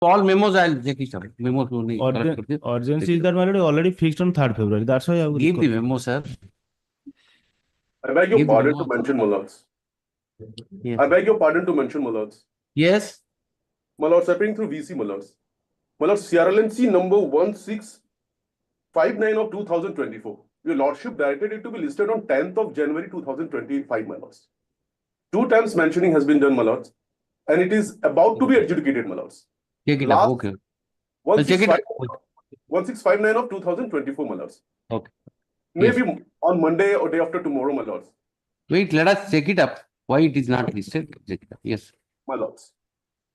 All memos I'll check it out. Memos only. Urgency is that my lord already fixed on 3rd February. That's why I will Give the memo, sir. I beg your Give the pardon memo. to mention, my lords. Yes. I beg your pardon to mention, my lords. Yes. My lords, appearing through VC, my lords. My lords, CRLNC number 1659 of 2024. Your lordship directed it to be listed on 10th of January 2025, my lords. 2 times mentioning has been done, my lords, and it is about to be adjudicated, my lords. Check it out. Okay. I'll check it out. 1659 of 2024, my lords. Okay. Maybe on Monday or day after tomorrow, my lords. Wait, let us check it up. Why it is not listed? Check it up. Yes. My lords.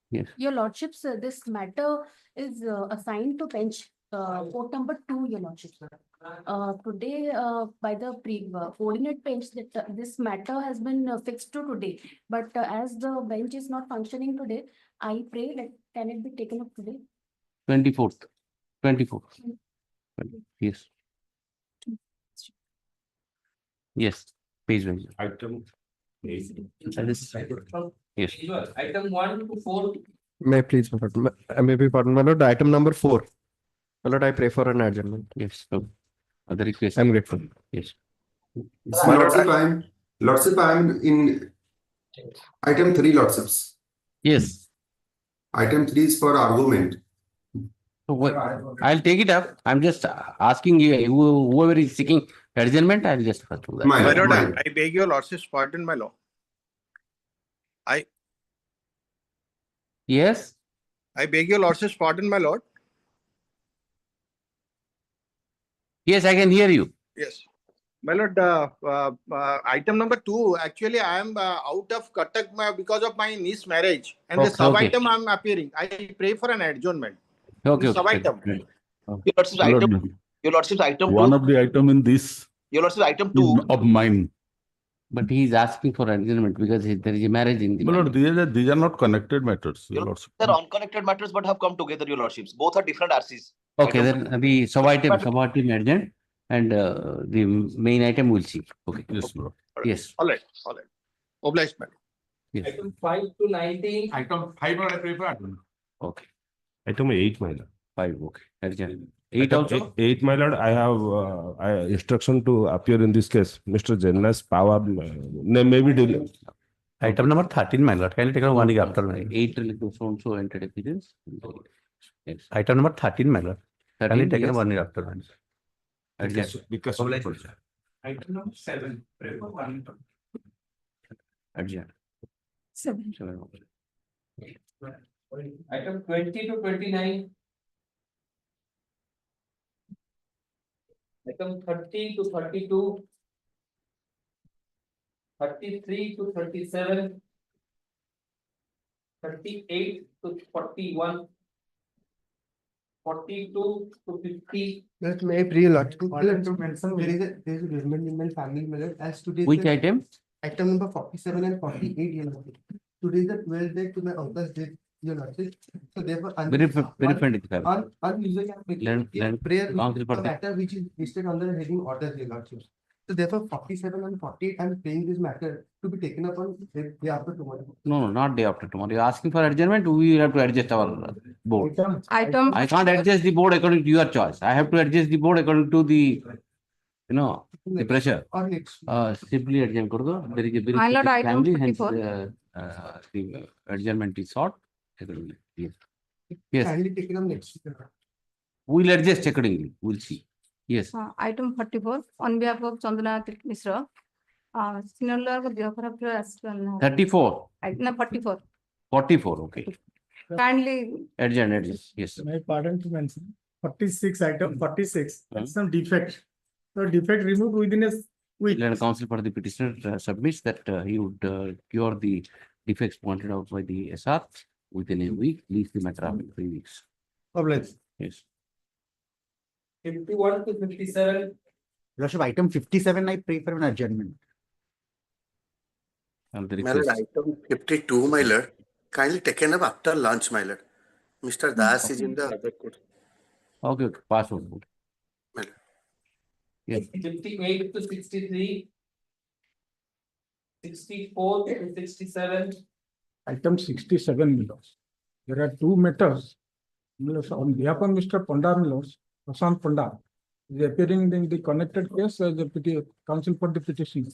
Yes. Your lordships, this matter is assigned to bench court number 2, your lordships. Today, by the coordinate bench, that this matter has been fixed to today. But as the bench is not functioning today, I pray that can it be taken up today? 24th. 24th. Yes. Yes. Page wise. Item. Yes. Item 1 to 4. May I please, maybe pardon, my lord, item number 4. My lord, I pray for an adjournment. Yes. Other request. I'm grateful. Yes. Lordship, I am in item 3, Lordships. Yes. Item 3 is for argument. So I'll take it up. I'm just asking you, whoever is seeking adjournment, I'll just do that. My My lord, lord, I beg your lordship's pardon, my lord. Yes. I beg your lordship's pardon, my lord. Yes, I can hear you. Yes. My lord, item number 2, actually I am out of Cuttack because of my niece marriage. And the sub-item I am appearing. I pray for an adjournment. Okay. Sub-item. Your lordship's item 2. One of the item in this Your lordship's item 2. of mine. But he is asking for adjournment because there is a marriage in the My lord, these are not connected matters. Your lordship. They're unconnected matters but have come together, your lordships. Both are different RCs. Okay, then the sub-item urgent and the main item we'll see. Okay. Yes, Lord. Yes. All right. Obliged, madam. Yes. Item 5 to 19. Item 5, I pray for adjournment. Okay. Item 8, my lord. 5. Okay. Adjournment. 8 also? 8, my lord, I have instruction to appear in this case. Mr. Jenna's power maybe delay. Item number 13, my lord. Can you take a 1 week after? 8 related to so entered evidence. Yes. Item number 13, my lord. Can you take a 1 week after? Because Item number 7. Pray for 1. Adjourned. 7. Item 20 to 29. Item 30 to 32. 33 to 37. 38 to 41. 42 to 50. May I pray a lot? There is a judgment in my family, my lord, as today. Which item? Item number 47 and 48, your lordship. Today is the 12th day to my uncle's death, your lordship. So therefore, prayer matter which is listed under the heading orders, your lordship. So therefore, 47 and 48, I'm praying this matter to be taken up on day after tomorrow. No, not day after tomorrow. You're asking for adjournment. We have to adjust our board. Item. I can't adjust the board according to your choice. I have to adjust the board according to the, the pressure. Or next. Simply adjourn. There is a very My lord, specific item family, hence 54. the adjournment is sought. Yes. Yes. Kindly take it up next week. We'll adjust accordingly. We'll see. Yes. Item 44 on behalf of Chandana Mishra. Similar with the 34. Item 44. 44. Okay. Kindly. Adjourn. Yes. My pardon to mention. 46, item 46. Some defect. So defect removed within a week. Land Council for the petitioner submits that he would cure the defects pointed out by the SR within a week, leaves the matter after 3 weeks. Obliged. Yes. 51 to 57. Lordship, item 57, I pray for an adjournment. And the My lord, request. item 52, my lord, kindly taken up after lunch, my lord. Mr. Das is in the other court. Okay. Pass on. My lord. Yes. 58 to 63. 64 to 67. Item 67, there are 2 matters On behalf of Mr. Pandar, Prashant Pandar, is appearing in the connected case as a counsel for the petition.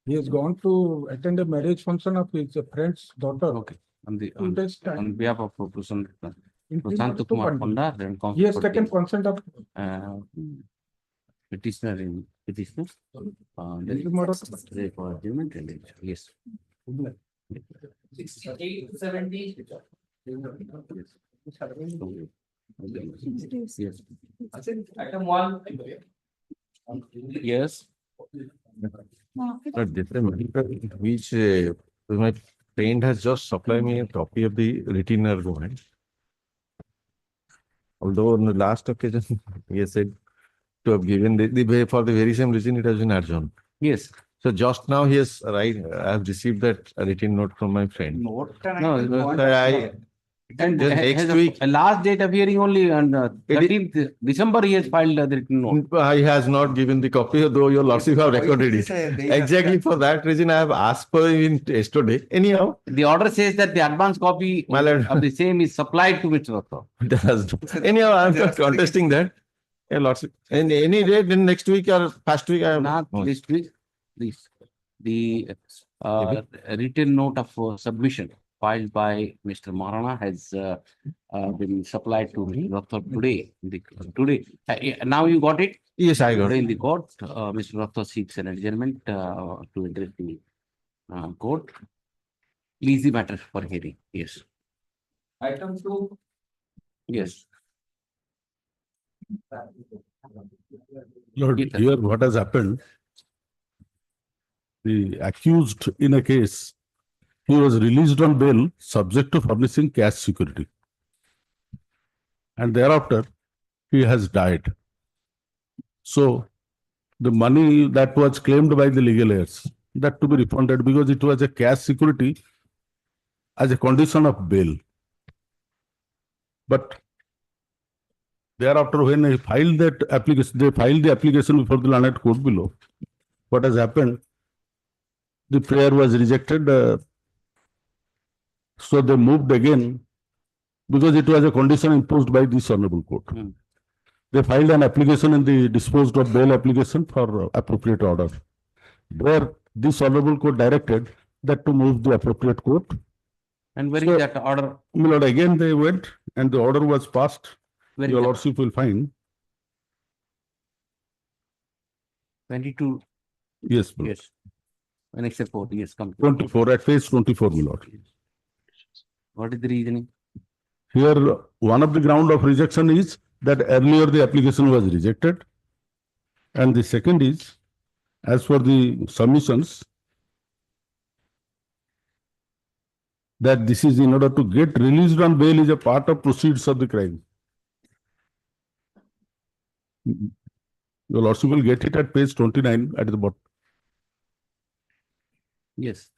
He has gone to attend a marriage function of his friend's daughter. Okay. On behalf of Prashant Prashant Kumar Pandar and he has taken consent of petitioner in petitioner. For agreement and yes. Yes. Item 1. Yes. But this which my friend has just supplied me a copy of the written argument. Although on the last occasion he has said to have given the for the very same reason it has been adjourned. Yes. So just now he has I have received that written note from my friend. And next week a last date of hearing only on 13th December he has filed the written note. He has not given the copy, though your lordship have recorded it. Exactly for that reason I have asked for it yesterday. Anyhow, the order says that the advance copy of the same is supplied to Mr. Rathore. Anyhow, I am not contesting that. Your lordship. And any day, then next week or past week, I have not this week. Please, the written note of submission filed by Mr. Marana has been supplied to Rathore today. Now you got it? Yes, I got today it. in the court. Mr. Rathore seeks an adjournment to address the court. Please the matter for hearing. Yes. Item 2. Yes. Lord, here what has happened, the accused in a case, he was released on bail subject to furnishing cash security. And thereafter, he has died. So, the money that was claimed by the legal heirs, that to be refunded because it was a cash security as a condition of bail. But thereafter, when I filed that application, they filed the application before the landed court below. What has happened? The prayer was rejected. So they moved again because it was a condition imposed by this honorable court. They filed an application in the disposed of bail application for appropriate order. Where this honorable court directed that to move the appropriate court. And where is that order? My lord, again they went and the order was passed. Where Your lordship will find. 22. Yes, my lord. Yes. When except 4, yes, come. 24, at page 24, my lord. What is the reasoning? Here, one of the ground of rejection is that earlier the application was rejected. And the second is, as for the submissions, that this is in order to get released on bail is a part of proceeds of the crime. Your lordship will get it at page 29 at the bottom. Yes.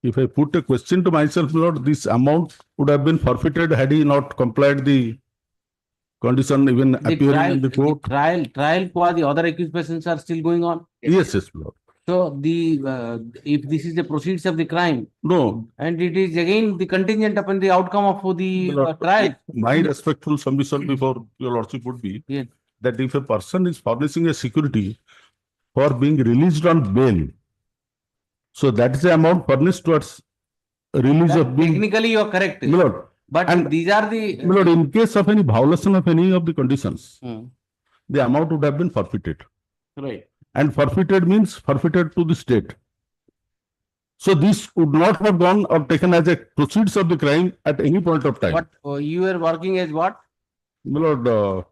If I put a question to myself, Lord, this amount would have been forfeited had he not complied the condition even appearing in the court. Trial for the other accused persons are still going on. Yes, yes, Lord. So if this is the proceeds of the crime, no, and it is again the contingent upon the outcome of the trial. My respectful submission before your lordship would be that if a person is furnishing a security for being released on bail, so that is the amount furnished towards release of being. Technically, you are correct. Lord, but these are the. Lord, in case of any violation of any of the conditions, the amount would have been forfeited. Right. And forfeited means forfeited to the state. So this would not have gone or taken as a proceeds of the crime at any point of time. But you were working as what? Lord,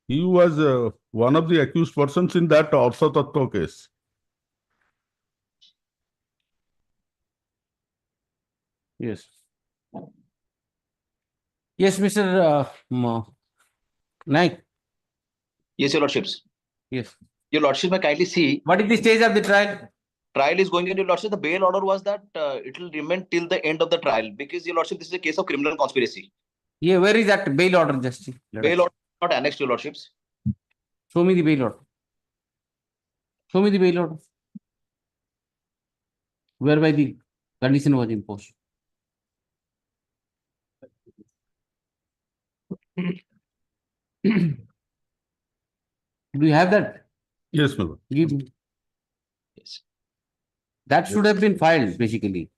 he was one of the accused persons in that Orissa Tattva case. Yes. Yes, Mr. Naik. Yes, your lordships. Yes. Your lordship may kindly see. What is the stage of the trial? Trial is going on, your lordship. The bail order was that it will remain till the end of the trial because, your lordship, this is a case of criminal conspiracy. Yeah, where is that bail order, Justice? Bail order not annexed, your lordships. Show me the bail order. Show me the bail order. Whereby the Condition was imposed. Do you have that? Yes, my lord. Give me. Yes. That should have been filed, basically.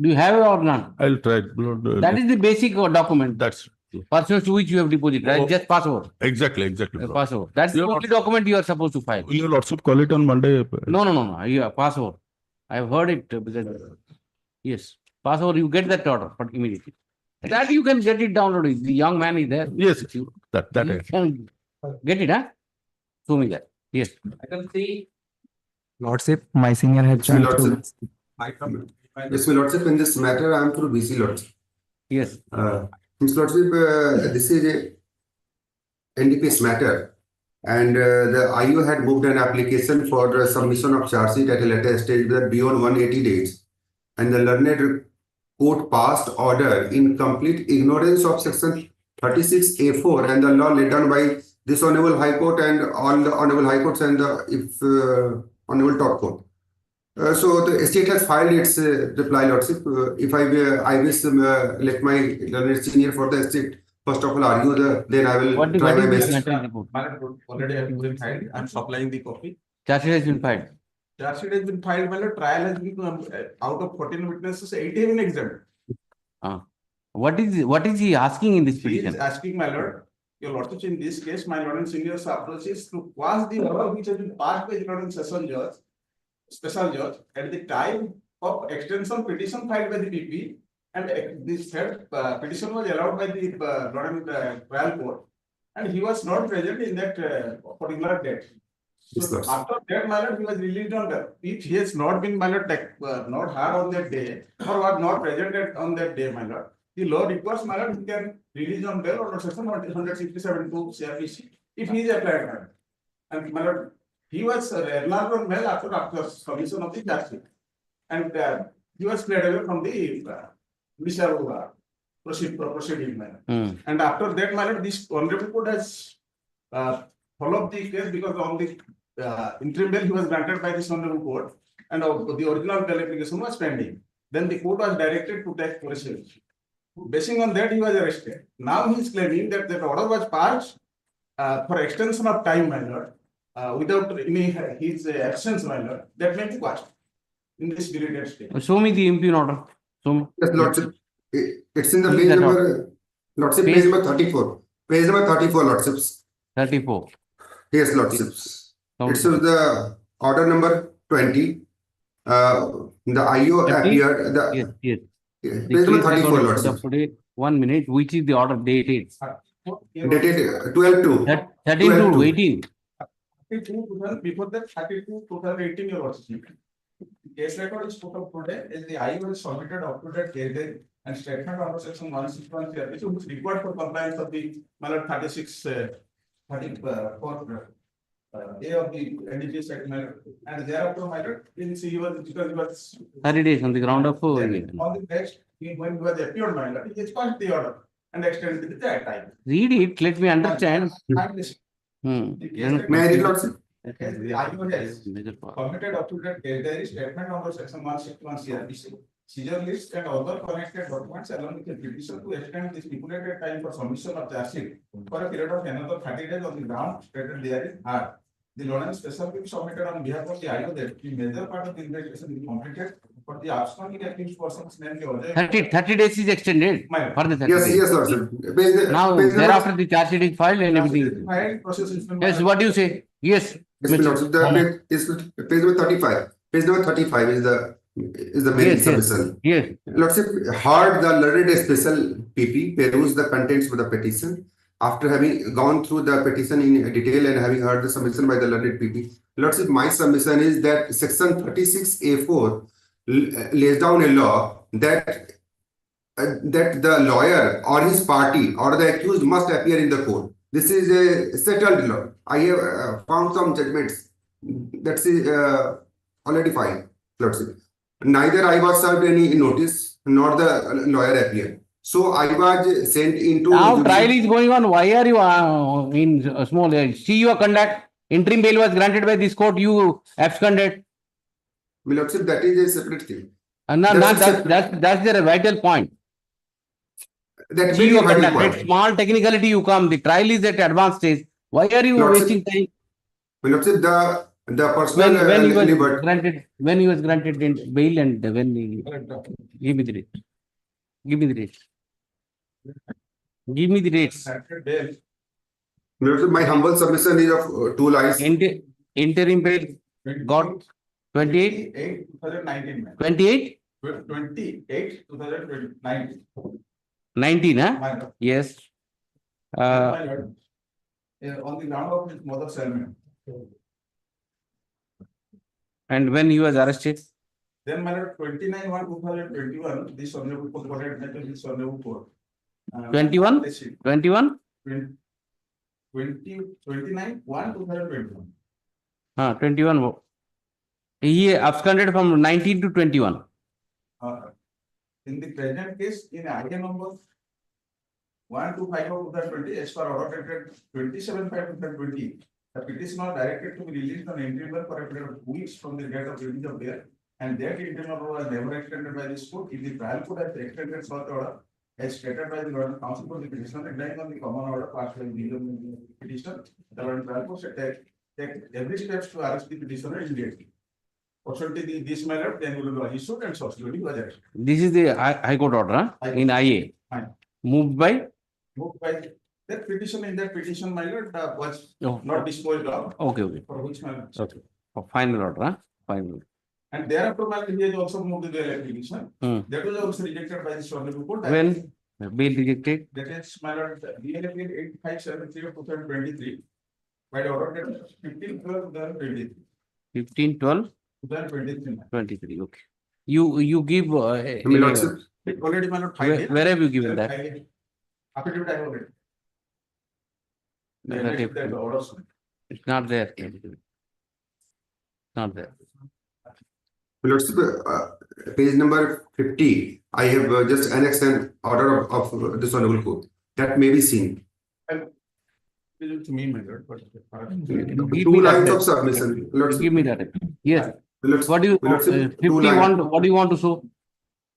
Do you have it or not? I'll try. Lord, That is the basic document. That's Pursuant to which you have deposited, right? Oh. Just pass over. exactly. Pass over. That's the Your only document you are supposed to file. Will your lordship call it on Monday? No. You pass over. I have heard it because yes, pass over. You get that order, but immediately. That you can get it downloaded. The young man is there. Yes, that You can get it, huh? Show me that. Yes. Item 3. Lordship, my senior head Yes, my lordship. Item. Yes, my lordship, in this matter, I am through BC lordship. Yes. Mr. Lordship, this is a NDPS matter, and the IO had moved an application for the submission of charge sheet at a later stage that beyond 180 days, and the learned court passed order in complete ignorance of section 36A4 and the law laid down by this Honorable High Court and all the Honorable High Courts and the Honorable Top Court. So the estate has filed its reply, lordship. If I wish let my learned senior for the estate first of all argue then I will try my best. Already have been filed. I'm supplying the copy. Charge sheet has been filed. Charge sheet has been filed. My lord, trial has been out of 14 witnesses, 8 have been exempt. What is he asking in this He is petition? asking, my lord, your lordship, in this case, my lord and senior's approach is to quash the order which has been passed by the lord and session judge, special judge, at the time of extension petition filed by the PP, and this third petition was allowed by the lord and trial court, and he was not present in that particular date. So Yes, after that, my lord, he was released on the. If he has not been, my lord, not heard on that day, or was not present on that day, my lord, the law requires, my lord, he can release on bail or section 167 to CRPC if he is applied, my lord. And my lord, he was enlarged on bail after submission of the charge sheet, and he was cleared away from the initial proceeding, my lord. And after that, my lord, this honorable court has followed the case because on the interim bail he was granted by this honorable court, and the original bail application was pending. Then the court was directed to take proceedings. Basing on that, he was arrested. Now he is claiming that that order was passed for extension of time, my lord, without any his absence, my lord. That may be quashed in this belated state. Show me the impugn order. Show me. Yes, lordship. It's in the Please, page that number, lordship, page number 34. Page number 34, lordships. 34. Yes, lordships. Sounds It's the order number 20. The IO 30? appeared, Yes. page The number case 34, record lordship. of today, 1 minute, which is the order dated? Dated 12/2. 13 to 18. 32, before that 32, 2018, your lordship. Case record is put up today, is the IO is submitted up to date guideline and statement under section 161 CRPC, which is required for compliance of the 36, 34, A of the NDP settlement, and thereafter, my lord, since he was, because he was 30 days on the ground of. on the next, when he was appeared, my lord, he has passed the order and extended the time. Read it, let me understand. And this, the case May I read, lordship? the IO has submitted up to date guideline statement under section 161 CRPC, seizure list and other connected documents along with a petition to extend the stipulated time for submission of charge sheet for a period of another 30 days on the ground stated therein are. The Lord and special will submitted on behalf of the IO that the major part of the investigation is completed, but the absconding accused persons namely 30 days is extended. For the 30 Yes, days. yes, lordship. Now, Page number- thereafter the charge sheet is filed and everything. process is. Yes, what do you say? Yes. Yes, my lordship. The page is page number 35. Page number 35 is the main submission. Yes. Lordship heard the learned special PP peruse the contents of the petition. After having gone through the petition in detail and having heard the submission by the learned PP, lordship, my submission is that section 36A4 lays down a law that the lawyer or his party or the accused must appear in the court. This is a settled law. I have found some judgments that's already filed, lordship. Neither I was served any notice nor the lawyer appeared. So I was sent into. Now trial is going on. Why are you in small? See your conduct. Interim bail was granted by this court. You absconded. My lordship, that is a separate thing. That's the vital point. That See very your vital conduct. point. That small technicality you come. The trial is at advanced stage. Why are you Lordship, wasting time? My lordship, the personal When he was liberty. granted, when he was granted in bail and when he, give me the date. Give me the date. Give me the dates. My lordship, my humble submission is of 2 lines. Interim bail got 28? 2019. 28? 28, 2019. 19, huh? My lord. Yes. My lord, on the ground of his mother's settlement. And when he was arrested? Then, my lord, 29/1/2021, this honorable court was admitted to this honorable court. 21? 21? 29/1/2021. 21. He absconded from 19 to 21. In the present case, in item number 125/2020, as per order dated 27/5/2020, the petitioner directed to be released on interim bail for a period of 2 weeks from the date of release of bail, and that interim order was never extended by this court. If the trial court has extended such order, as stated by the Lord Counsel for the petitioner, relying on the common order passed by the petitioner, the Lord trial court should take every steps to arrest the petitioner immediately. Pursuant to this matter, then will be issued and subsequently was arrested. This is the High Court order, huh? In IA. Moved by? Moved by that petition. In that petition, my lord, was Oh, not disposed of. Okay. For which my lord. Okay. For final order, huh? Final. And thereafter, my lord, he has also moved the bail application. Hmm. That was also rejected by the honorable court. When bail rejected? That is, my lord, bail application 8573 of 2023 by the order dated 15/12/2023. 15/12? 2023. 23. Okay. You give. Already, my lord, Where have you given that? Affidavit I have already. That orders. It's not there. It's not there. Lordship, page number 50, I have just annexed an order of this honorable court. That may be seen. To me, my lord. Give 2 me lines that. of submission. Lordship, Give me that. Yes. Lordship, What do you Lordship, 2 50 lines. what do you want to show?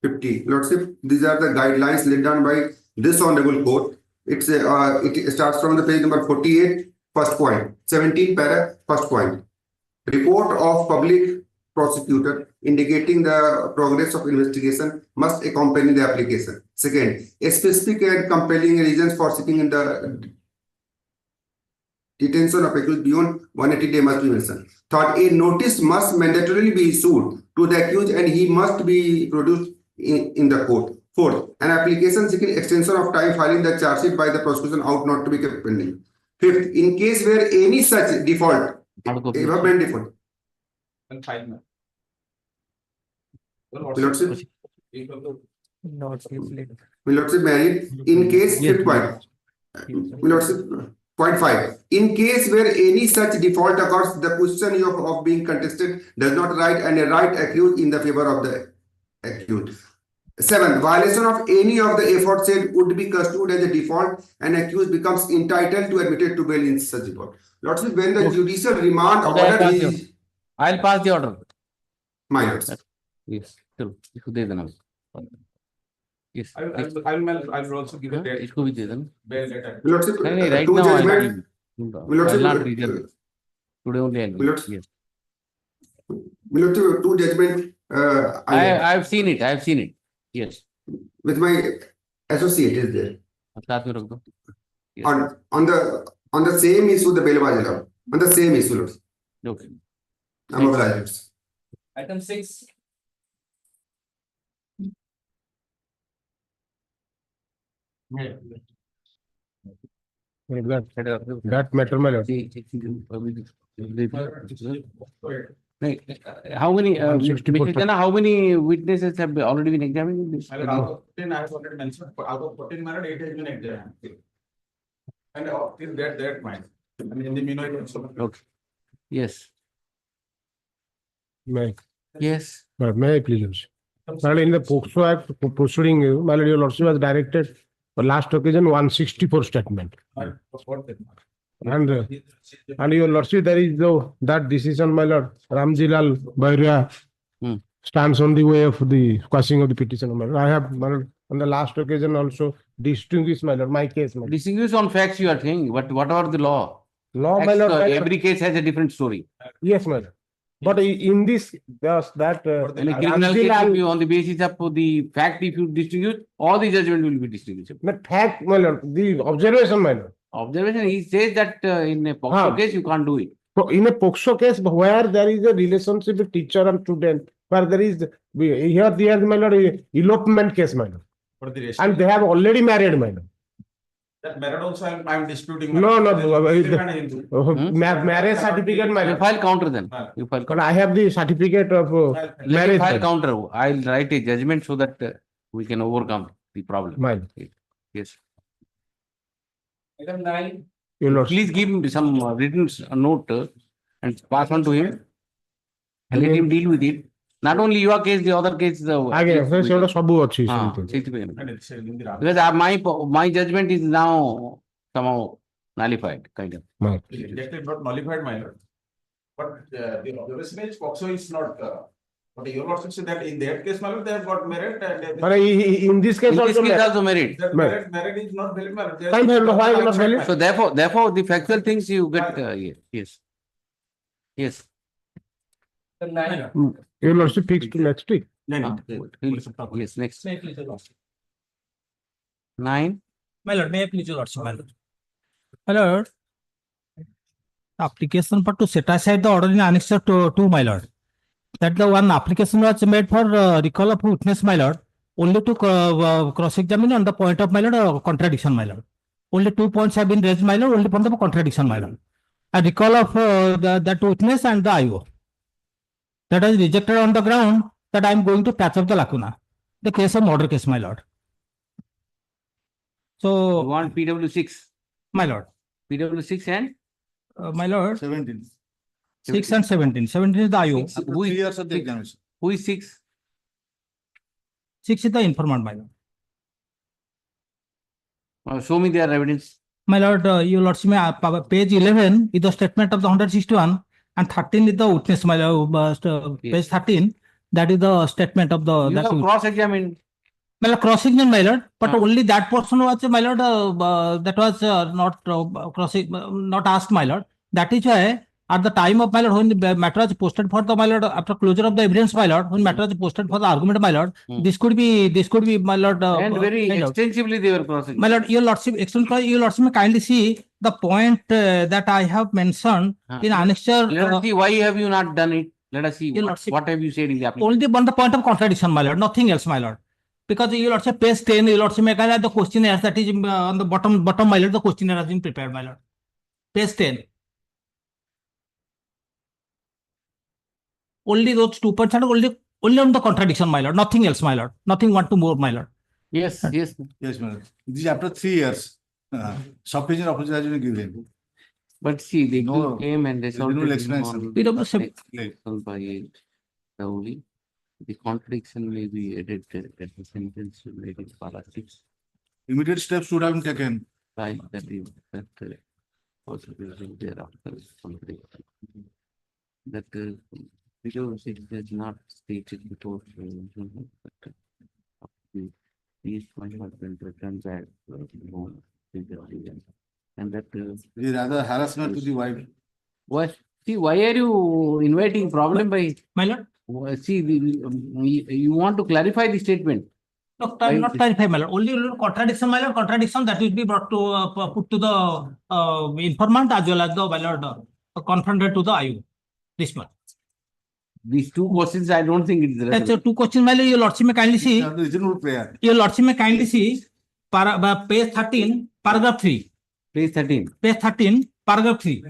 50. Lordship, these are the guidelines laid down by this honorable court. It starts from the page number 48, first point, 17 para, first point. Report of public prosecutor indicating the progress of investigation must accompany the application. Second, a specific and compelling reasons for sitting in the detention of accused beyond 180 days must be mentioned. Third, a notice must mandatorily be issued to the accused and he must be produced in the court. Fourth, an application seeking extension of time filing the charge sheet by the prosecution ought not to be kept pending. Fifth, in case where any such default, default. And final. Lordship, married. In case, fifth point. Lordship, point 5. In case where any such default occurs, the question of being contested does not right and a right accrued in the favor of the accused. 7. Violation of any of the aforesaid would be construed as a default and accused becomes entitled to admitted to bail in such default. Lordship, when the judicial remand order is... I'll pass the order. My lords. Yes. Yes. I'll also give a date. Bail data. Lordship, Right two now judgment. I'll not read them. Today only I'll read. Yes. Lordship, 2 judgment. I've seen it. I've seen it. Yes. With my associate is there. Yes. On the same issue, the bail was allowed. On the same issue, Lords. Okay. I'm obliged. Item 6. That matter, my lord. How many, Mr. Jana, how many witnesses have already been examined in this? Out of 14, I have already mentioned. Out of 14 matter, 8 has been examined. And till that point. I mean, in the meanwhile, also. Okay. Yes. May Yes. I please? Well, in the POCSO Act proceeding, my lord, your lordship was directed for last occasion 164 statement. And your lordship, there is that decision, my lord, Ramjilal Bairia stands on the way of the quashing of the petition. My lord. I have, my lord, on the last occasion also distinguished, my lord, my case. My lord. Distinguish on facts you are saying, but what about the law? Law, my Facts, lord, every case has a different story. yes, my lord. But in this, there's that. In a criminal case, if you, on the basis of the fact, if you distinguish, all the judgment will be distinguishable. Not fact, my lord, the observation, my lord. Observation, he says that in a POCSO case, you can't do it. So in a POCSO case, where there is a relationship with teacher and student, where there is, here, my lord, elopement case, my lord. For the rest. And they have already married, my lord. That married also I'm disputing. No, marriage certificate, my You lord. file counter then. You file But counter. I have the certificate of Let me marriage. file counter. I'll write a judgment so that we can overcome the problem. My lord. Yes. Your lordship. Please give him some written note and pass on to him. And let him deal with it. Not only your case, the other case. Again, ସେଗୁଡା ସବୁ ଅଛି ସେମିତି. ସେଥିପାଇଁ. Because my judgment is now somehow nullified, kind of. Rejected, not nullified, my lord. But the observation is POCSO is not. But your lordship said that in that case, my lord, they have got married. And But in this case In this also, case also married. that married is not valid, my lord. There is- Fine, fine, why not valid? So therefore, the factual things you get, yes. Yes. your lordship fixed to next week. Yes, next. 9. My lord, may I please your lordship, my lord? My lord, application for to set aside the order in annexure to my lord. That the one application was made for recall of witness, my lord, only to cross-examine on the point of, my lord, contradiction, my lord. Only 2 points have been raised, my lord, only for the contradiction, my lord. A recall of that witness and the IO. That is rejected on the ground that I am going to patch up the lacuna. The case of murder case, my lord. So, You want PW6? my lord, PW6 and? my lord, 17. 6 and 17. 17 is the IO. Who is- 3 years of the examination. Who is 6? 6 is the informant, my lord. Show me their evidence. My lord, your lordship, page 11 is the statement of the 161 and 13 is the witness, my lord, page 13. That is the statement of the. You that have cross-examined. My lord, cross-examined, my lord, but only that portion was, my lord, that was not not asked, my lord. That is why at the time of, my lord, when the matter was posted for the, my lord, after closure of the evidence, my lord, when matter was posted for the argument, my lord, this could be, my lord. And very extensively they were crossing. My lord, your lordship, your lordship may kindly see the point that I have mentioned in annexure. Let us see why have you not done it. Let us see Your lordship, what have you said in the application. only on the point of contradiction, my lord, nothing else, my lord. Because your lordship, page 10, your lordship may the questionnaire that is on the bottom, my lord, the questionnaire has been prepared, my lord. Page 10. Only those 2 points are only on the contradiction, my lord, nothing else, my lord. Nothing want to more, my lord. Yes, yes. Yes, madam. This is after 3 years. Sufficient opportunity has been given. But see, they No, came and they there is no explanation. The contradiction may be edited at the sentence related to para 6. Immediate steps should have been taken. Right, that is that also thereafter contradiction. That because it is not stated before these might have been returned back and that It is rather harassment to the wife. what? See, why are you inviting problem by? My lord? See, you want to clarify the statement. No, not clarify, my lord. Only contradiction, my lord. Contradiction that will be brought to put to the informant as well as the, my lord, confronted to the IU. This much. These 2 questions, I don't think it is relevant. That's 2 questions, my lord. Your lordship may kindly see. Reasonable prayer. Your lordship may kindly see page 13, paragraph 3. Page 13. Page 13, paragraph 3.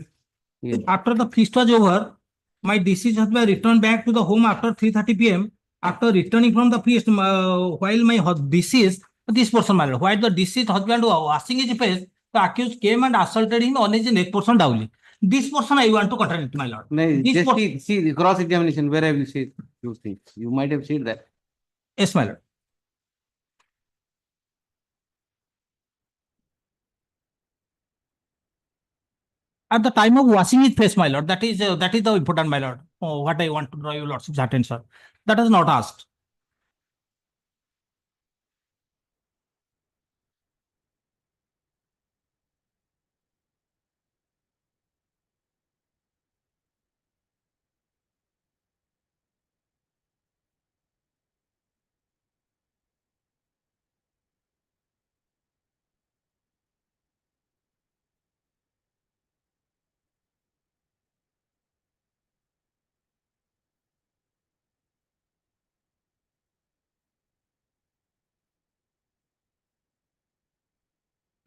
Yes. After the feast was over, my deceased husband returned back to the home after 3:30 p.m. After returning from the feast, while my deceased, this person, my lord, while the deceased husband was washing his face, the accused came and assaulted him on his neck portion downly. This portion I want to contradict, my lord. No, just see the cross-examination. Where have you said those things? You might have said that. Yes, my lord. At the time of washing his face, my lord, that is the important, my lord. Oh, what I want to draw your lordship's attention. That is not asked.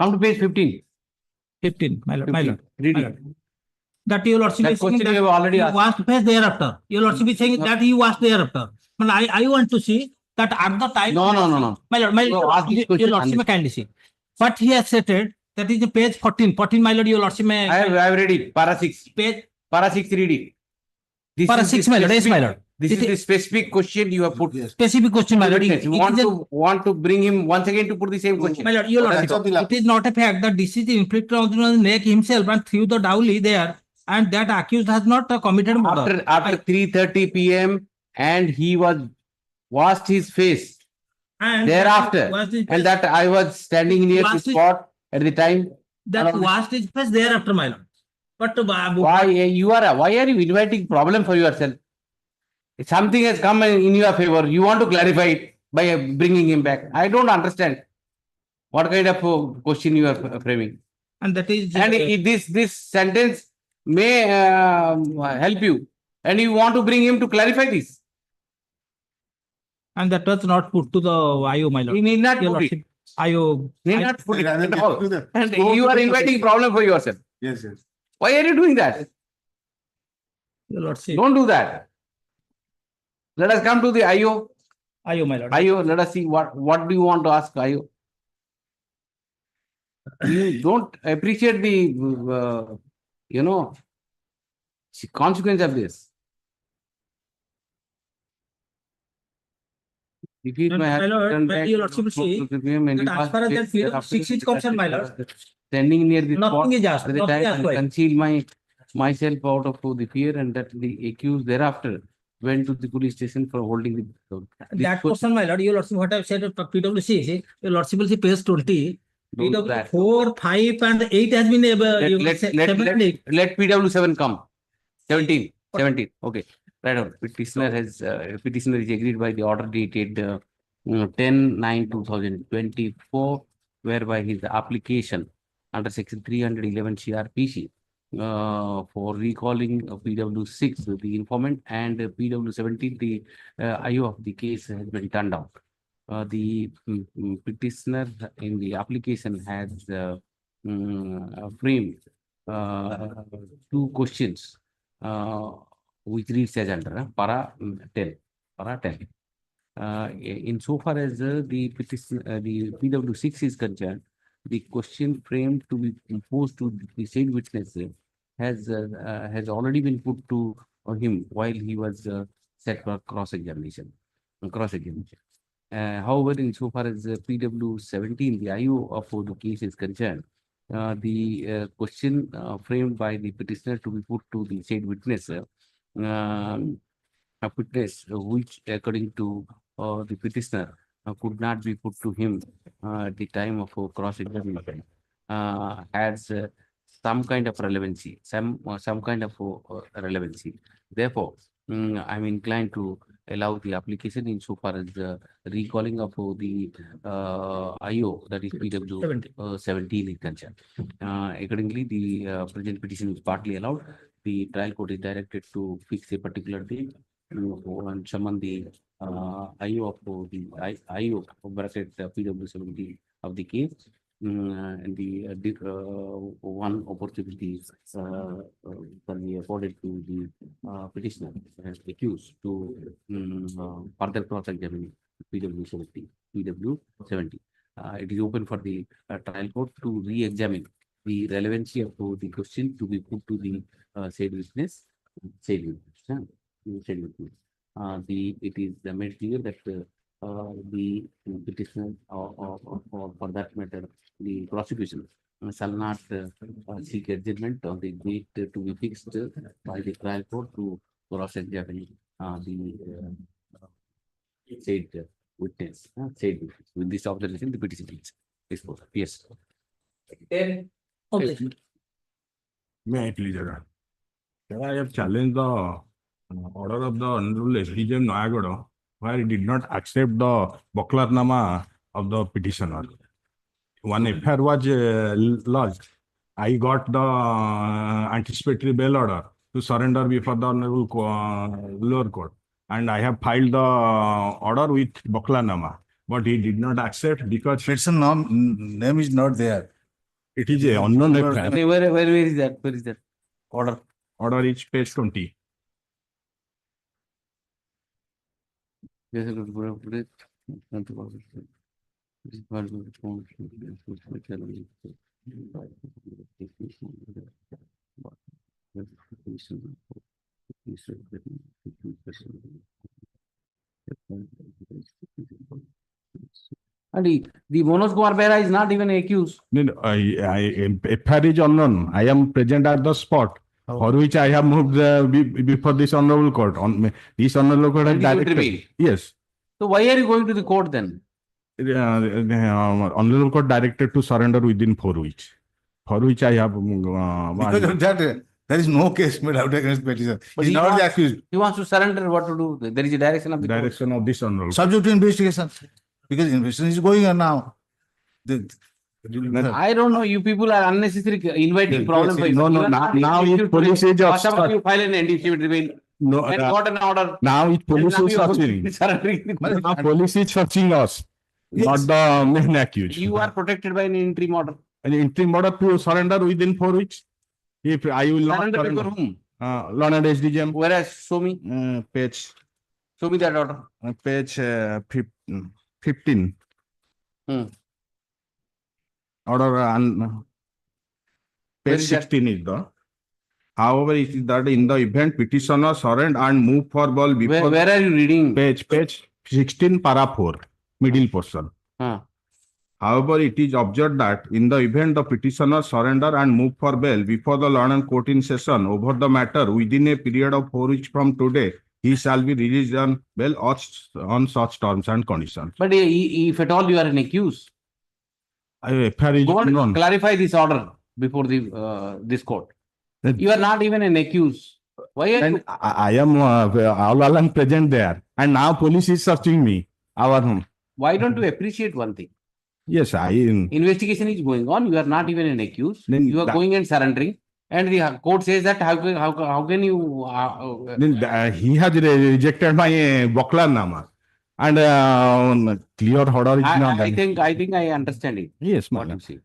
Come to page 15. 15, my lord. 15. Read My it. lord. That your lordship That is saying question that you have already he asked. washed face thereafter. Your lordship is saying that he washed thereafter. But I want to see that at the time. No. My lord, So ask this your question lordship and- may kindly see. What he has stated, that is the page 14. 14, my lord, your lordship may. I have read it. Para 6. Page. Para 6, read it. This Para is the 6, my lord. Yes, my lord. This is the specific question you have put. Specific question, my lord. Witness. You want to bring him once again to put the same question. My lord, your lordship, it is not a fact that this is the inflicted on the neck himself and threw the dowry there, and that accused has not committed murder. After 3:30 p.m. and he was washed his face And thereafter, washed his and face. that I was standing near the Washed his- spot at the time. That washed his face thereafter, my lord. But Why are you inviting problem for yourself? Something has come in your favor. You want to clarify it by bringing him back. I don't understand what kind of question you are framing. And that is. And this sentence may help you, and you want to bring him to clarify this. And that was not put to the IO, my lord. He need not Your put it. lordship, IO. Need not put it at all. And you are inviting problem for yourself. Yes. Why are you doing that? Your lordship. Don't do that. Let us come to the IO. IO, my lord. IO, let us see what do you want to ask IO. You don't appreciate the consequence of this. If he may have My lord, turned back your lordship will see that as far as that field of 6 is concerned, my lord, standing near the nothing spot is asked, at the nothing time asked and why. conceal myself out of the fear, and that the accused thereafter went to the police station for holding the. That question, my lord, your lordship, what I have said, PwC, see, your lordship will see page 20. Don't do PW that. 4, 5, and 8 has been Let PW7 come. 17. Okay. Right on. Petitioner is agreed by the order dated 10/9/2024, whereby his application under section 311 CRPC for recalling PW6, the informant, and PW17, the IO of the case has been turned down. The petitioner in the application has framed two questions which reads as under para 10. Insofar as the petition, the PW6 is concerned, the question framed to be imposed to the said witness has already been put to him while he was set for cross-examination. However, insofar as PW17, the IO of the case is concerned, the question framed by the petitioner to be put to the said witness, a witness which, according to the petitioner, could not be put to him at the time of cross-examination, has some kind of relevancy, some kind of relevancy. Therefore, I'm inclined to allow the application insofar as the recalling of the IO, that is PW 17 is concerned. Accordingly, the present petition is partly allowed. The trial court is directed to fix a particular date and summon the IO of the IO bracket PW 17 of the case. And the one opportunity can be afforded to the petitioner accused to further cross-examine PW 70. It is open for the trial court to re-examine the relevancy of the question to be put to the said witness. It is made clear that the petitioner or for that matter, the prosecution shall not seek adjournment on the date to be fixed by the trial court to cross-examine the said witness, said witness. With this observation, the petition is exposed. Yes. Then, Okay. May I please, Sir, I have challenged the order of the Honorable SDJ Noyagada, where he did not accept the Boklarnama of the petitioner. One FIR was lodged. I got the anticipatory bail order to surrender before the Honorable lower court. And I have filed the order with Boklarnama, but he did not accept because Person name is not there. it is a unknown FIR. Where is that? Where is that? Order. Order is page 20. Yes, and the Manoj Kumar Behra is not even accused. No, FIR is unknown. I am present at the spot, for which I have moved before this honorable court. This honorable court has Anticipatory bail. directed. Yes. So why are you going to the court then? Honorable court directed to surrender within 4 weeks, for which I have. Because of that, there is no case made out against petitioner. But He is not wants, the accused. he wants to surrender. What to do? There is a direction of the court. Direction of this honorable. Subject to investigation. Because investigation is going on now. I don't know. You people are unnecessarily inviting problems. Now if police is you file an NDC bail. No, and got an order. now it police Now is you are searching. surrendering. Now police is searching us, not the main accused. You are protected by an interim order. An interim order to surrender within 4 weeks. If I will not Surrender surrender. before whom? Learned SDGM. Whereas, show me. Page. Show me that order. Page 15. Order on Where page is that? 16 is the. However, it is that in the event petitioner surrender and move for bail before. Where are you reading? Page 16 para 4, middle portion. However, it is observed that in the event the petitioner surrender and move for bail before the learned court in session over the matter within a period of 4 weeks from today, he shall be released on bail on such terms and conditions. But if at all you are an accused, go and clarify this order before the this court. You are not even an accused. Why are you? I am all along present there, and now police is searching me. Our home. Why don't you appreciate one thing? Yes, Investigation is going on. You are not even an accused. You are going and surrendering, and the court says that how can you? He has rejected my Boklarnama, and clear order is not. I think I understand it. Yes, what you say.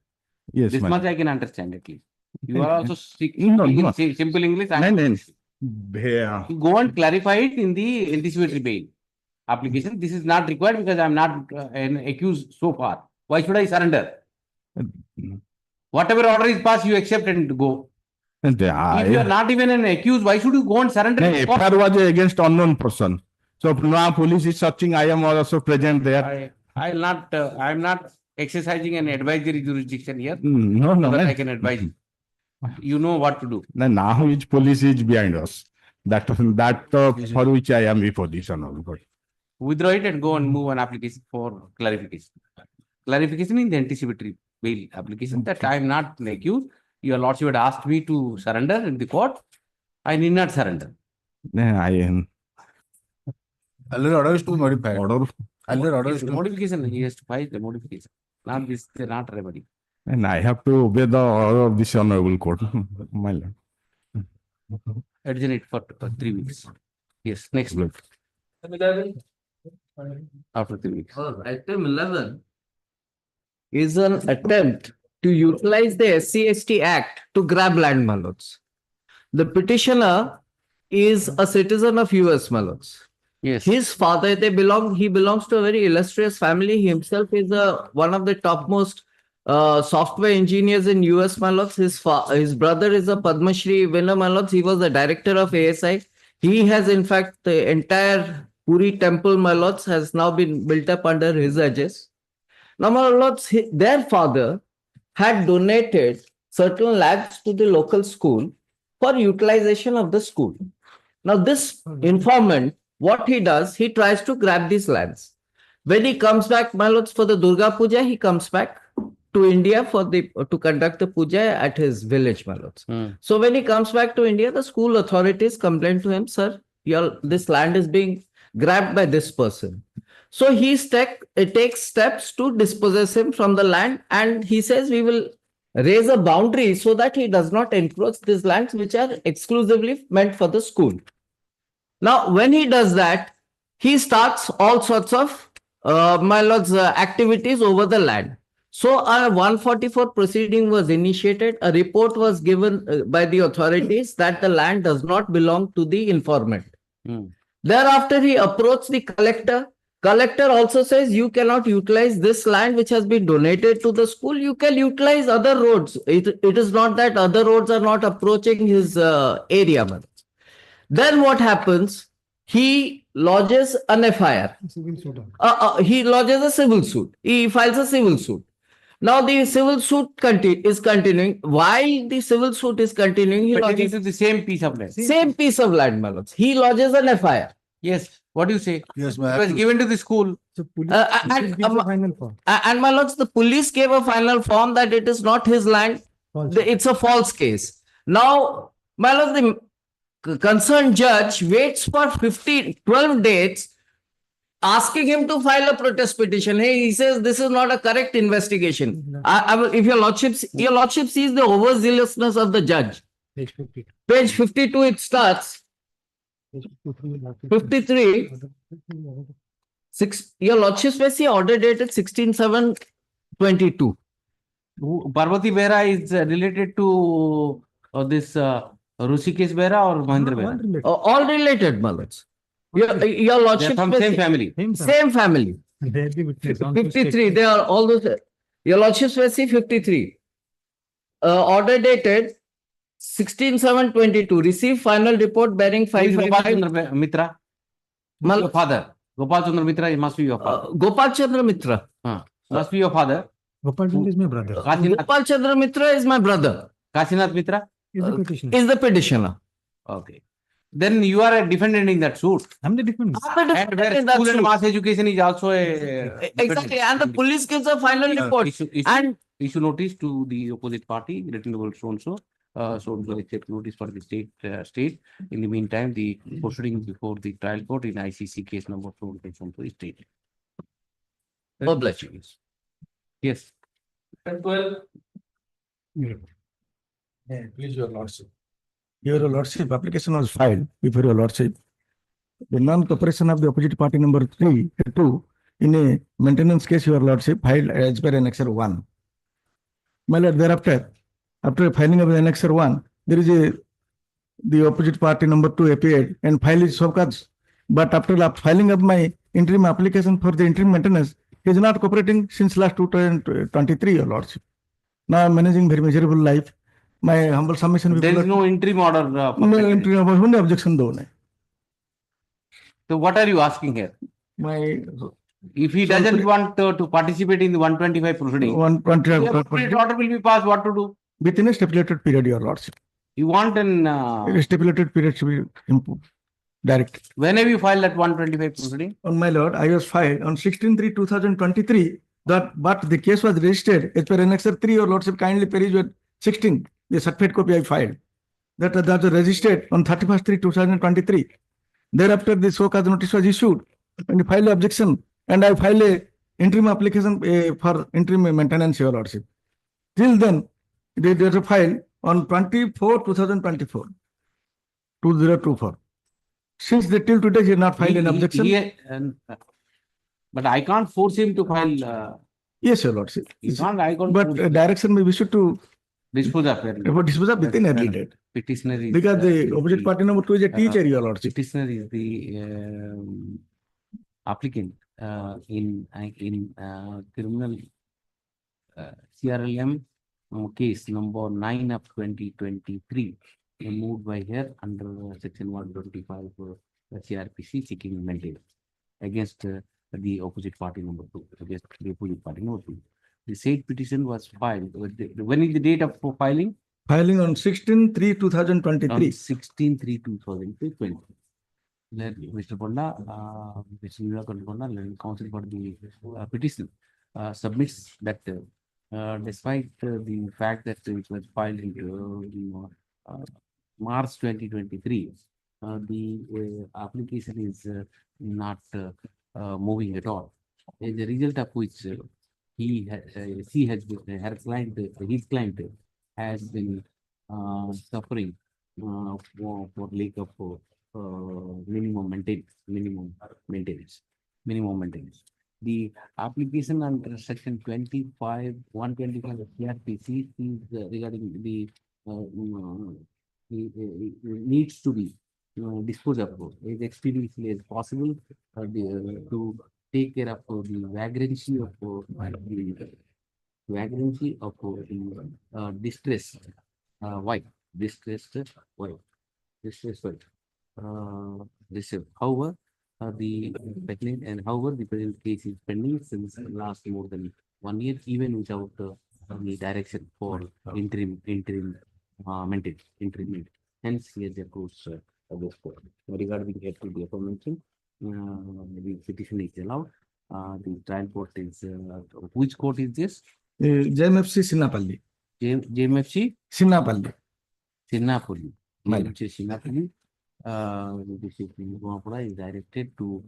Yes, this madam. much I can understand at least. You are also No. in simple English. Yeah. You go and clarify it in the anticipatory bail application. This is not required because I am not an accused so far. Why should I surrender? Whatever order is passed, you accept and go. If you are not even an accused, why should you go and surrender? FIR was against unknown person. So now police is searching. I am also present there. I am not exercising an advisory jurisdiction here. No. So that I can advise you. You know what to do. Now which police is behind us. That for which I am before this honorable. Withdraw it and go and move an application for clarification. Clarification in the anticipatory bail application that I am not an accused. Your lordship had asked me to surrender in the court. I need not surrender. I am. Order is to modify. Modification. He has to file the modification. Not this, not remedy. And I have to obey the order of this honorable court, my lord. Adjourn it for 3 weeks. Yes, next week. After 3 weeks. Item 11 is an attempt to utilize the SC/ST Act to grab land, my lords. The petitioner is a citizen of US, my lords. Yes. His father, he belongs to a very illustrious family. He himself is one of the topmost software engineers in US, my lords. His brother is a Padma Shri winner, my lords. He was the director of ASI. He has, in fact, the entire Puri temple, my lords, has now been built up under his edges. Now, my lords, their father had donated certain lands to the local school for utilization of the school. Now, this informant, what he does, he tries to grab these lands. When he comes back, my lords, for the Durga Puja, he comes back to India for to conduct the puja at his village, my lords. So when he comes back to India, the school authorities complain to him, sir, this land is being grabbed by this person. So he takes steps to dispossess him from the land, and he says we will raise a boundary so that he does not encroach these lands which are exclusively meant for the school. Now, when he does that, he starts all sorts of my lords activities over the land. So a 144 proceeding was initiated. A report was given by the authorities that the land does not belong to the informant. Thereafter, he approached the collector. Collector also says you cannot utilize this land which has been donated to the school. You can utilize other roads. It is not that other roads are not approaching his area. Then what happens? He lodges an FIR. He lodges a civil suit. He files a civil suit. Now the civil suit is continuing. While the civil suit is continuing, he lodges the same piece of land. Same piece of land, my lords. He lodges an FIR. Yes. What do you say? Yes, It was given to the school. And my lords, the police gave a final form that it is not his land. It's a false case. Now, my lords, the concerned judge waits for 12 days, asking him to file a protest petition. Hey, he says this is not a correct investigation. If your lordship sees the overzealousness of the judge. Page 52, it starts. 53. Your lordship may see order dated 16/7/22. Parvati Behra is related to this Rushikesh Behra or Mahendra Behra? All related, my lords. Your lordship from same family. Same family. 53. They are all those. Your lordship may see 53. Order dated 16/7/22. Receive final report bearing 555. Mitra. Your father. Gopal Chandra Mitra, it must be your father. Gopal Chandra Mitra. Must be your father. Gopal Chandra is my brother. Gopal Chandra Mitra is my brother. Kasinath Mitra? Is the petitioner. Is the petitioner. Okay. Then you are a defendant in that suit. I'm the defendant. And where school and mass education is also a... Exactly. And the police gives a final report. Issue notice to the opposite party, written about so-and-so. So accept notice for the state. In the meantime, the proceedings before the trial court in ICC case number 4 is stated. God bless you. Yes. 12. Please, your lordship. Your lordship, application was filed before your lordship. The non-cooperation of the opposite party number 2 in a maintenance case, your lordship filed as per annexure 1. My lord, thereafter, after filing of the annexure 1, there is the opposite party number 2 appeared and filed his showcase. But after filing of my interim application for the interim maintenance, he is not cooperating since last 2023, your lordship. Now I am managing very miserable life. My humble submission. There is no interim order. No interim order. Only objection though. So what are you asking here? If he doesn't want to participate in the 125 proceeding, 125 order will be passed. What to do? Within a stipulated period, your lordship. You want an stipulated period should be improved. Direct. When have you filed that 125 proceeding? On my lord, I was filed on 16/3/2023. But the case was registered as per annexure 3. Your lordship kindly peruse with 16. The certificate copy I filed. That was registered on 31/3/2023. Thereafter, the so-called notice was issued and I filed objection, and I filed a interim application for interim maintenance, your lordship. Till then, they were filed on 24/2024. 2024. Since till today, he has not filed an objection. But I can't force him to file. Yes, your lordship. But direction may be issued to dispose of within early date. Petitioner is because the opposite party number 2 is a teacher, your lordship. Petitioner is the applicant in criminal CRLM case number 9 of 2023, moved by here under section 125 CRPC seeking maintenance. against the opposite party number 2, against the opposite party number 2. The said petition was filed. When is the date of filing? Filing on 16/3/2023. On 16/3/2020. Let Mr. Ponda, Mr. Nilakanta Ponda, learned counsel for the petition, submits that despite the fact that it was filed in March 2023, the application is not moving at all. As a result of which, his client has been suffering for lack of minimum maintenance. The application under section 125 of CRPC is regarding the needs to be disposed of as expeditiously as possible to take care of the vagrancy of the distressed wife. However, the present case is pending since last more than 1 year, even without the direction for interim maintenance. Hence, he has approached this court. Regarding the aforementioned, the petition is allowed. The trial court is which court is this? JMFC Sinnapalli. JMFC Sinnapalli. Sinnapalli. This is is directed to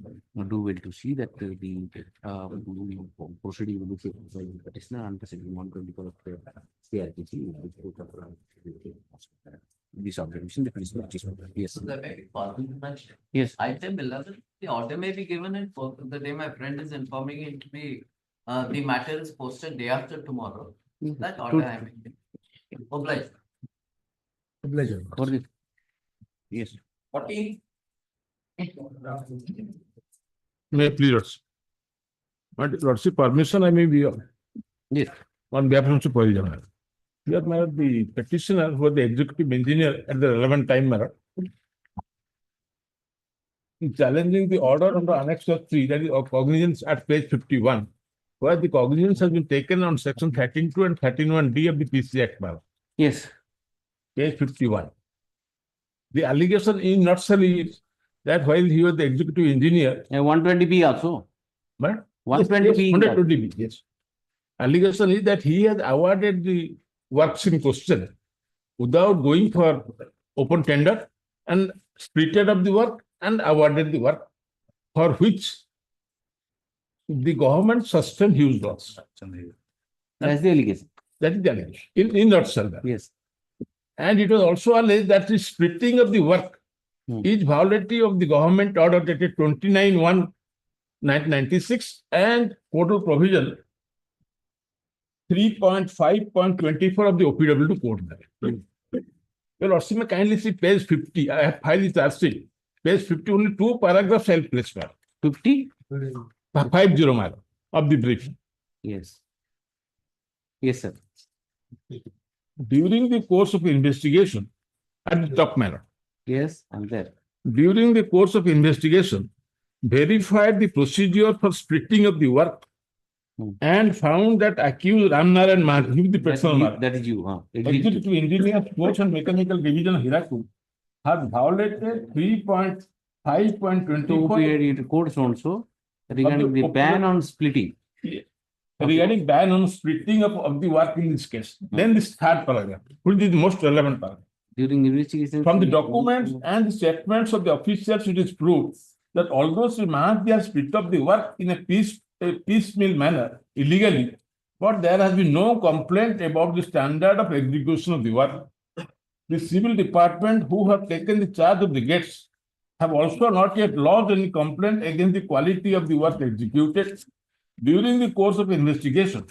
do well to see that the proceeding will be by the petitioner under section 124 of the CRPC. This observation, the petitioner. Yes. So the very important mention. Yes. Item 11, the order may be given in the day my friend is informing it to be the matter is posted day after tomorrow. That order I mean. Obliged. Yes. 14. May I please, Lordship, permission I may be yes. On behalf of Mr. Here, the petitioner who was the executive engineer at the relevant time, is challenging the order under Annex 3, that is of cognizance at page 51, where the cognizance has been taken on section 13(2) and 13(1)(d) of the PC Act. Yes. Page 51. The allegation in nutshell is that while he was the executive engineer, 120B also. But 120B. 120B, yes. Allegation is that he has awarded the works in question without going for open tender and splitted up the work and awarded the work for which the government sustained huge loss. That's the allegation. That is the allegation. In nutshell. Yes. And it was also alleged that the splitting of the work is violative of the government order dated 29/1/1996 and total provision 3.5.24 of the OPW code. Well, Lordship, kindly see page 50. I have filed this article. Page 50, only 2 paragraphs I'll place. 50? 50 of the briefing. Yes. Yes, sir. During the course of investigation, at the top manner. Yes, I'm there. During the course of investigation, verified the procedure for splitting of the work and found that accused Ramnaran Mahadev, the personal that is you, executive engineer, sports and mechanical division, Hirakud, has violated 3.5.24 codes also regarding the ban on splitting. Regarding ban on splitting of the work in this case. Then this third paragraph, which is the most relevant paragraph. During investigation, from the documents and the statements of the officials, it is proved that although Sri Mahadev has split up the work in a piecemeal manner illegally, but there has been no complaint about the standard of execution of the work. The civil department who have taken the charge of the gates have also not yet lodged any complaint against the quality of the work executed. During the course of investigation,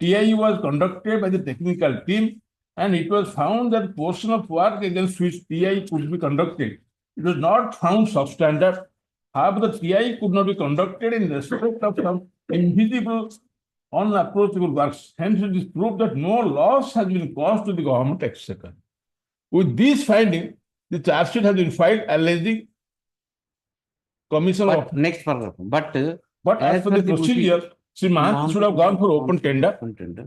TIE was conducted by the technical team and it was found that portion of work against which TIE could be conducted, it was not found substandard. However, the TIE could not be conducted in respect of some invisible, unapproachable works. Hence, it is proved that no loss has been caused to the government exchequer. With these findings, the charge sheet has been filed alleging commission But of. next paragraph, But as per the procedure, Sri Mahanti should have gone for open tender,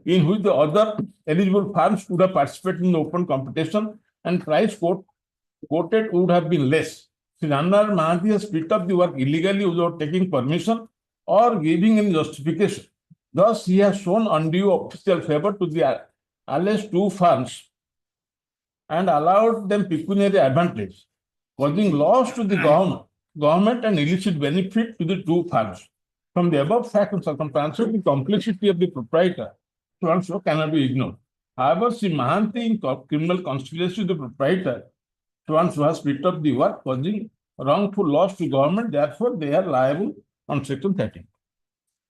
in which the other eligible firms would have participated in the open competition and price quoted would have been less. Sri Nanar Mahanti has split up the work illegally without taking permission or giving any justification. Thus, he has shown undue official favor to the alleged two firms and allowed them pecuniary advantage, causing loss to the government and illicit benefit to the two firms. From the above fact and circumstances, the complexity of the proprietor also cannot be ignored. However, Sri Mahanti in criminal conspiracy, the proprietor has split up the work, causing wrongful loss to government. Therefore, they are liable on Section 13.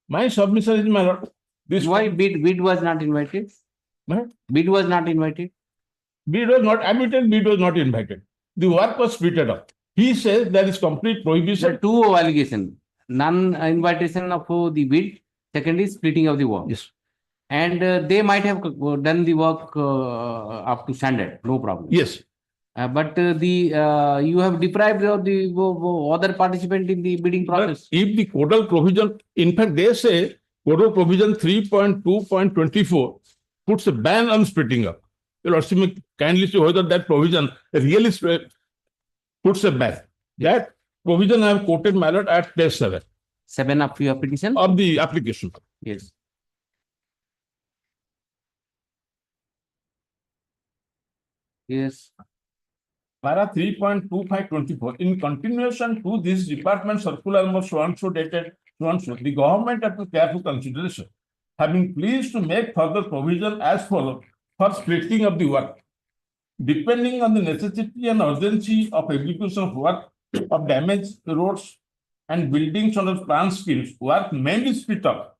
My submission is, my lord, this. Why bid was not invited? Bid was not invited. Bid was not admitted. Bid was not invited. The work was splitted up. He says there is complete prohibition. There are two allegations. Non-invitation of the bid. Second is splitting of the work. Yes. And they might have done the work up to standard. No problem. Yes. But you have deprived of the other participant in the bidding process. But if the codal provision, in fact, they say codal provision 3.2.24 puts a ban on splitting up. Your Lordship kindly see whether that provision really puts a ban. That provision I have quoted, my lord, at page 7. 7 of your petition? Of the application. Yes. Yes. Para 3.2524. In continuation to this department circular number so dated so, the government after careful consideration have been pleased to make further provision as follows for splitting of the work. Depending on the necessity and urgency of execution of work of damaged roads and buildings under plan schemes, work may be split up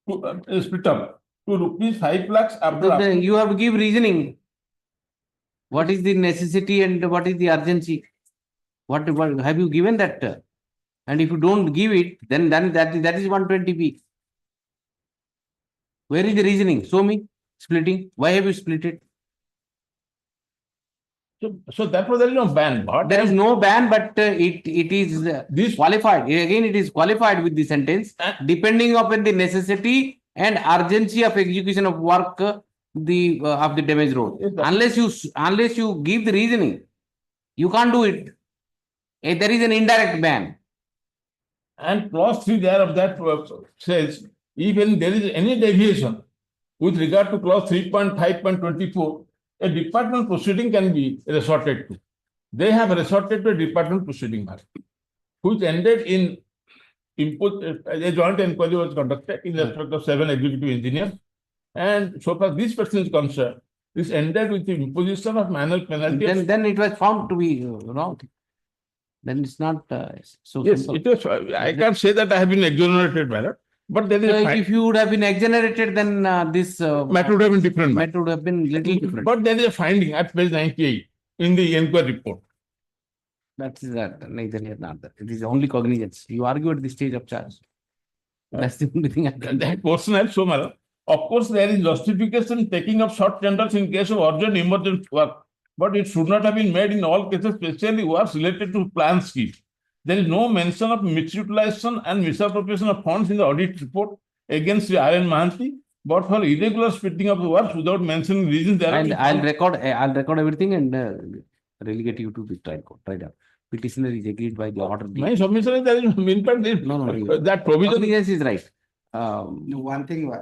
to rupees 5 lakhs. So you have to give reasoning. What is the necessity and what is the urgency? What have you given that? And if you don't give it, then that is 120p. Where is the reasoning? Show me splitting. Why have you split it? So therefore there is no ban. There is no ban, but it is qualified. Again, it is qualified with the sentence, depending upon the necessity and urgency of execution of work of the damaged road. Yes, unless you give the reasoning, you can't do it. There is an indirect ban. And clause 3 there of that says, even there is any deviation with regard to clause 3.5.24, a department proceeding can be resorted to. They have resorted to a department proceeding, which ended in a joint inquiry was conducted in respect of 7 executive engineers. And so far this person is concerned, this ended with the imposition of manual penalty. Then it was found to be wrong. Then it's not so yes, simple. It was. I can't say that I have been exonerated, Ballot, but there is a if you would have been exonerated, then this matter would have been different. Matter would have been little different. But there is a finding at page 98 in the inquiry report. That is that neither here nor there. It is only cognizance. You argue at the stage of charge. That's the only thing I can. That portion I have so much. Of course, there is justification taking up short tenders in case of urgent emergency work, but it should not have been made in all cases, especially works related to plan scheme. There is no mention of misutilization and misappropriation of funds in the audit report against the R.N. Mahanti, but for irregular splitting of the works without mentioning reasons. And I'll record everything and relegate you to the trial court. Right now, petitioner is agreed by the order. My submission is there is in fact no. That provision is right. One thing.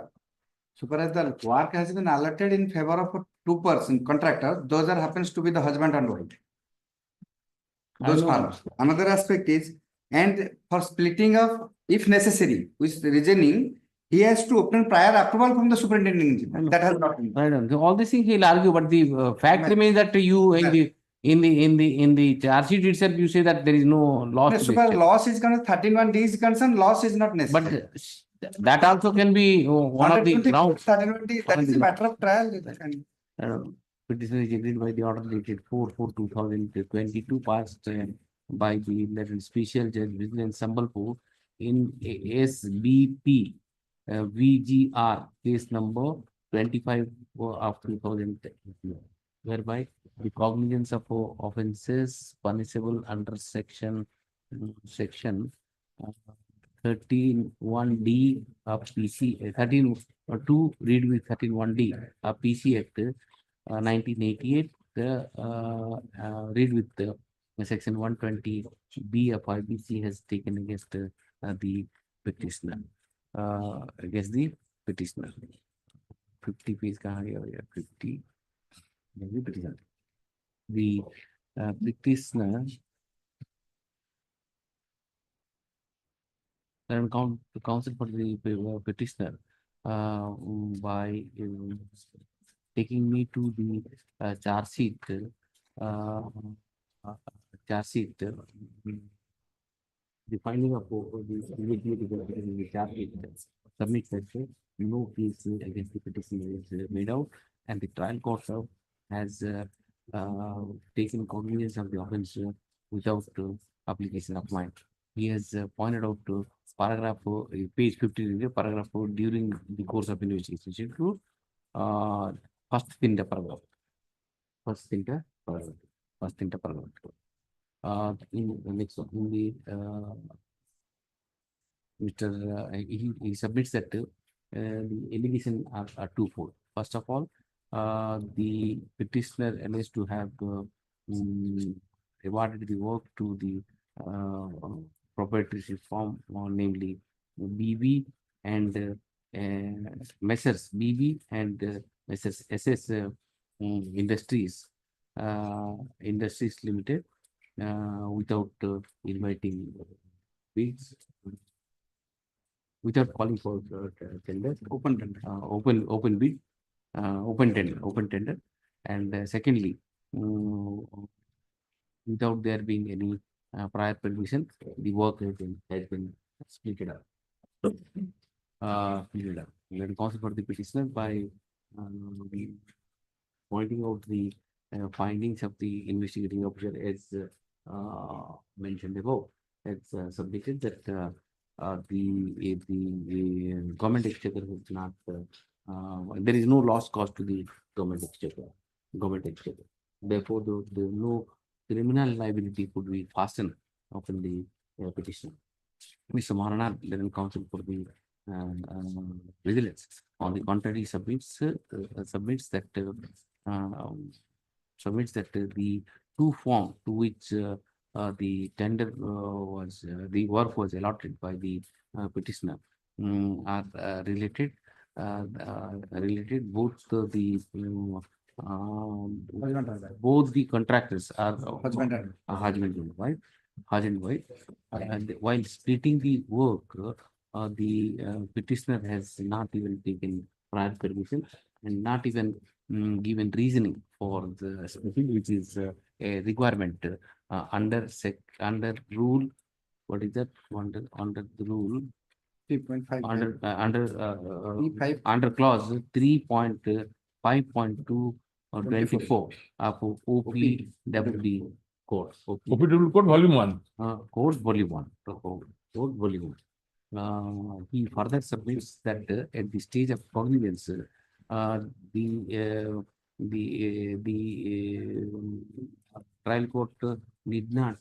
So far as the work has been allotted in favor of two person contractor, those are happens to be the husband and wife. Those farmers. Another aspect is, and for splitting of, if necessary, with reasoning, he has to obtain prior approval from the superintendent engineer. That has not been. I don't know. All these things he'll argue, but the fact remains that you in the charge sheet itself, you say that there is no loss. So far loss is concerned, 13(1)(d) is concerned, loss is not necessary. But that also can be one of the grounds. 13(1)(d), that is a matter of trial. Petition is agreed by the order dated 4/4/2022, passed by the Letter Special Judge Vigilance Sambalpur in SBP VGR case number 25 of 2010, whereby the cognizance of offences punishable under section section 13(1)D of PC, 13(2) read with 13(1)D of PC Act 1988, read with section 120B of IBC has taken against the petitioner. Against the petitioner. 50 page kahan gaya bhaiya? 50. The petitioner. The petitioner and the counsel for the petitioner by taking me to the charge sheet, the finding of the charge sheet submit that no case against the petitioner is made out, and the trial court has taken cognizance of the offence without application of mine. He has pointed out to paragraph page 15, paragraph during the course of investigation to first in the paragraph. In the next one, in the he submits that the allegation are twofold. First of all, the petitioner alleged to have awarded the work to the proprietary firm, namely BB and Messrs. BB and Messrs. SS Industries Limited without inviting bids, without calling for tender, open bid, open tender, and secondly, without there being any prior permission, the work has been split up. Then counsel for the petitioner by pointing out the findings of the investigating officer as mentioned above, has submitted that the government exchequer is not there is no loss cost to the government exchequer. Therefore, there is no criminal liability could be fastened upon the petitioner. Mr. Marana, then counsel for the vigilance, on the contrary, submits that the two form to which the tender the work was allotted by the petitioner are related. Both the contractors are husband and wife, and while splitting the work, the petitioner has not even taken prior permission and not even given reasoning for the splitting, which is a requirement under rule. What is that? Under the rule 3.5 under clause 3.5.2 or 24 of OPWD code. OPWD code volume 1. Code volume 1. Code volume 1. He further submits that at the stage of cognizance, the trial court did not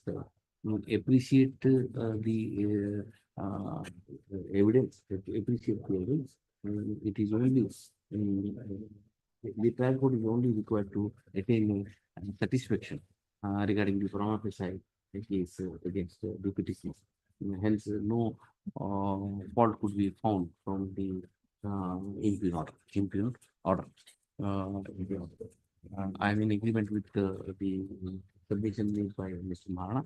appreciate the evidence. It is only the trial court is only required to attain satisfaction regarding the prima facie case against the petitioner. Hence, no fault could be found from the impugn order. I am in agreement with the submission made by Mr. Marana.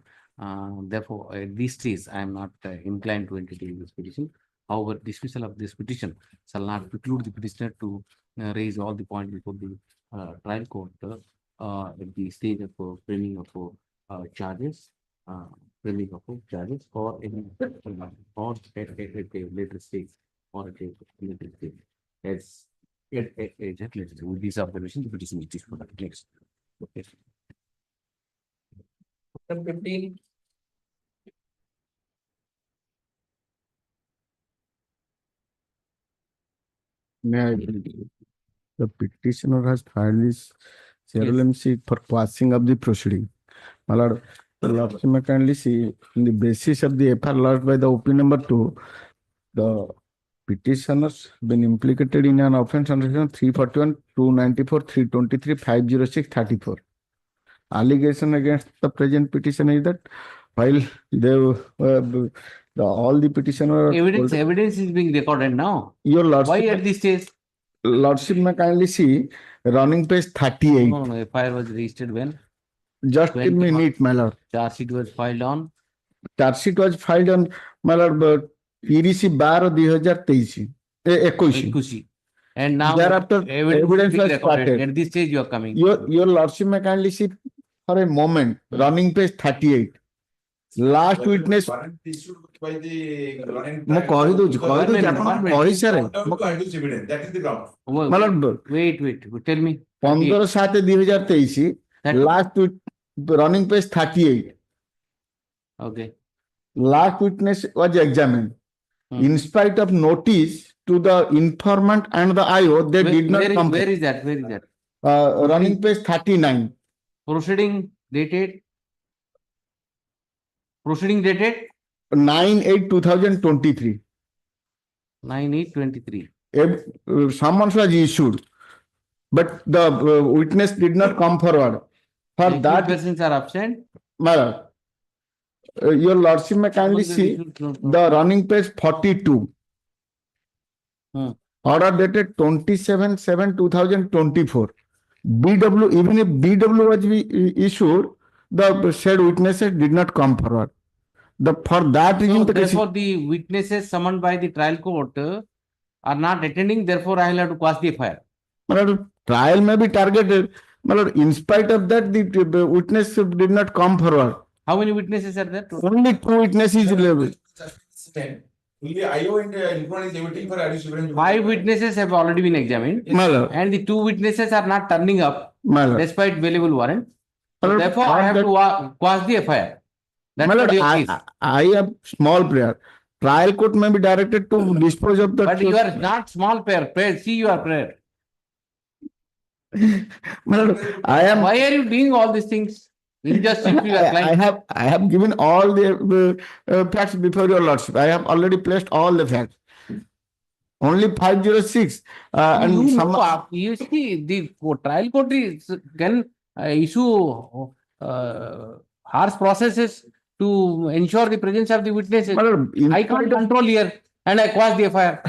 Therefore, at this stage, I am not inclined to entertain this petition. However, dismissal of this petition shall not preclude the petitioner to raise all the points before the trial court at the stage of framing of charges, or any or at a later stage or at a later stage. As with these observations, the petition is dismissed. Next. Okay. 15. The petitioner has filed this CRLMC for passing of the proceeding. My lord, The Lordship may kindly see, on the basis of the FIR lodged by the OP number 2, the petitioners been implicated in an offence under section 341, 294, 323, 506, 34. Allegation against the present petition is that while they all the petitioner Evidence is being recorded now. Your Lordship, Why at this stage? Lordship may kindly see running page 38. No, FIR was registered when? Just a minute, my lord. Charge sheet was filed on? Charge sheet was filed on, my lord, 30/12/2023. 21. And now Thereafter, evidence was recorded. started. At this stage, you are coming. Your Lordship may kindly see for a moment, running page 38. Last witness. By the ମୁଁ କହିଦଉଛି ଆପଣ କହିସାରେ that is the ground. my lord, Wait, tell me. 15/7/2023, last running page 38. Okay. Last witness was examined. In spite of notice to the informant and the IO, they did not come. Where is that? Where is that? Running page 39. Proceeding dated 9/8/2023. 9/8/23. Summons was issued, but the witness did not come forward. For that, persons are absent. my lord, your lordship may kindly see the running page 42. Order dated 27/7/2024. BW, even if BW was issued, the said witnesses did not come forward. For that reason, Therefore, the witnesses summoned by the trial court are not attending. Therefore, I will have to quash the FIR. Trial may be targeted. In spite of that, the witness did not come forward. How many witnesses are there? Only 2 witnesses. Only IO and informant is waiting for additional. 5 witnesses have already been examined, and the 2 witnesses are not turning up despite available warrant. So therefore, I have to quash the FIR. That's what your case. I have small prayer. Trial court may be directed to dispose of the. But you are not small prayer. See your prayer. I am. Why are you doing all these things? I have given all the facts before your lordship. I have already placed all the facts. Only 506. You see, the trial court can issue harsh processes to ensure the presence of the witnesses. I can't control here, and I quash the FIR.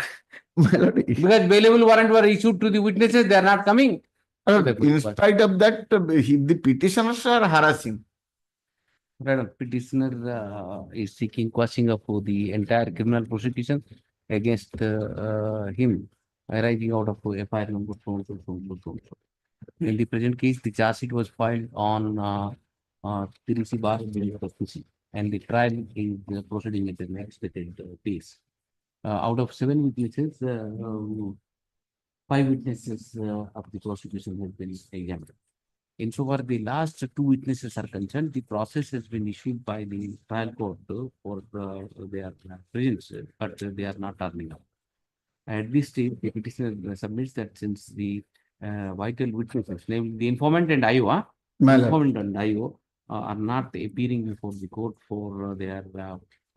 Because bailable warrant were issued to the witnesses, they are not coming. In spite of that, the petitioners are harassing. Petitioner is seeking quashing of the entire criminal prosecution against him, arising out of FIR number so. In the present case, the charge sheet was filed on 30/12/2023, and the trial is proceeding at the next pace. Out of 7 witnesses, 5 witnesses of the prosecution have been examined. Insofar the last 2 witnesses are concerned, the process has been issued by the trial court for their presence, but they are not turning up. At this stage, the petitioner submits that since the vital witnesses, namely the informant and IO, are not appearing before the court for their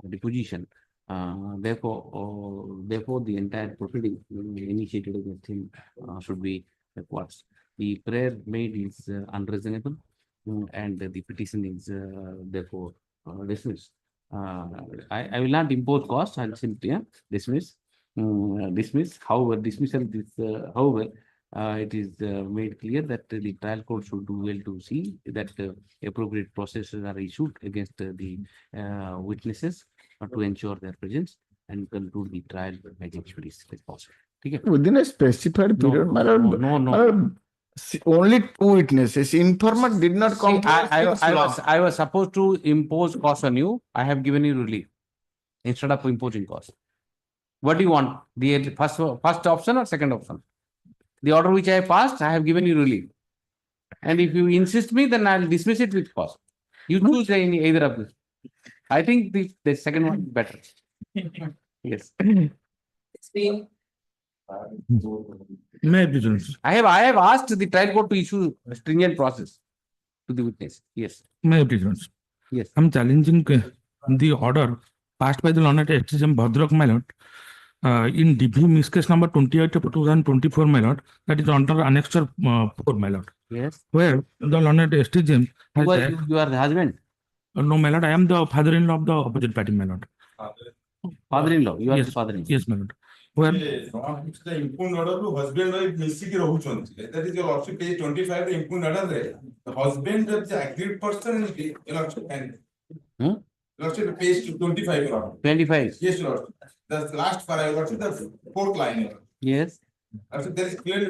deposition. Therefore, the entire proceeding initiated against him should be quashed. The prayer made is unreasonable, and the petition is therefore dismissed. I will not impose cost. I will simply dismiss. However, dismissal is it is made clear that the trial court should do well to see that appropriate processes are issued against the witnesses to ensure their presence and conclude the trial by expedition if possible. Within a specified period, no. Only 2 witnesses. Informant did not come. I was supposed to impose cost on you. I have given you relief instead of imposing cost. What do you want? The first option or second option? The order which I have passed, I have given you relief. And if you insist me, then I will dismiss it with cost. You choose either of this. I think the second one is better. Yes. I have asked the trial court to issue a stringent process to the witness. Yes. Yes. I'm challenging the order passed by the Learned STM Bhadrak, my lord, in DB Miss case number 28 of 2024, my lord, that is under annexure 4, my lord. Yes. Where the Learned STM has Who are you? You are the husband? no, my lord, I am the father-in-law of the opposite party, my lord. Father-in-law. You are Yes. the father-in-law. Yes, my lord. Where The impugned order to husband wife ମିଶିକି ରହୁଛନ୍ତି. That is your lordship page 25 the impugned order there. The husband of the agreed person is your lordship and lordship page 25 your lordship. 25. Yes, lord. The last for your lordship the fourth line. Yes. Lordship there is clearly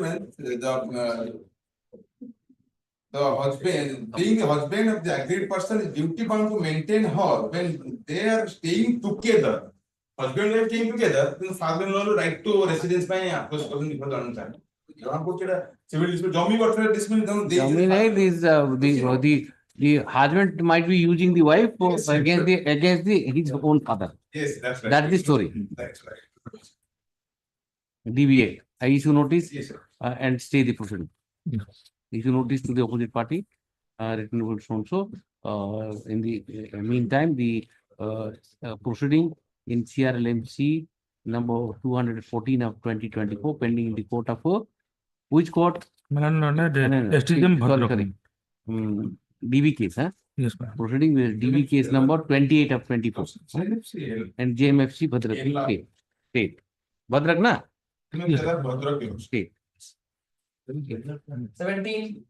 the husband, being the husband of the agreed person, is duty bound to maintain her when they are staying together. Husband and wife staying together, then father-in-law will right to residence by approach person for the understand. Civil dispute, Jami what dispute down. The husband might be using the wife against his own father. Yes, that's right. That's the story. That's right. Deviate. I issue notice Yes, sir. And stay the proceeding. Issue notice to the opposite party. Written notice also. In the meantime, the proceeding in CRLMC number 214 of 2024 pending in the court of which court? STM Bhadrak. DB case, huh? Yes, ma'am. Proceeding with DB case number 28 of 24 and JMFC Bhadrak state. Bhadrak na? Yes. State. 17.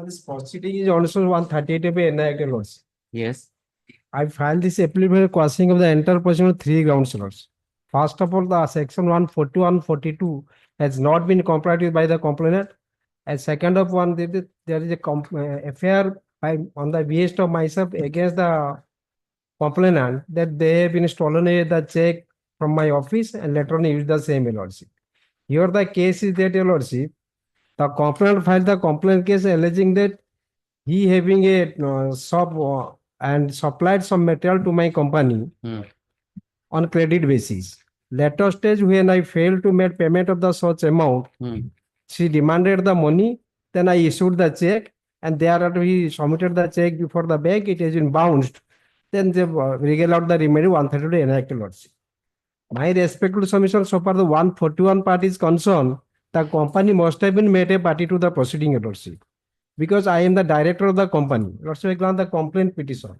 This proceeding is also 138 of enacted laws. Yes. I filed this application quashing of the entire proceeding on 3 grounds, lords. First of all, the section 141, 42 has not been complied with by the complainant. And second of one, there is a FIR on the behest of myself against the complainant that they have been stolen the check from my office and later on used the same, your lordship. Here the case is that, your lordship, the complainant filed the complaint case alleging that he having a shop and supplied some material to my company on credit basis. Later stage, when I failed to make payment of the such amount, she demanded the money. Then I issued the check, and thereafter he submitted the check before the bank. It has been bounced. Then they regal out the remedy 132 enacted lordship. My respectful submission so far the 141 part is concerned, the company must have been made a party to the proceeding, lordship, because I am the director of the company. Lordship, I grant the complaint petition.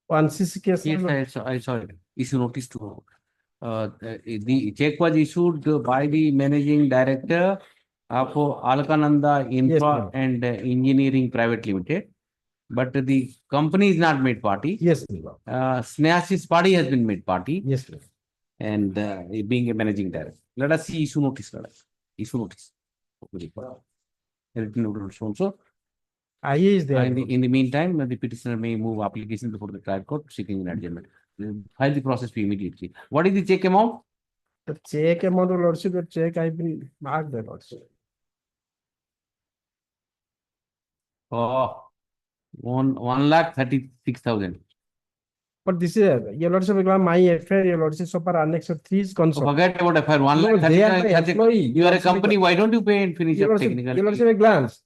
One CC case. Yes, I saw it. Issue notice to the check was issued by the managing director of Alkananda Infra and Engineering Private Limited. But the company is not made party. Yes. Snehashi's party has been made party. Yes. And being a managing director. Let us see issue notice. Issue notice. Written notice also. Is there. In the meantime, the petitioner may move application before the trial court seeking an adjournment. File the process immediately. What is the check amount? The check amount of lordship, the check I will mark the lordship. Oh, 1,36,000. But this is your lordship, my affair, your lordship, so far annex of 3 is concerned. Forget about FIR. 1,36,000. You are a company. Why don't you pay and finish up technical? Your lordship, a glance.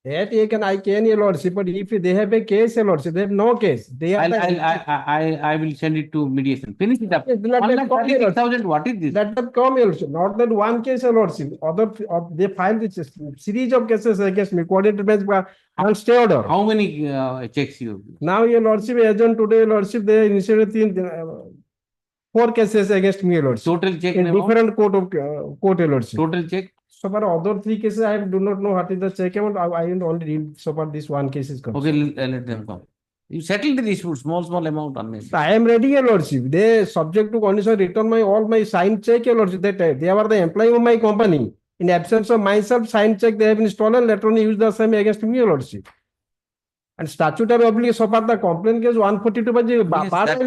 That I can, your lordship, but if they have a case, your lordship, they have no case. They are I will send it to mediation. Finish it up. 1,36,000. What is this? Let them come, your lordship. Not that one case, your lordship. Other they filed this series of cases against me. Coordinated bench and stay order. How many checks you? Now, your lordship, agent today, your lordship, they initiated 4 cases against me, your lordship. Total check in different court, your lordship. Total check. So far, other 3 cases, I do not know what is the check amount. I only read so far this 1 case is concerned. Okay, let them come. You settle the dispute, small amount on this. I am ready, your lordship. They subject to condition return all my signed check, your lordship. They are the employee of my company. In absence of myself, signed check, they have been stolen. Later on, use the same against me, your lordship. And statutory obligation, so far the complaint case 142.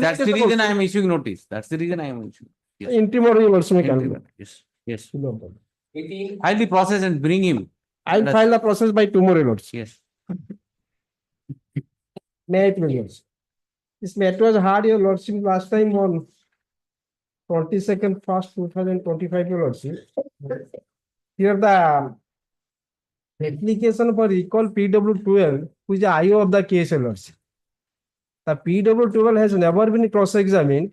That's the reason I am issuing notice. That's the reason I am issuing. Yes. Intimate, your lordship. Yes. File the process and bring him. I'll file the process by tomorrow, lords. Yes. May I please? This matter was hard, your lordship, last time on 22nd, 1st, 2025, your lordship. Here the application for recall PW12, which is IO of the case, Your Lordship. The PW12 has never been cross-examined,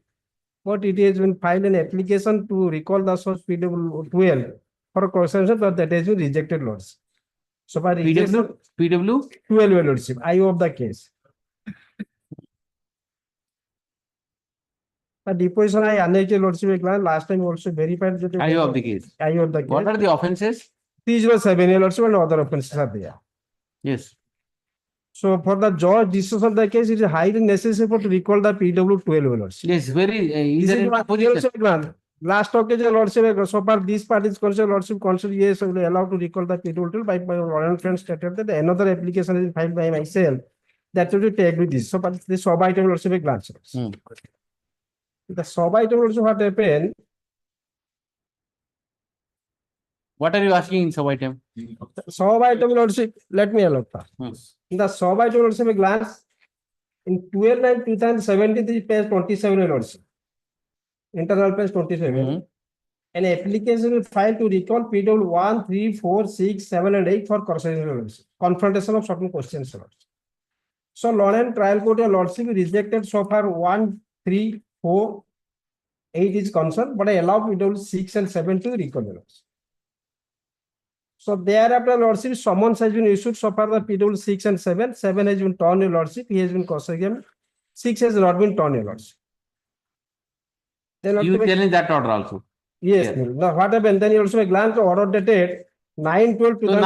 but it has been filed an application to recall the source PW12 for cross-examination, but that has been rejected, Lordship. So by rejection, PW? 12, Your Lordship, IO of the case. The deposition I annexed, Your Lordship, last time also verified that. IO of the case. IO of the case. What are the offenses? 307, Your Lordship, and other offenses are there. Yes. So for the judge decision of the case, it is highly necessary for to recall the PW12, Your Lordship. Yes, very. This is what position. Last occasion, Lordship, so far this part is concerned, Lordship consider yes, will allow to recall the PW12 by my lawyer friend stated that another application is filed by myself that will be tagged with this. So, but this sub item, Lordship, a glance. The sub item also what happened. What are you asking in sub item? Sub item, Lordship, let me allow that. In the sub item, Lordship, a glance. In 12/9/2017, page 27, Lordship. Internal page 27. An application is filed to recall PW1, 3, 4, 6, 7, and 8 for confrontation of certain questions. So, Law and Trial Court, Your Lordship, rejected so far 1, 3, 4, 8 is concerned, but I allow PW6 and 7 to recall. So, thereafter, Lordship, summons has been issued so far the PW6 and 7. 7 has been turned, Your Lordship, he has been cross-examined. 6 has not been turned, Your Lordship. You challenge that order also. Yes. Now what happened? Then you also glance order dated 9/12. So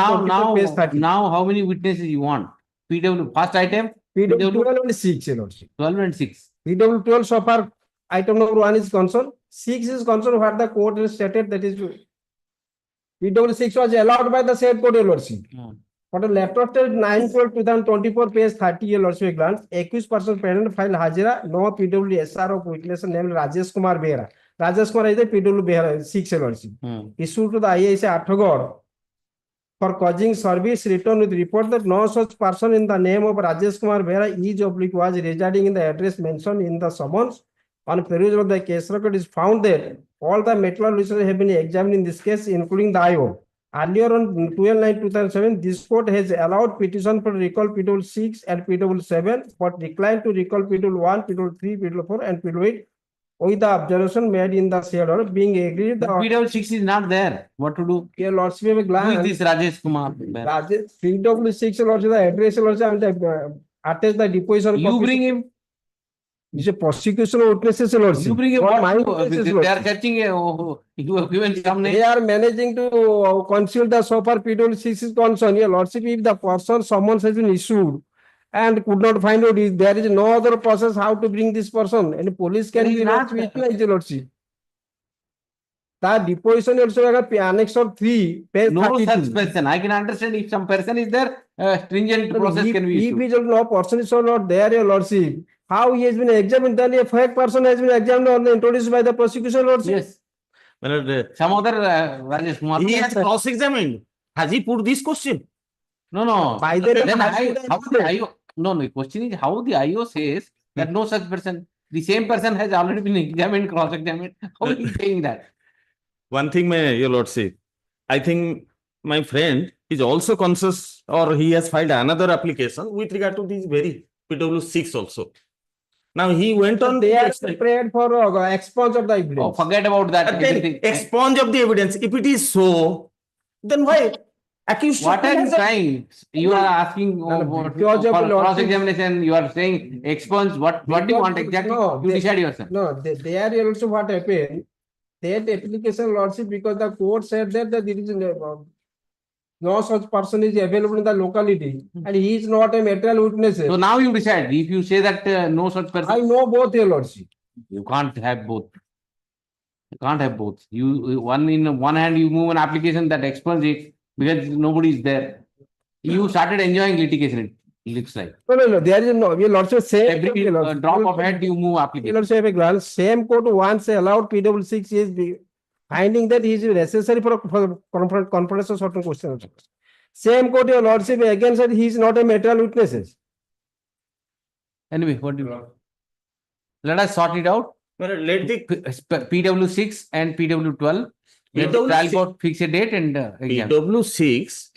now how many witnesses you want? PW first item? PW12 and 6, Lordship. 12 and 6. PW12 so far item number 1 is concerned. 6 is concerned what the court has stated, that is PW6 was allowed by the said court, Lordship. For the letter of 9/12/2024, page 30, Lordship, glance, accused person parent file Hajira, no PW SR of witness named Rajesh Kumar Behra. Rajesh Kumar is the PW Behra 6, Lordship. Issued to the IAC Athagor for causing service return with report that no such person in the name of Rajesh Kumar Behra was residing in the address mentioned in the summons. On perusal of the case record is found that all the material witnesses have been examined in this case, including the IO. Earlier on 12/9/2007, this court has allowed petition for recall PW6 and PW7, but declined to recall PW1, PW3, PW4, and PW8 with the observation made in the said order being agreed. The PW6 is not there. What to do? Here, Lordship, have a glance. Who is this Rajesh Kumar? PW6, Lordship, the address, Lordship, and attach the deposition. You bring him. It's a prosecution witnesses, Lordship. You bring him. What my They are catching you have given some name. They are managing to conceal the so far PW6 is concerned. Your Lordship, if the person summons has been issued and could not find out, there is no other process how to bring this person, and police can be not witness, Lordship. The deposition also annex of 3, page 32. No such person. I can understand if some person is there, stringent process can be issued. If no person is not there, Your Lordship, how he has been examined, then a fake person has been examined or introduced by the prosecution, Lordship. Yes. Some other Rajesh Kumar. He has cross-examined. Has he put this question? No. By the then how the IO? No. The question is how the IO says that no such person. The same person has already been examined, cross-examined. How is he saying that? One thing, Your Lordship, I think my friend is also conscious, or he has filed another application with regard to this very PW6 also. Now he went on. They are prepared for expunge of the evidence. Oh, forget about that. Expunge of the evidence. If it is so, then why? Accused. What are you trying? You are asking for cross-examination. You are saying expunge. What do you want exactly? No, you decide yourself. No, they are also what happened. That application, Lordship, because the court said that there is no such person is available in the locality, and he is not a material witness. So now you decide. If you say that no such person, I know both, Your Lordship. You can't have both. You can't have both. You in one hand you move an application that expunges it because nobody is there. You started enjoying litigation. It looks like. No. There is no. Your Lordship, same. Every drop of head you move application. Your Lordship, a glance. Same court once allowed PW6 is finding that he is necessary for confrontation of certain questions. Same court, Your Lordship, again said he is not a material witness. Anyway, what do you? Let us sort it out. Let the PW6 and PW12. Let the trial court fix a date and exam. PW6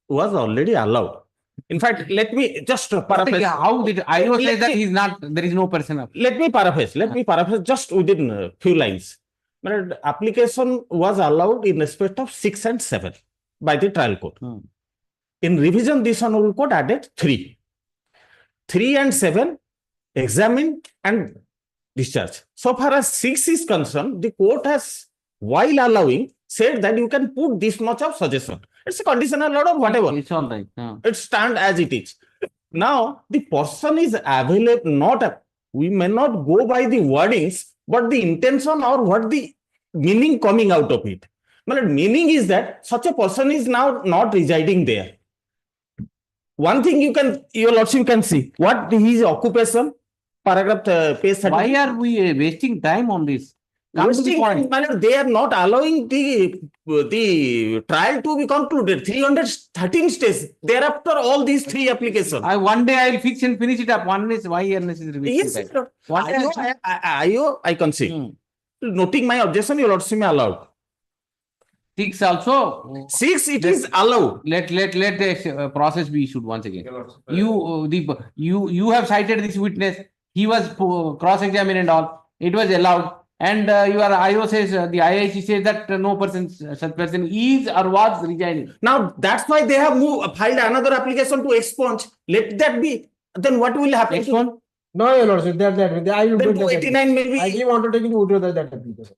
was already allowed. In fact, let me just paraphrase. How did IO say that he's not, there is no person? Let me paraphrase. Let me paraphrase just within a few lines. But application was allowed in respect of 6 and 7 by the trial court. In revision, this honorable court added 3. 3 and 7 examined and discharged. So far as 6 is concerned, the court has, while allowing, said that you can put this much of suggestion. It's a conditional order, whatever. It's all right. It stands as it is. Now, the person is available, we may not go by the wordings, but the intention or what the meaning coming out of it. But meaning is that such a person is now not residing there. One thing you can, your lordship can see, what his occupation, paragraph page 30. Why are we wasting time on this? Come to the point. They are not allowing the trial to be concluded. 313 stays. Thereafter, all these 3 applications. One day I will fix and finish it up. One is why unnecessary. Yes, I concede. Noting my objection, your lordship may allow. 6 also. 6 it is allowed. Let the process be issued once again. You have cited this witness. He was cross-examined and all. It was allowed. And your IO says, the IIC says that no person, such person is or was resigning. Now, that's why they have filed another application to expunge. Let that be. Then what will happen? Expunge? No, your lordship, that I will Then do 289 maybe. I give undertaking to withdraw that application.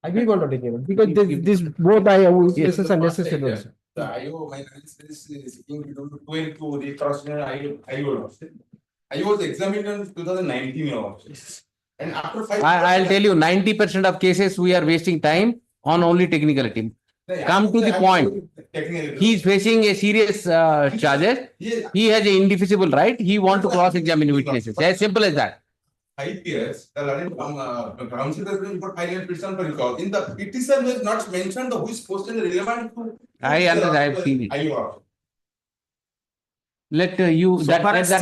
I give undertaking because this both this is unnecessary also. The IO, my analysis is seeking to the cross-examination IO. IO was examined in 2019 also. And after 5 I'll tell you, 90% of cases we are wasting time on only technicality. Come to the point. He is facing a serious charges. He has an indefeasible right. He wants to cross-examine witnesses. As simple as that. 5 years, the council president for filing a petition for recall. In the petition was not mentioned who is posted relevant to. I understand. I have seen it. IO. Let you so that application.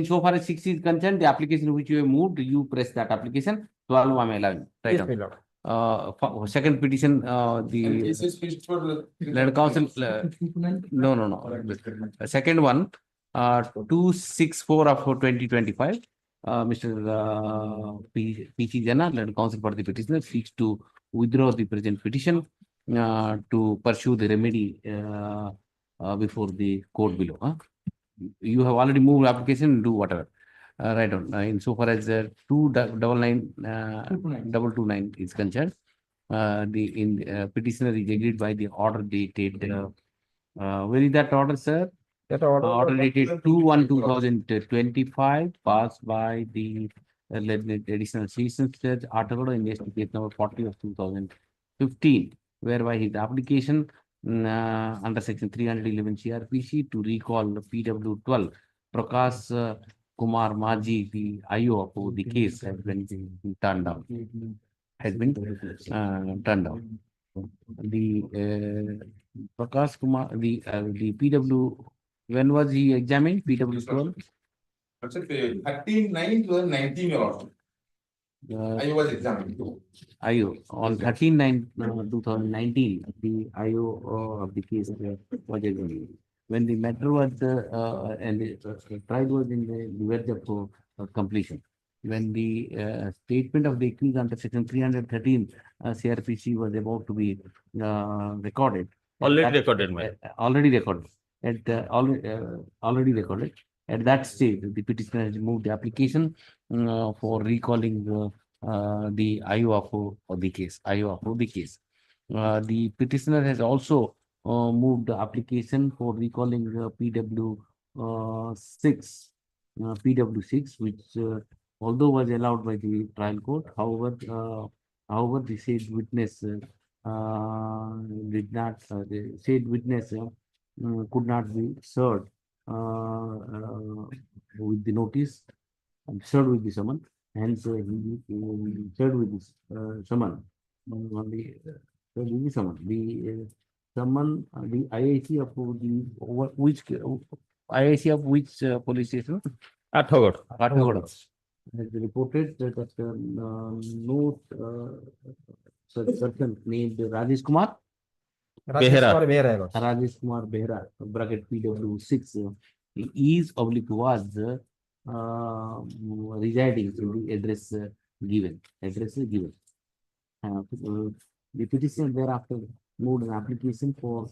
So far as 6 is concerned, the application which you have moved, you press that application. 12 I am allowing. Right. Yes, second petition, the lead council. No. Second one, 264 of 2025. Mr. P.C. Jana, lead counsel for the petitioner, seeks to withdraw the present petition to pursue the remedy before the court below. You have already moved application, do whatever. Right on. Insofar as 229 is concerned, the petitioner is agreed by the order dated. Where is that order, sir? That order dated 2/1/2025, passed by the additional sessions judge, article in case number 40 of 2015, whereby his application under section 311 CRPC to recall the PW12 Prakash Kumar Maji, the IO of the case, has been turned down. The Prakash Kumar, the PW, when was he examined? PW12? 13/9/2019 also. I was examined too. IO on 13/9/2019, the IO of the case was examined. When the matter was and the trial was in the verge of completion, when the statement of the accused under section 313 CRPC was about to be recorded. Already recorded, man. Already recorded. Already recorded. At that stage, the petitioner has moved the application for recalling the IO of the case. The petitioner has also moved the application for recalling PW6, which although was allowed by the trial court, however, the said witness did not. The said witness could not be served with the notice, served with the summon. Hence, he served with this summon. The summon, the IIC of which police station? Athagod. has reported that no such person named Rajesh Kumar. Rajesh Kumar Behra, bracket PW6, was residing in the address given. The petitioner thereafter moved an application for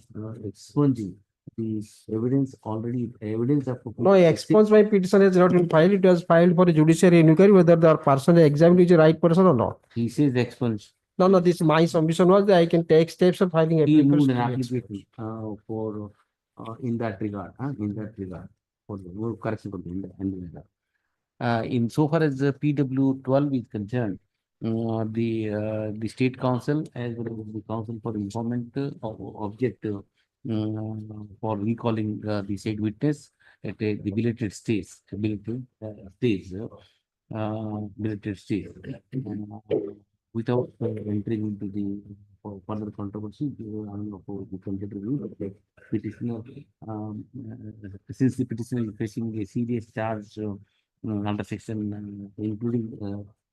expunging the evidence of. No, expunge by petition has not been filed. It was filed for a judiciary inquiry whether the person examined is the right person or not. He says expunge. No, this my submission was that I can take steps of filing He moved an application. application for in that regard, for the correction for the insofar as the PW12 is concerned, the state council as well as the council for informant object for recalling the said witness at the belated stage, without entering into the further controversy, petitioner, since the petitioner is facing a serious charge under section, including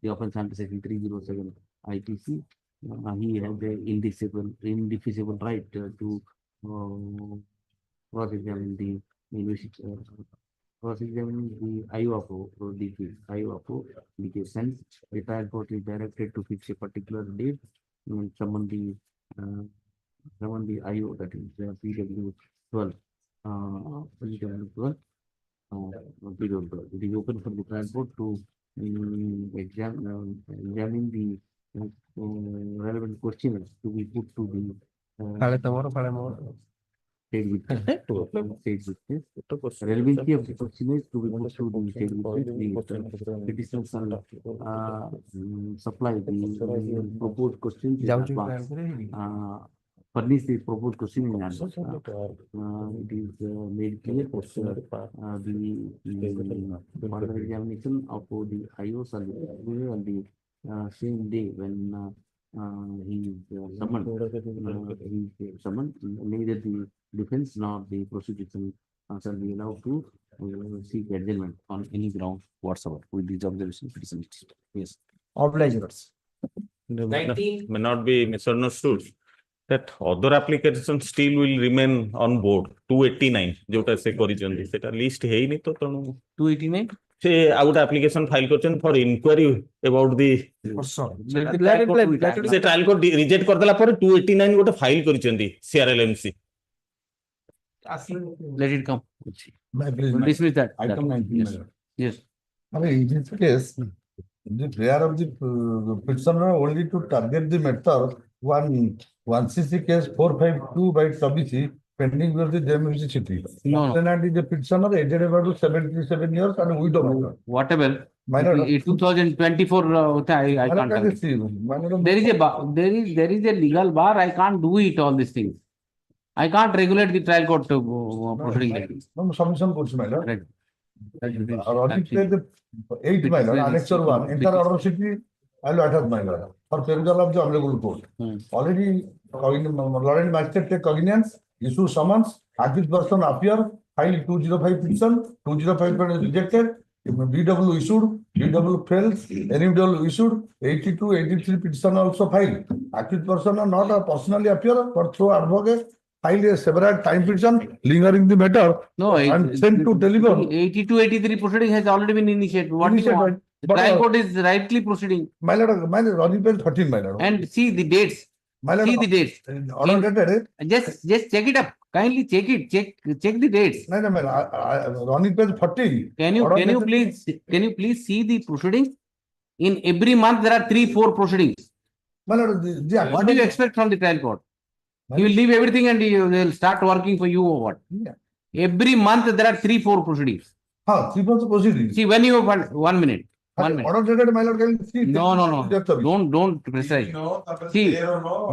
the offense under section 307 IPC, he has the indefeasible right to cross-examine the IOAPO, the case. Hence, the trial court is directed to fix a particular date and summon the IO, that is PW12. It is open for the trial court to examine the relevant questions to be put to the relevancy of the question is to be put to the state witness. The petitioner shall supply the proposed questions in advance. Furnish the proposed question in advance. It is made clear that the further examination of the IO shall be on the same day when he is summoned. Neither the defense nor the prosecution shall be allowed to seek adjournment on any ground whatsoever. With these observations, yes. Obligers. May not be misunderstood that other applications still will remain on board. 289 जोटा से करिसेंती सेटा list हेइनी तो तणु 289 से out application file करछन for inquiry about the से trial को reject कर देला पर 289 गोटे फाइल करिसेंती CRLMC. Let it come. Dismiss that. Item 19. Yes. I mean, in this case, the prayer of the petitioner only to target the matter one CC case 452 by WC pending with the JMC city. No. And the petitioner aged about 77 years and widow. Whatever. 2024 I can't. There is a legal bar. I can't do it, all these things. I can't regulate the trial court proceedings. No, submission course, my lord. Right. The 8 my lord, annexure 1, enter order city, I'll attach my lord. For perusal of the honorable court. Already, Lord Magistrate take cognizance, issue summons, accused person appear, file 205 petition, 205 rejected, BW issued, BW fails, NW issued, 82, 83 petition also filed. Accused person are not personally appear, but through advocate, file a several time petition, lingering the matter, no, and sent to deliver. 82, 83 proceeding has already been initiated. What do you want? The trial court is rightly proceeding. My lord, running page 13, my lord. And see the dates. See the dates. Just check it up. Kindly check it. Check the dates. No, running page 14. Can you please see the proceedings? In every month there are 3-4 proceedings. My lord, what do you expect from the trial court? He will leave everything and he will start working for you or what? Yeah. Every month there are 3-4 proceedings. 3-4 proceedings. See, when you have 1 minute. 1 minute. Order dated, my lord, can you see? No. Don't precise. See,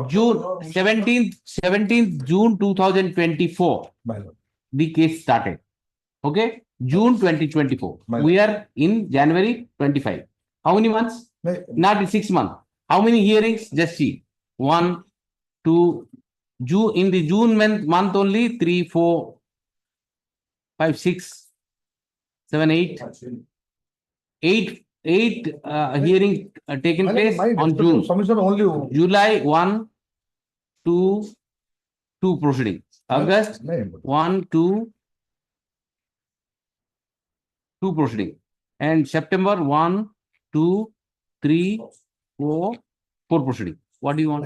June 17th June 2024. My lord. The case started. Okay? June 2024. We are in January 25. How many months? Not 6 months. How many hearings? Just see. 1, 2, June, in the June month only 3, 4, 5, 6, 7, 8. 8 8 hearing taken place on June. Submission only. July 1 to 2 proceeding. August 1 to 2 proceeding. And September 1, 2, 3, 4 proceeding. What do you want?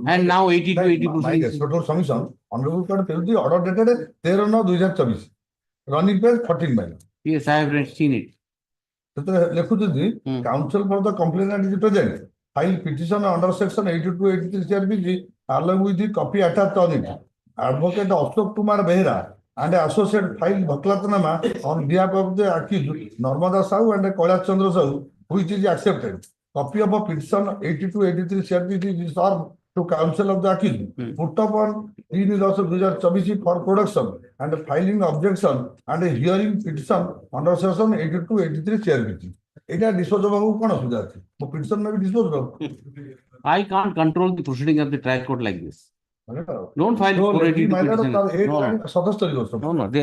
And now 80 to 80 proceedings. Total submission, Honorable Court filed the order dated 13/9/2024. Running page 14 minor. Yes, I have seen it. Counsel for the complainant is present. File petition under section 82-83 CRPG along with the copy attached on it. Advocate Ashok Kumar Behra and associate file Bhaklatnama on behalf of the accused Narmada Sahu and Kailash Chandra Sahu, which is accepted. Copy of a petition 82-83 CRPG is served to counsel of the accused. Put up on 3/10/2024 for production and filing objection and a hearing petition under section 82-83 CRPG. এটা dispose হବାକୁ କଣ ଅସୁବିଧା ଅଛି? ମୋ petition may be disposed of. I can't control the proceeding of the trial court like this. Don't file 482 petition. No. The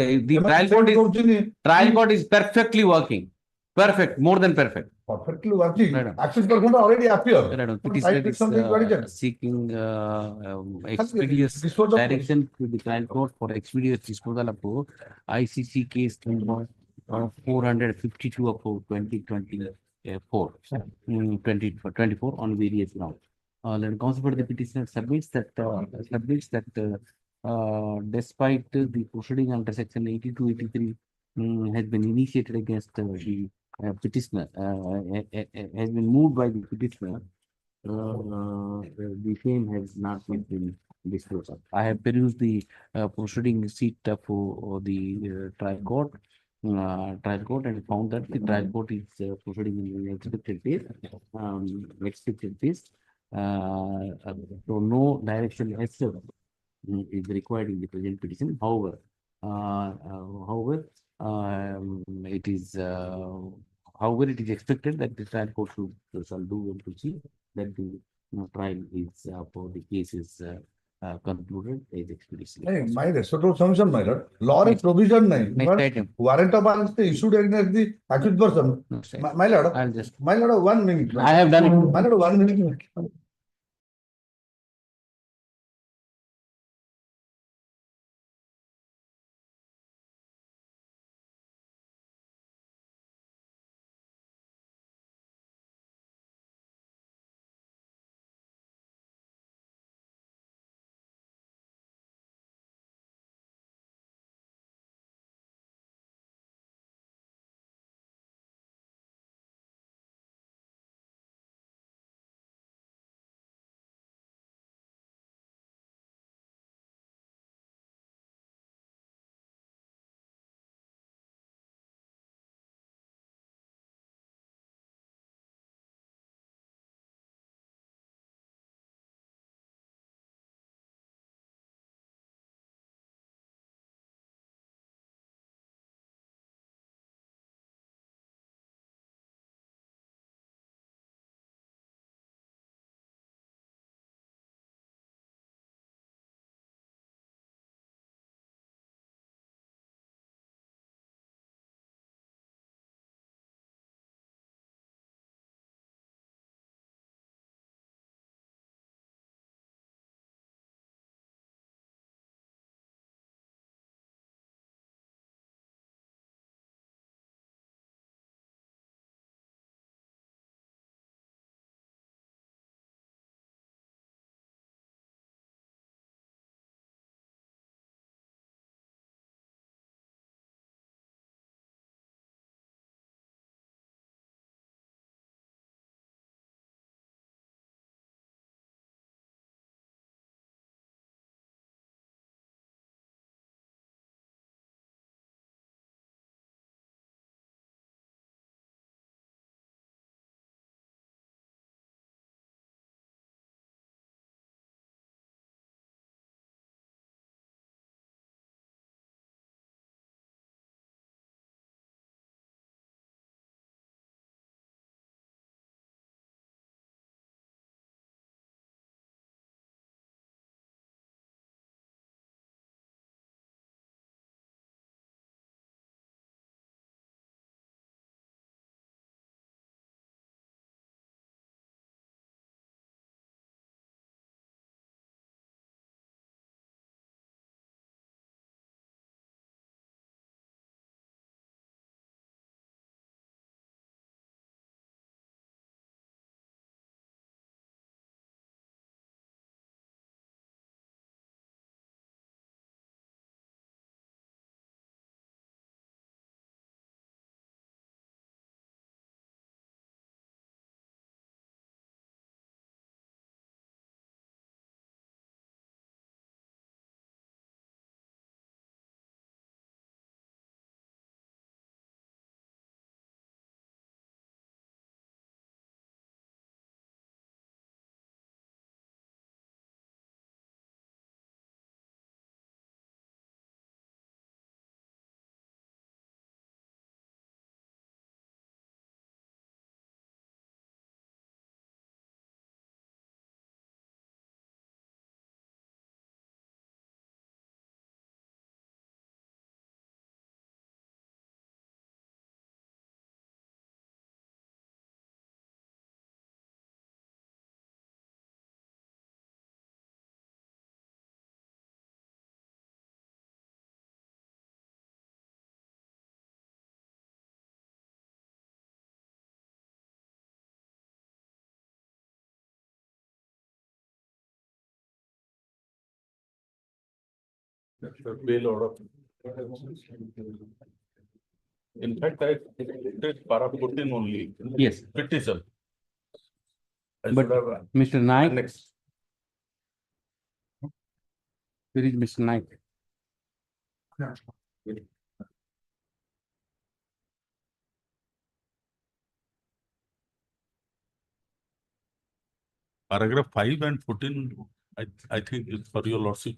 trial court is perfectly working. Perfect, more than perfect. Perfectly working. Access person already appeared. Petitioner is seeking expeditious direction to the trial court for expeditious disposal of ICC case number 452 of 2024 on various grounds. Counsel for the petitioner submits that despite the proceeding under section 82-83 has been initiated against the petitioner, has been moved by the petitioner, the same has not yet been disposed of. I have perused the proceeding receipt for the trial court and found that the trial court is proceeding in the expected phase. So no direction as such is required in the present petition. However, it is expected that the trial court shall do and to see that the trial is for the case is concluded as expeditiously. My reciprocal submission, my lord. Law is provision name. Warrant of arrest issued against the accused person. My lord. My lord, 1 minute. I have done it. My lord, 1 minute. Bail order. In fact, I did para 14 only. Yes. Petition. I But should have Mr. Naik, annexed. where is Mr. Naik? Paragraph 5 and 14, I think is for your lordship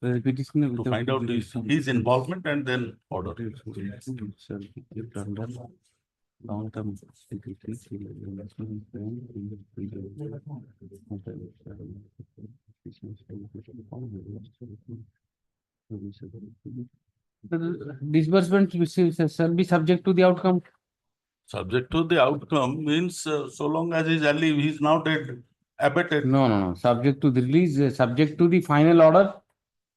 Petitioner to find out his involvement and then order. Long-term. The disbursement shall be subject to the outcome. Subject to the outcome means so long as he's alive, he's now dead, abated. No. Subject to the release, subject to the final order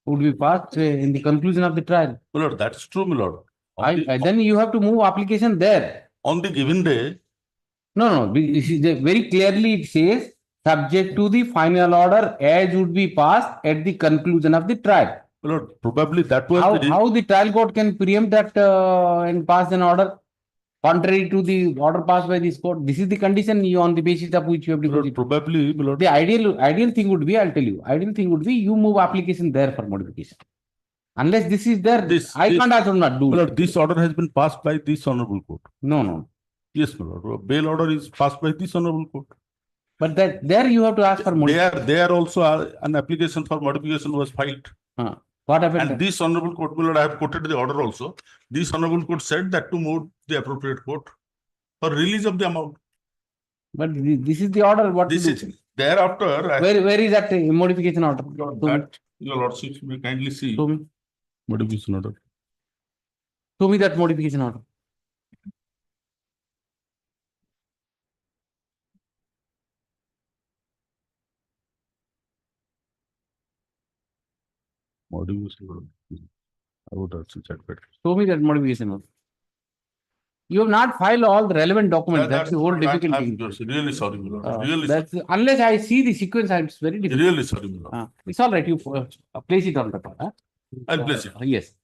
would be passed in the conclusion of the trial. My lord, that's true, my lord. Then you have to move application there. On the given day. No. Very clearly it says subject to the final order as would be passed at the conclusion of the trial. My lord, probably that was How the trial court can preempt that and pass an order contrary to the order passed by this court. This is the condition on the basis of which you have deposited. Probably, my lord. The ideal thing would be, I'll tell you, ideal thing would be you move application there for modification. Unless this is there, I can't also not do. My lord, this order has been passed by this honorable court. No. Yes, my lord. Bail order is passed by this honorable court. But there you have to ask for modification. There also an application for modification was filed. What happened? And this honorable court, my lord, I have quoted the order also. This honorable court said that to move the appropriate court for release of the amount. But this is the order. What this to is do? Thereafter. Where is that modification order? That your lordship will kindly see. Show me. Modification order. Show me that modification order. Modification order. I would also check that. Show me that modification order. You have not filed all the relevant documents. That's the whole difficult thing. I'm really sorry, my lord. Really sorry. Unless I see the sequence, it's very difficult. Really sorry, my lord. It's all right. You place it on record. I'll place it. Yes.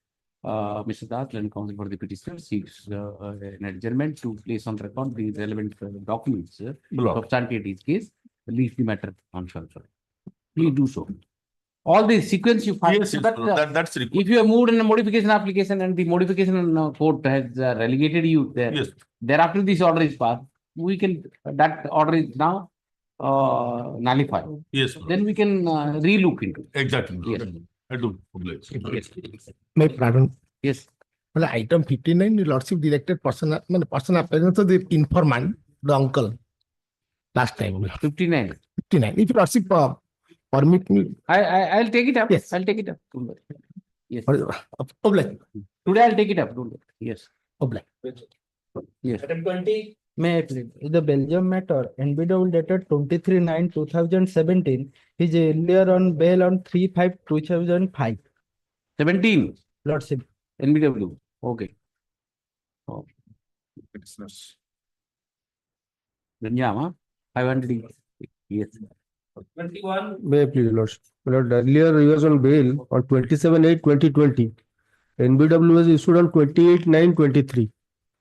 Mr. Das, Land Counsel for the petitioner, seeks an adjournment to place on record the relevant documents to substantiate his case, leave the matter on short. Please do so. All the sequence you find. Yes, that's required. If you have moved in a modification application and the modification court has relegated you there, yes. Thereafter this order is passed, that order is now nullified. Yes. Then we can relook into it. Exactly. Yes. I do. Yes. My pardon. Yes. Well, item 59, the lordship directed person appearance of the informant, the uncle. Last time. 59. If lordship permit me. I'll take it up. Yes. I'll take it up. Yes. Obliged. Today I'll take it up. Yes. Obliged. Yes. Item 20. May I please? The Belgium matter, NBW dated 23/9/2017, is earlier on bail on 3/5/2005. 17. Lordship. NBW. Okay. Oh. Then yeah, 500. Yes. 21. May I please, Lordship? Lord, earlier he was on bail on 27/8/2020. NBW was issued on 28/9/23.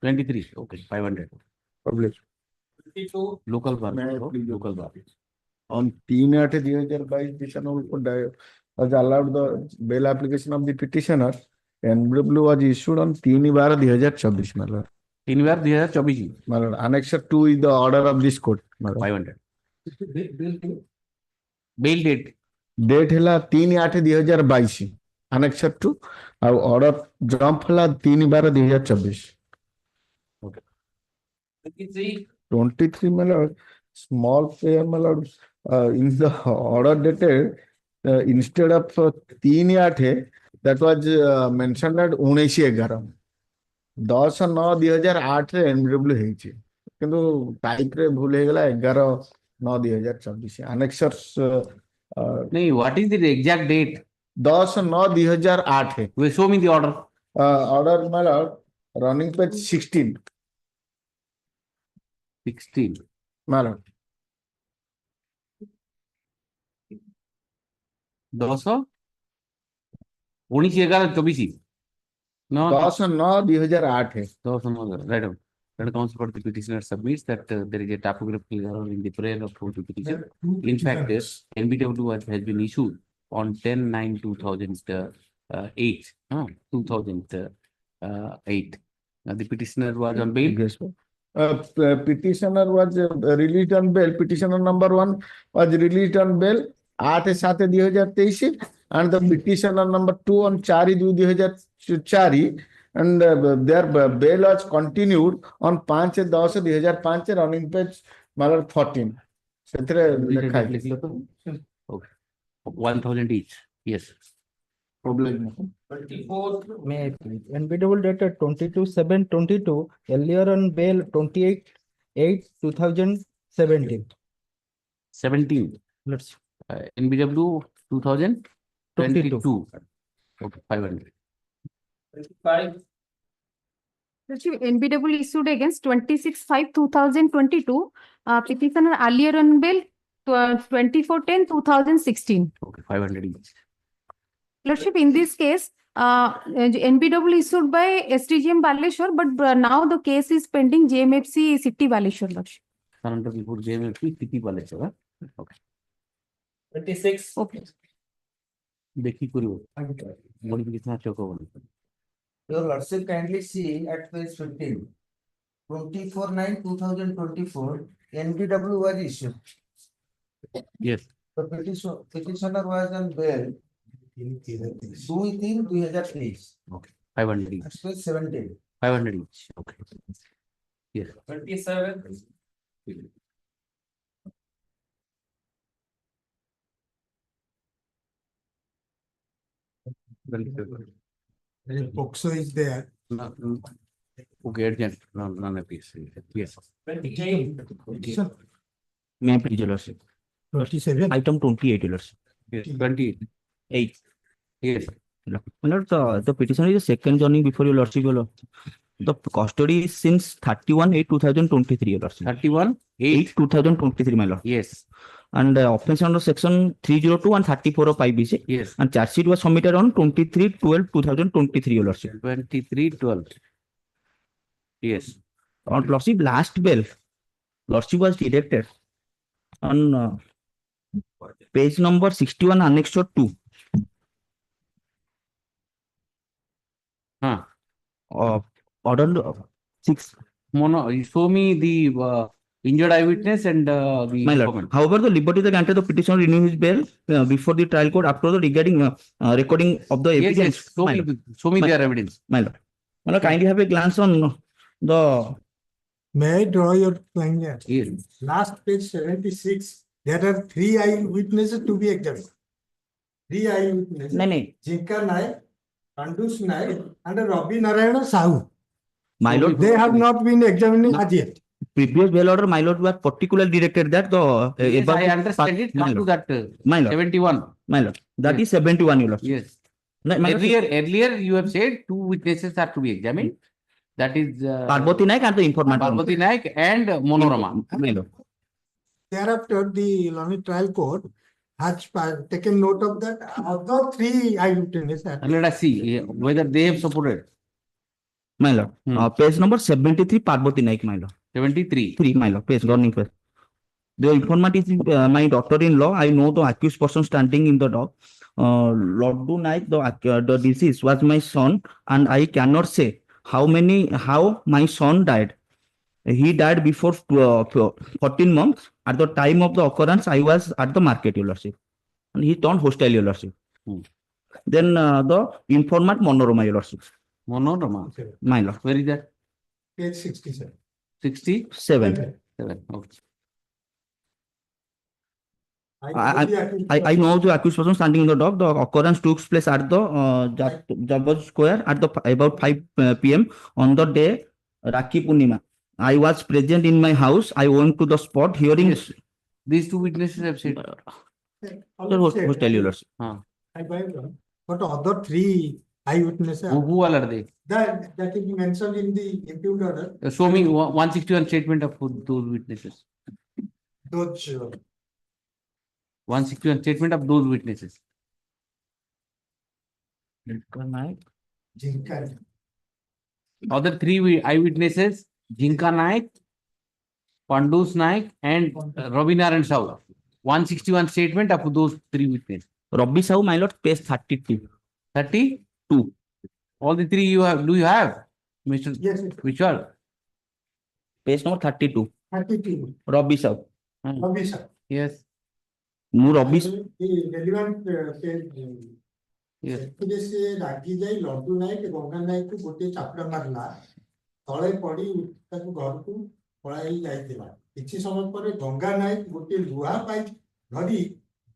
23. Okay. 500. Published. 22. Local bar. Local bar. On 3/8/2022, this honorable has allowed the bail application of the petitioner. NBW was issued on 3/12/2024. My lord. 3/12/2024. My lord, Annexure 2 is the order of this court. 500. Bail date. Date hela 3/8/2022. Annexure 2. Order jump hela 3/12/2024. Okay. 23, my lord, small player, my lord, in the order dated, instead of 3/8, that was mentioned at 19/11. 10/9/2008 NBW ହେଇଛି କିନ୍ତୁ type ରେ ଭୁଲ ହେଇଗଲା 11/9/2024 annexures नहीं, what is the exact date? 10/9/2008. We show me the order. Order, my lord, running page 16. 16. My lord. 200 19/11/24 no 10/9/2008 right on. That counts for the petitioner submits that there is a typographical error in the prayer of the petition. In fact, NBW has been issued on 10/9/2008. 2008. The petitioner was on bail. Petitioner was released on bail. Petitioner number 1 was released on bail 8/7/2023 and the petitioner number 2 on 4/2/2004 and their bail was continued on 5/10/2005 running page 14. ସେଥିରେ ଲେଖା ହେଇଛି। Okay. 1,000 each. Yes. Problem. 24. May I please? NBW dated 22/7/22, earlier on bail 28/8/2017. 17. Let's NBW 2022. Okay, 500. 25. NBW issued against 26/5/2022. Petitioner earlier on bail 24/10/2016. Okay, 500 each. Lordship, in this case, NBW issued by SDGM Baleshwar, but now the case is pending JMFC City Baleshwar, Lordship. Surrender before JMFC City Baleshwar. Okay. 26. Okay. देखी करियो modification अच्छा को बोलो। Your Lordship, kindly see at page 15. 24/9/2024, NBW was issued. Yes. The petitioner was on bail 2/3/2023. Okay. 500 each. At page 17. 500 each. Okay. Yes. 27. POCSO is there. No, okay, urgent. None of this. Yes. 28. May I please, Your Lordship? 27. Item 28, Your Lordship. Yes. 28. Yes. My lord, the petitioner is second joining before Your Lordship. Your Lord. The custody is since 31/8/2023, Your Lordship. 31/8/2023, my lord. Yes. And offense under section 302 and 34 of IBC. Yes. And charge sheet was submitted on 23/12/2023, Your Lordship. 23/12. Yes. On Lordship, last bail, Lordship was directed on page number 61, annexure 2. Order 6. Mono, you show me the injured eyewitness and the My lord. informant. However, the liberty to granted the petitioner renew his bail before the trial court after the regarding recording of the Yes, evidence. yes. Show me their evidence. My lord. My lord, kindly have a glance on the. May I draw your line here? Yes. Last page 76, there are 3 eyewitnesses to be examined. 3 eyewitnesses. No. Jinka Naik, Andus Naik, and Ravi Narayana Sahu. My lord, They have not been examined as yet. Previous bail order, my lord, was particularly directed that the Yes, above I understand it. my Come to lord. that My lord. 71. My lord, that is 71, Your Lord. Yes. My lord, Earlier, you have said 2 witnesses are to be examined. That is Parvati Naik and the informant. Parvati Naik and Monorama. My lord. Thereafter, the Loni trial court has taken note of that. Other 3 eyewitnesses. Let us see whether they have supported. My lord, page number 73, Parvati Naik, my lord. 73. 3, my lord, page, running page. The informant is my daughter-in-law. I know the accused person standing in the dock. Lordu Naik, the deceased was my son, and I cannot say how my son died. He died before 14 months. At the time of the occurrence, I was at the market, Your Lordship. And he turned hostile, Your Lordship. Then the informant Monorama, Your Lordship. Monorama. My lord. Where is that? Page 67. 67. Okay. I know the accused person standing in the dock. The occurrence took place at the Jabaj Square at the about 5 p.m. on the day Rakhi Purnima. I was present in my house. I went to the spot hearing. Yes. These 2 witnesses have said. Hostile, Your Lordship. But other 3 eyewitnesses. Who all are they? That is mentioned in the impugned order. Show me 161 statement of those witnesses. Those 161 statement of those witnesses. Other three eyewitnesses, Jinka Naik, Pandus Naik, and Robinaran Sahu. 161 statement of those three witnesses. Robby Sahu, my lord, page 32. 32. All the three you have. Do you have, Mr. Yes. Which one? Page number 32. 32. Robby Sahu. Robby Sahu. Yes. Mu Robby. The relevant page. Yes. ସେଥିରେ ସେ ରାଗି ଯାଇ ଲଡୁ ନାୟକ ଗଙ୍ଗା ନାୟକକୁ ଗୋଟିଏ ଚାପୁଡା ମାରିଲା, ତଳେ ପଡି ତାକୁ ଘରକୁ ପଳାଇ ଯାଇଥିଲା। କିଛି ସମୟ ପରେ ଗଙ୍ଗା ନାୟକ ଗୋଟିଏ ଲୁହା ପାଇପ ଧରି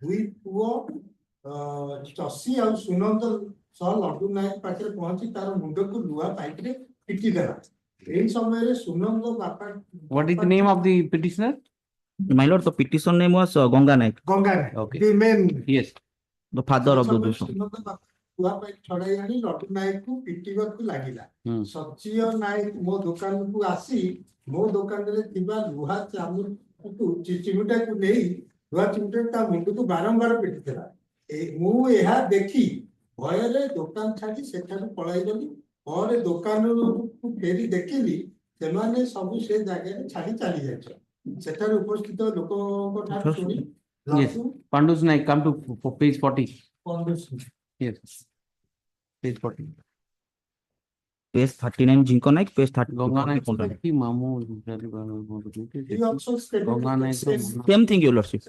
ଦୁଇ ପୁଅ ଚଷି ଆଉ ସୁନନ୍ଦ ସହ ଲଡୁ ନାୟକ ପାଖରେ ପହଞ୍ଚି ତାର ମୁଣ୍ଡକୁ ଲୁହା ପାଇପରେ ପିଟି ଦେଲା। ଏହି ସମୟରେ ସୁନନ୍ଦ ବାପା What is the name of the petitioner? My lord, the petition name was Ganga Naik. Ganga Nayak, Okay. the main. Yes. The father of the ସମୟରେ Dushan. ସୁନନ୍ଦ ବାପା ଲୁହା ପାଇପ ଛଡାଇ ଆଣି ଲଡୁ ନାୟକକୁ ପିଟିବାକୁ ଲାଗିଲା। ସଚିୟ ନାୟକ ମୋ ଦୋକାନକୁ ଆସି ମୋ ଦୋକାନରେ ଥିବା ଲୁହା ଚିମୁଟାକୁ ନେଇ ଲୁହା ଚିମୁଟାକୁ ତା ମୁଣ୍ଡକୁ ବାରମ୍ବାର ପିଟିଥିଲା। ମୁଁ ଏହା ଦେଖି ଭୟରେ ଦୋକାନ ଛାଡି ସେଠାରୁ ପଳାଇଗଲି। ପରେ ଦୋକାନକୁ ଫେରି ଦେଖିଲି ସେମାନେ ସବୁ ସେ ଜାଗାରେ ଛାଡି ଚାଲି ଯାଇଛନ୍ତି। ସେଠାରେ ଉପସ୍ଥିତ ଲୋକଙ୍କ ଠାରୁ ଶୁଣି Yes. Pandus Naik, come to page 40. Yes. Page 40. Page 39, Jinko Naik, page 30. Ganga Naik, he also stated Same thing, your lordship.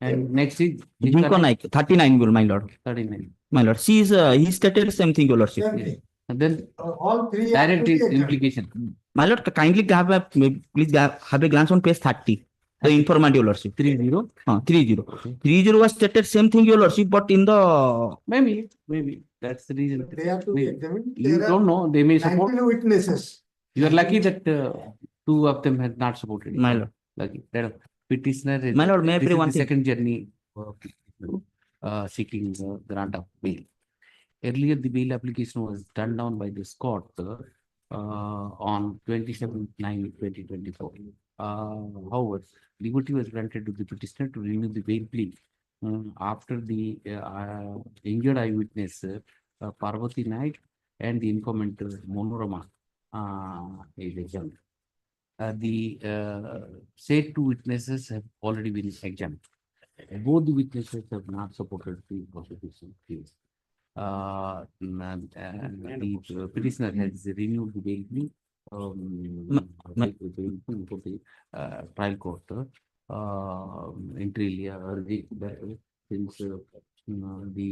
And next is Jinko Naik, 39, my lord. 39. My lord, he stated same thing, your lordship. And then all three direct implication. My lord, kindly please have a glance on page 30. The informant, your lordship. 30. 30. 30 was stated same thing, your lordship, but in the Maybe that's the reason. they have to be examined. You don't know. They may support. 19 witnesses. You are lucky that two of them had not supported. My lord. Lucky. That petitioner is, My lord, may I this pray is one the thing? second journey seeking grant of bail. Earlier, the bail application was turned down by this court on 27/9/2024. However, liberty was granted to the petitioner to renew the bail plea after the injured eyewitness Parvati Naik and the informant Monorama is examined. The said two witnesses have already been examined. Both the witnesses have not supported the prosecution case. The petitioner has renewed the bail plea before the trial court inter alia urging that since the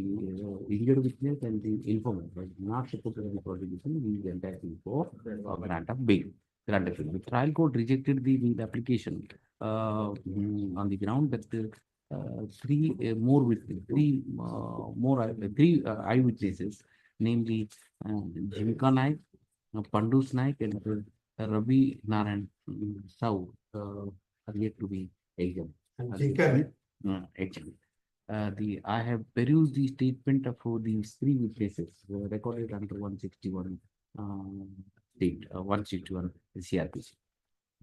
injured witness and the informant was not supported the prosecution, he is entitled for grant of bail. The trial court rejected the bail application on the ground that three eyewitnesses, namely Jimika Naik, Pandus Naik, and Ravi Naran Sahu are yet to be examined. I have perused the statement of these three witnesses recorded under 161 161 CRPC.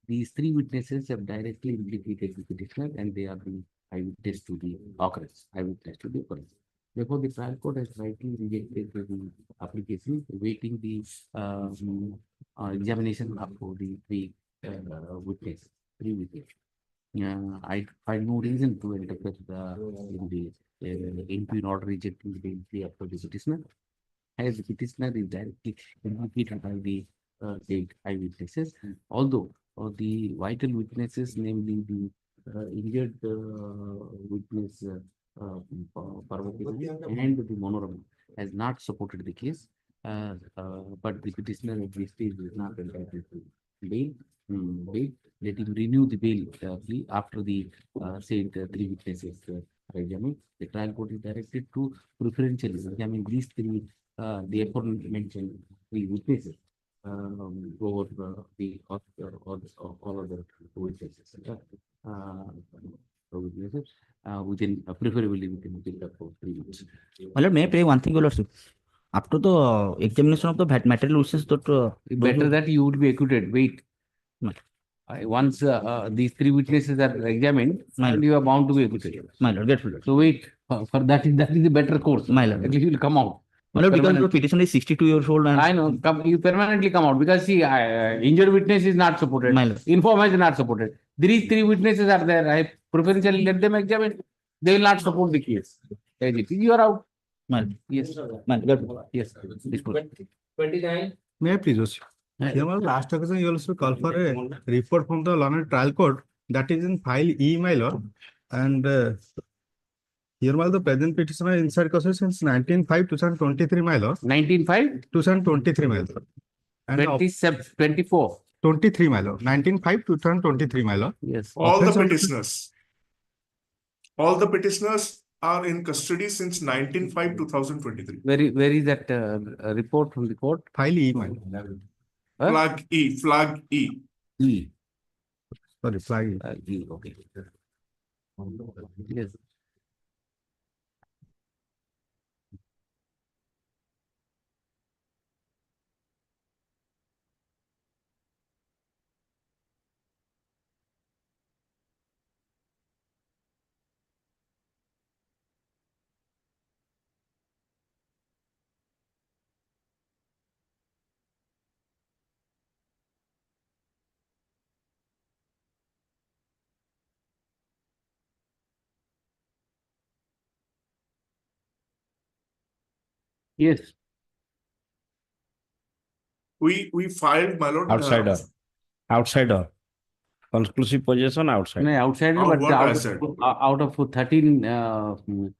These three witnesses have directly implicated the petitioner, and they are the eyewitness to the occurrence. Therefore, the trial court has rightly rejected the application, awaiting the examination of the three witnesses. I find no reason to interpret in the impugn order rejecting the bail plea of the petitioner, as the petitioner is directly implicated by the eyewitnesses, although the vital witnesses, namely the injured witness Parvati and the Monorama, has not supported the case, but the petitioner at this stage is not entitled to bail. Let him renew the bail plea after the said three witnesses are examined. The trial court is directed to preferentially examine these three, the aforementioned three witnesses over the all other witnesses. Preferably within the period of 3 weeks. My lord, may I pray one thing, your lordship? After the examination of the material witnesses, better that you would be acquitted. Wait. Once these three witnesses are examined, and you are bound to be acquitted. My lord, grateful. So wait For that is the better course. My lord. At least you will come out. My lord, because the Permanently. petitioner is 62 years old and I know, you permanently come out because see, injured witness is not supported. My lord. Informer is not supported. These three witnesses are there. I preferentially let them examine. They will not support the case. As it is, you are out. My lord. Yes. My lord. Yes. 29. May I please, Joseph? Here was last occasion you also call for a report from the learned trial court that is in file E, my lord. And here was the present petitioner inside causes since 19/5/2023, my lord. 19/5? 2023, my lord. And 24. 23, my lord. 19/5/2023, my lord. Yes. All the Offense of- petitioners are in custody since 19/5/2023. Where is that report from the court? File E, my lord. Huh? Flag E. E. Sorry, flag E. E. Okay. Yes. Yes. We filed, my lord. Outsider. Conclusive possession outside. No, outside, Of but what I said. out of 13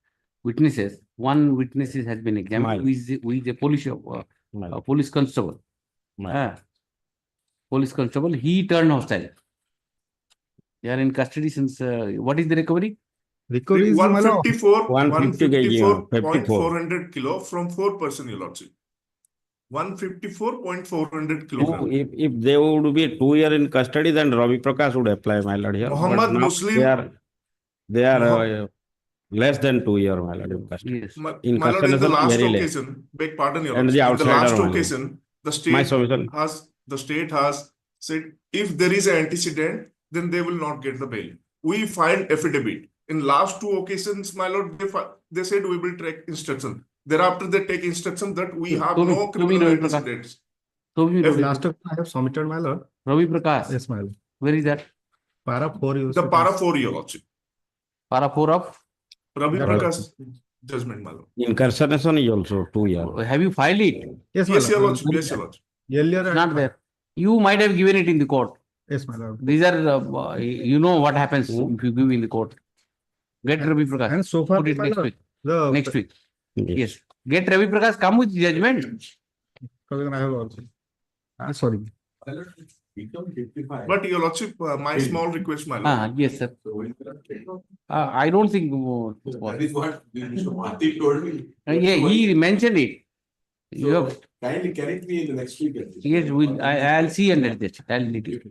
witnesses, one witness has been examined. Who is a police constable. Police constable. He turned hostile. They are in custody since. What is the recovery? Recovery is 154.400 kilo from 4 person, your lordship. 154.400 kilogram. If they would be 2 years in custody, then Ravi Prakash would apply, my lord. Here. Muhammad But now Muslim. They are less than 2 years, my lord, in custody. Yes. My In lord, in the custody, last very less. occasion, beg pardon, your And the lordship. In the outsider last only. occasion, the My submission. state has said if there is an antecedent, then they will not get the bail. We filed affidavit. In last 2 occasions, my lord, they said we will take instruction. Thereafter, they take instruction that we have no criminal antecedents. Last occasion I have submitted, my lord. Ravi Prakash. Yes, my lord. Where is that? Para 4 years. The para 4, your lordship. Para 4 of? Ravi Prakash judgment, my lord. Incarceration is also 2 years. Have you filed it? Yes, my Yes, your lord. lordship. Yes, your lordship. Earlier, It's not there. You might have given it in the court. Yes, my lord. These are, you know what happens if you give in the court. Get Ravi Prakash. And so far, Put it my next lord, week. the Next week. Yes. Get Ravi Prakash. Come with judgment. I have also. Sorry. But your lordship, my small request, my lord. Yes, sir. I don't think. That is what Mr. Mathi told me. Yeah, he mentioned it. You have, Kindly connect me in the next week. yes, I'll see and adjust. I'll need it.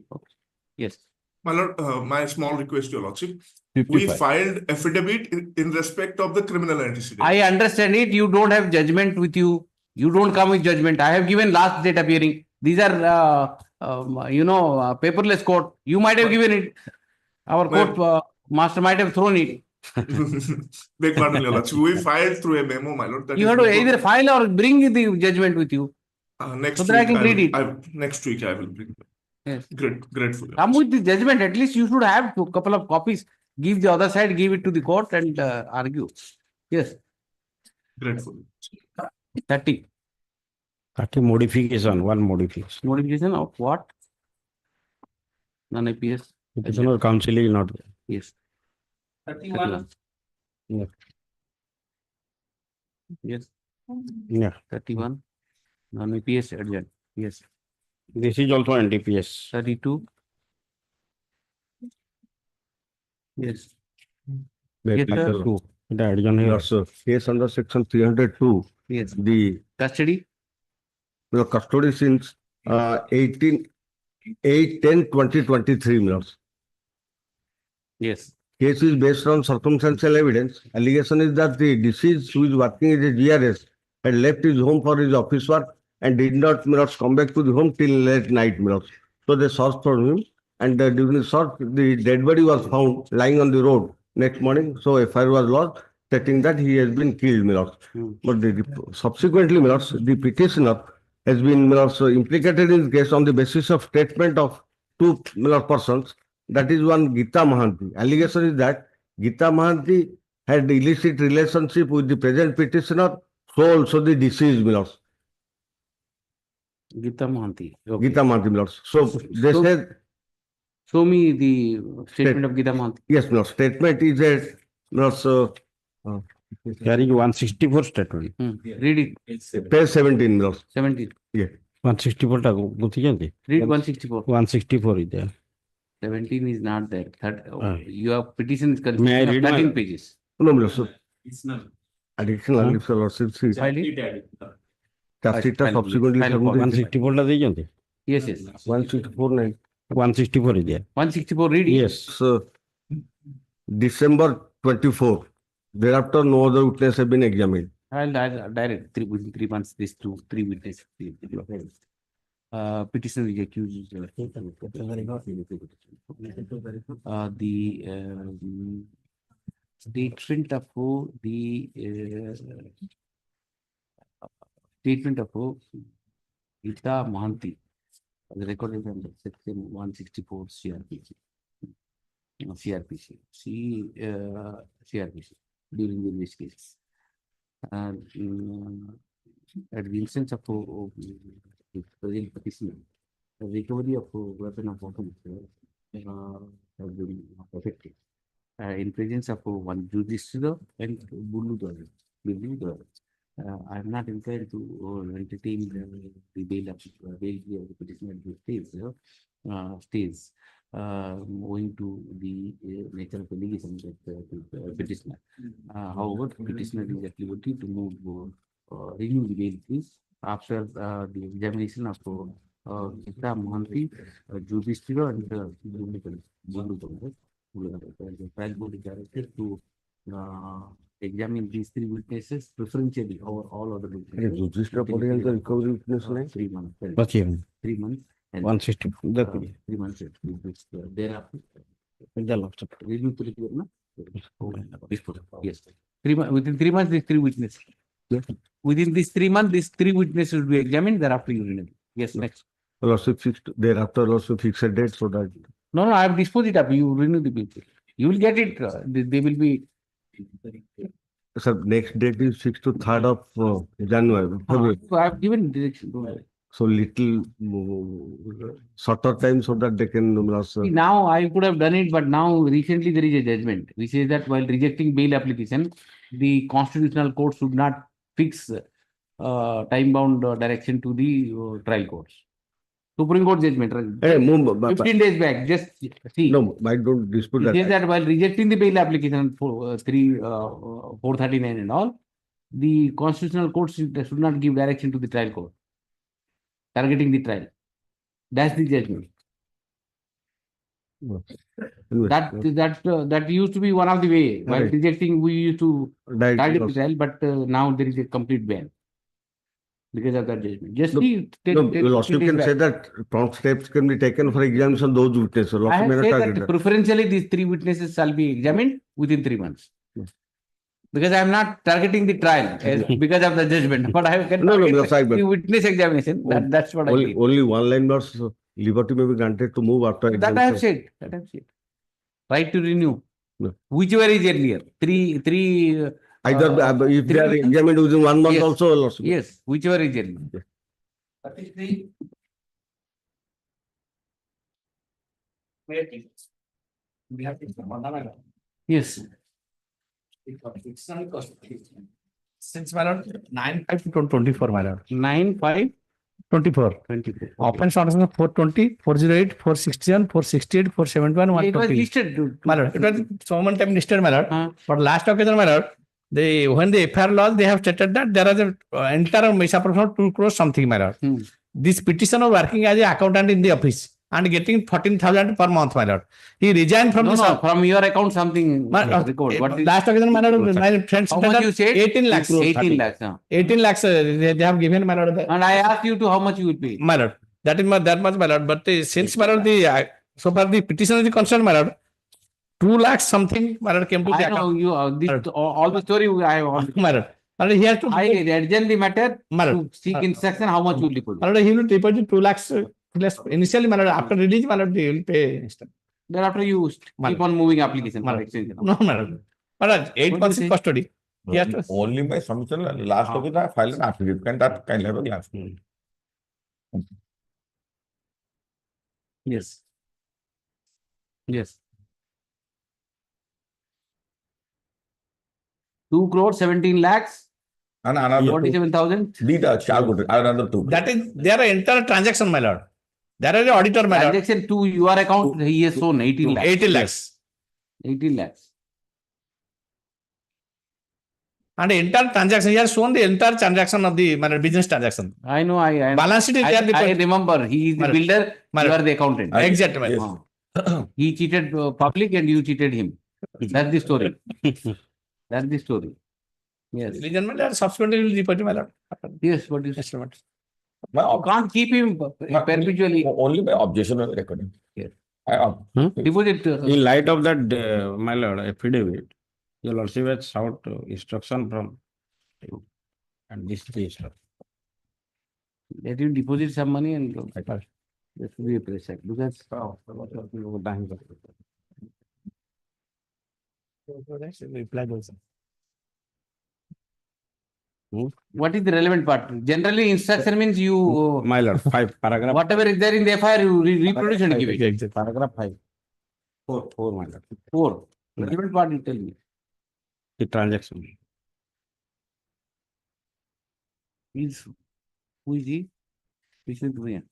Yes. My lord, my small request, your lordship. 55. We filed affidavit in respect of the criminal antecedent. I understand it. You don't have judgment with you. You don't come with judgment. I have given last date appearing. These are, paperless court. You might have given it. Our court master might have thrown it. Beg pardon, your lordship. We filed through a memo, my lord. That You is have to before- either file or bring the judgment with you. next so that I week, can read it. next week I will bring. Yes. Grateful. Come with the judgment. At least you should have a couple of copies. Give the other side, give it to the court and argue. Yes. Grateful. 30. 30 modification, one modification. Modification of what? Non-APS. Petitioner counsel is not there. Yes. 31. Yeah. Yes. Yeah. 31. Non-APS urgent. Yes. This is also NTPS. 32. Yes. Yes, sir. The adjourn here. Yes, case under section 302. Yes. The custody. The custody since 8/10/2023 minutes. Yes. Case is based on circumstantial evidence. Allegation is that the deceased who is working as a GRS had left his home for his office work and did not come back to the home till late night minutes. So they searched for him, and during the search, the dead body was found lying on the road next morning. So FIR was lodged. stating that he has been killed, my lords. But subsequently, my lords, the petitioner has been, my lords, implicated in the case on the basis of statement of two, my lord, persons. That is one Gita Mahanti. Allegation is that Gita Mahanti had illicit relationship with the present petitioner, so also the deceased, my lords. Gita Mahanti. Okay. Gita Mahanti, my lords. So they said. Show me the statement of Gita Mahanti. Yes, my lord. Statement is a, my lords, carrying 164 statement. Read it. Page 17, my lords. 17. Yeah. 164 टा बुझियंती. Read 164. 164 is there. 17 is not there. Your petition is May I consisting of read 13 my- pages. No, my lords. Huh? Additional, if your lordship sees. Tacita subsequently. 164 टा ଦେଇଛନ୍ତି. Yes, yes. 164, 9. 164 is there. 164, read it. Yes. So, December 24. Thereafter, no other witness have been examined. I'll direct within 3 months, these three witnesses. Petitioner is accused. The statement of Gita Mahanti, recorded under section 164 CRPC during the investigation. At the instance of the present petitioner, the recovery of weapon of offense has been effected in presence of one judicial and Bulu. I am not inclined to entertain the bail of the petitioner at this stage, owing to the nature of the litigation that the petitioner. However, petitioner is at liberty to move renew the bail fees after the examination of Gita Mahanti, judicial and Bulu. The trial board is directed to examine these three witnesses preferentially over all other witnesses. Register recovery witness 3 months. Bachie. 3 months. And 164. 3 months. Thereafter. Renew to recover, no? Yes. Within 3 months, these three witnesses. Yes. Within these 3 months, these three witnesses will be examined. Thereafter, you renew. Yes. Next. Also fixed thereafter, also fixed a date so that. No, I have disposed it up. You renew the bill. You will get it. They will be. Sir, next date is 6th to 3rd of January. So I have given direction. Don't worry. So little shorter time so that they can. See, now I could have done it, but now recently there is a judgment which says that while rejecting bail application, the constitutional court should not fix time-bound direction to the trial courts. Supreme Court judgment. 15 days back, just see. No, I don't dispute that. It says that while rejecting the bail application for 439 and all, the constitutional court should not give direction to the trial court, targeting the trial. That's the judgment. That used to be one of the way. While rejecting, we used to target the trial, but now there is a complete ban because of that judgment. Just see. You can say that prompt steps can be taken for examination those witnesses. I have said that preferentially these three witnesses shall be examined within 3 months. Because I am not targeting the trial because of the judgment, but I can the witness examination. That's what I mean. Only one line was liberty may be granted to move after. That I have said. Right to renew. Whichever is earlier. Three. Either if they are examined within 1 month also. Yes, whichever is earlier. Yes. Since my lord, 9/5 to 24, my lord. 9/5. 24. Offense orders 420, 408, 461, 468, 471, It was 120. listed. My lord, it was so many time listed, my lord. But last occasion, my lord, when the FIR laws, they have stated that there is a entire misappropriation of 2 crores something, my lord. This petitioner working as an accountant in the office and getting 14,000 per month, my lord. He resigned from from your account something record. Last occasion, my lord, my friends how much you said? 18 lakhs. 18 lakhs. 18 lakhs they have given, my lord. And I asked you to how much you will pay. My lord, that is that much, my lord. But since, my lord, so far the petitioner is concerned, my lord, 2 lakhs something, my lord, came to the I know account. you, all the story I have already. My lord. My lord, he has to. I adjourn the matter My to lord. seek instruction, how much you will deposit. My lord, he will deposit 2 lakhs less initially, my lord. After release, my lord, he will pay. Thereafter you keep on moving application for exchange. No, my lord. My lord, 8 months in custody. He has to. Only by submission, last of it, I file an affidavit, and that kind of level. Yes. Yes. 2 crore 17 lakhs. And another 47,000. These are another 2. That is, there are entire transaction, my lord. There are the auditor, my lord. Transaction to your account, he has shown 18 lakhs. 18 lakhs. 18 lakhs. And the entire transaction, he has shown the entire transaction of the, my lord, business transaction. I know, I balance sheet is there. I remember, he is the builder, you are the accountant. Exactly, my lord. He cheated public and you cheated him. That's the story. That's the story. Yes. Religion, my lord, subsequently will deposit, my lord. Yes, what is estimate? You can't keep him perpetually. Only by objection of recording. Yes. Deposit. In light of that, my lord, affidavit, your lordship has sought instruction from you. And this is the instruction. Let him deposit some money and there should be a pressure because what is the relevant part? Generally, instruction means you. My lord, 5 paragraph. Whatever is there in the FIR, you reproduce and give it. Paragraph 5. 4, my lord. 4. Relevant part, you tell me. The transaction. Who is he? Vishnu Puriya.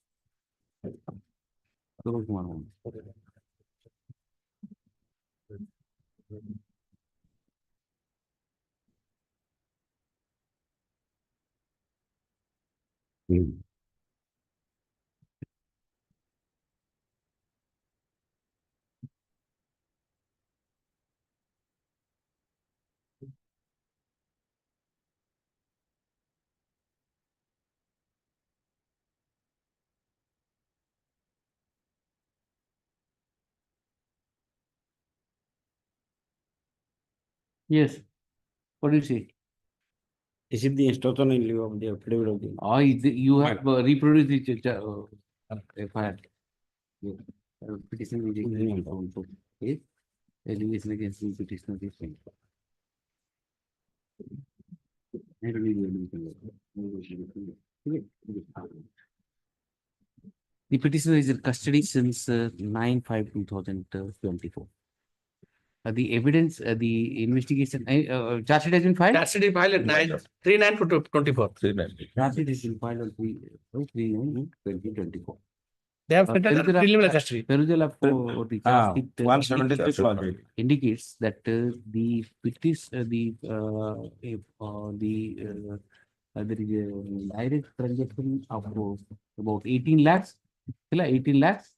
Yes. What do you say? Is it the instruction in lieu of the affidavit of the? You have reproduced the FIR. Petition also. Yes. Allegation against the petitioner is fine. The petitioner is in custody since 9/5/2024. The evidence, the investigation, charge sheet has been filed? Charge sheet is filed at 3/9/24. Charge sheet is filed on 3/9/2024. They have filed a preliminary custody. Perusal of the charge sheet 173 indicates that the petition, there is a direct transaction of about 18 lakhs. 18 lakhs.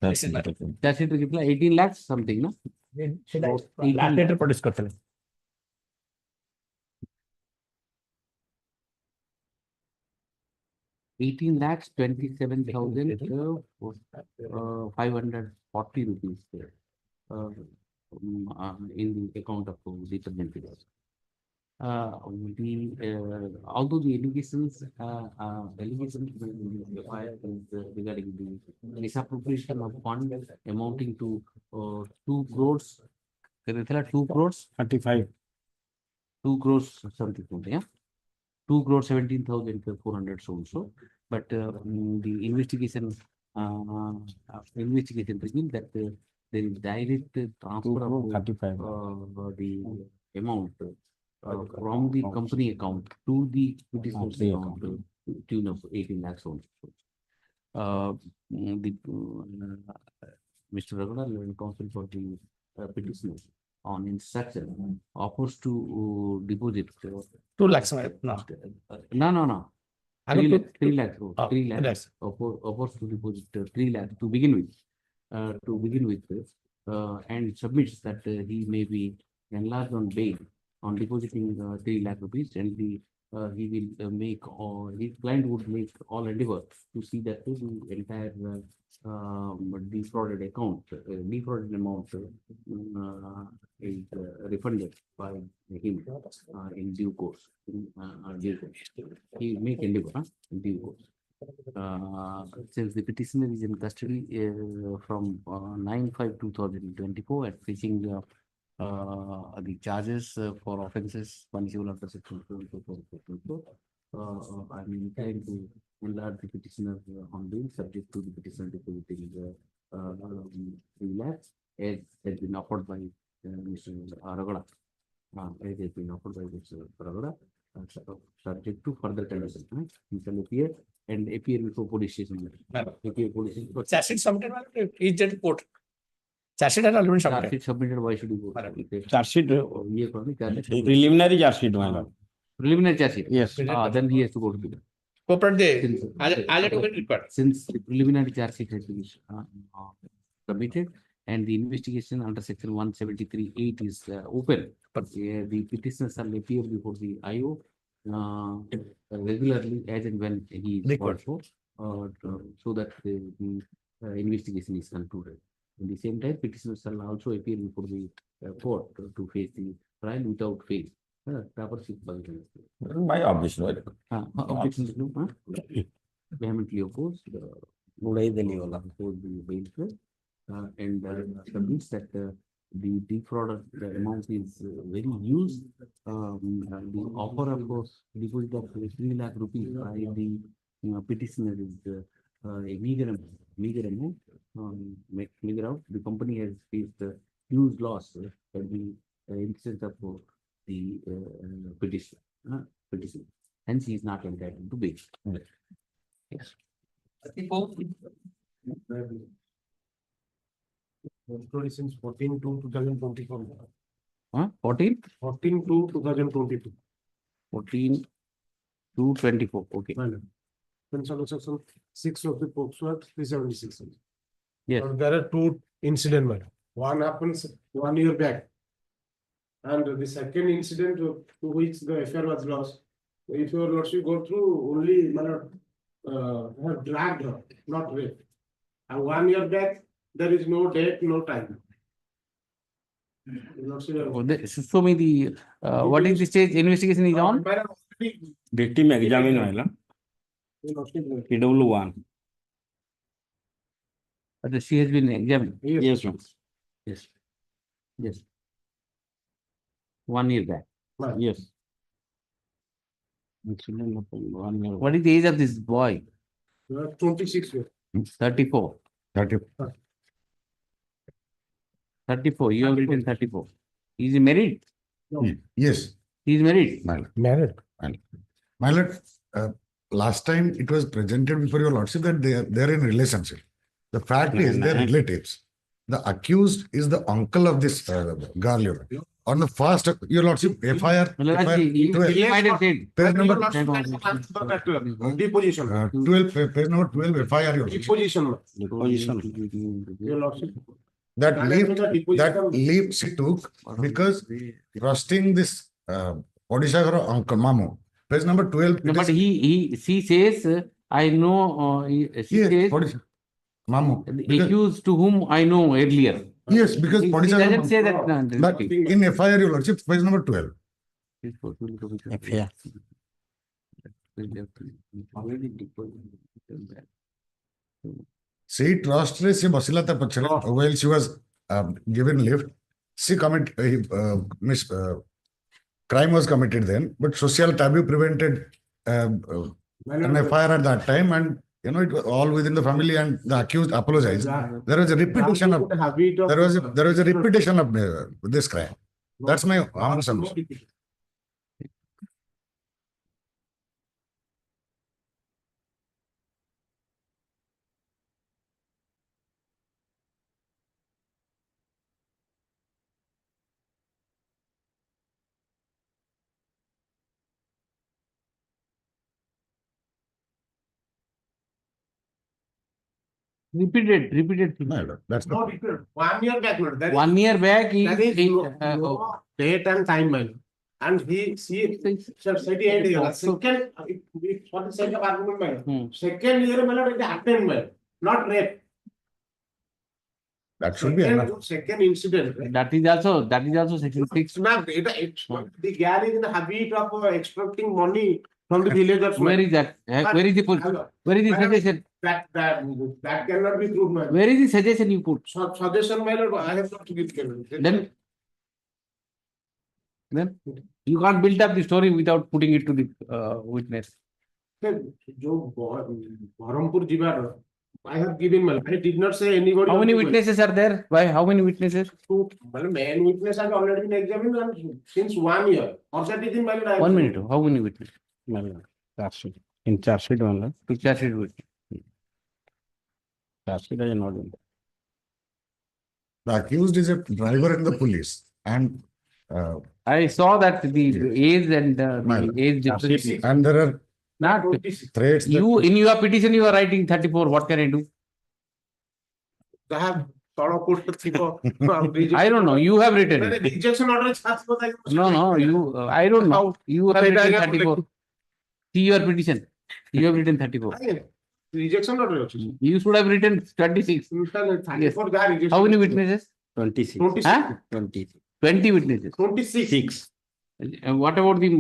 Charge sheet 18 lakhs something, no? Later produce करते 18,27,540 rupees in the account of the present figures. Although the allegations regarding the misappropriation of funds amounting to 2 crores, 2 crores 35. 2 crores something, yeah. 2 crores 17,400 so also, but the investigation revealed that there is direct transfer of 35. the amount from the company account to the petitioner's account to tune of 18 lakhs also. Mr. Raghunath, learned counsel for the petitioner on instruction offers to deposit 2 lakhs. No. 3 lakhs. 3 lakhs. Oh, Offers to deposit 3 lakhs to begin with. And submits that he may be enlarged on bail on depositing 3 lakh rupees, and the he will make, or his client would make all endeavor to see that the entire defrauded account, defrauded amount is refunded by him in due course. He will make endeavor in due course. Since the petitioner is in custody from 9/5/2024 and facing the charges for offences punishable under section 424. I'm inclined to enlarge the petitioner on bail subject to the petitioner depositing relapse as has been offered by Mr. Ragada. As has been offered by Mr. Ragada, subject to further conditions. He shall appear and appear before police station. Appear police station. Charge sheet submitted, is that court? Charge sheet has already been Charge submitted. sheet submitted, why should you go? Charge sheet, Preliminary charge sheet, my lord. Preliminary charge sheet. Yes. Then he has to go to the. Cooperate I'll to get required. Since the preliminary charge sheet has been submitted and the investigation under section 173(8) is open, but the petitioner shall appear before the IO regularly as and when he is called for, so that the investigation is concluded. At the same time, petitioner shall also appear before the court to face the trial without fail. My objection. Objection vehemently opposed. Opposed the bail and submits that the defrauded amount is very huge. The offer of deposit of 3 lakh rupees by the petitioner is a meager amount. Figure out the company has faced a huge loss at the instance of the petition. Hence, he is not entitled to bail. Yes. Since 14/2/2024. 14? 14/2/2022. 14/2/24. Okay. Under section 6 of the POCSO Act 376. Yes. There are two incidents, madam. One happens 1 year back. And the second incident to which the affair was lost, if your lordship go through, only have dragged her, not raped. And 1 year back, there is no date, no time. Show me the what is the stage investigation is on? Victim examine, my lord. PW1. She has been examined. Yes, ma'am. Yes. Yes. 1 year back. Yes. What is the age of this boy? 26 years. 34. 34. You have written 34. Is he married? No. Yes. He is married. Married. My lord, last time it was presented before your lordship that they are in relationship. The fact is they're relatives. The accused is the uncle of this girl. On the first, your lordship, FIR. Page number 12, page number 12, FIR. Your lordship. That leave she took because trusting this Odisha uncle Mamu. Page number 12. No, but she says, I know, she says, Mamu. Accused to whom I know earlier. Yes, because he doesn't say that. But in FIR, your lordship, page number 12. FIR. She trusted she Basilata Pachara while she was given lift. She crime was committed then, but social taboo prevented an FIR at that time, and it was all within the family, and the accused apologized. There was a repetition of this crime. That's my honest understanding. Repeated. No, that's No, repeated. 1 year back, madam. 1 year back, There is no date and time, madam. and she said second, for the sake of argument, second year, it happened, not rape. That should be enough. Second incident. That is also section 6. Ma'am, the girl is in the habit of extracting money from the villagers. Where is that? Where is the where is the suggestion? That cannot be proved, ma'am. Where is the suggestion you put? Suggestion, my lord, I have not given. Then you can't build up the story without putting it to the witness. I have given, I did not say anybody. How many witnesses are there? Why? How many witnesses? Two. Main witness have already been examined since 1 year. Or that is in my lord. 1 minute. How many witnesses? Charge sheet. In charge sheet only. To charge sheet witness. Charge sheet is not in. The accused is a driver in the police, and I saw that the age and the age difference. and there are Not threats. you in your petition you are writing 34. What can I do? I have thought of put people. I don't know. You have written it. Rejection order. No. You. I don't know. You have written 34. See your petition. You have written 34. Rejection order. You should have written 26. Yes. How many witnesses? 26. 26. Huh? 20 witnesses. 26. What about the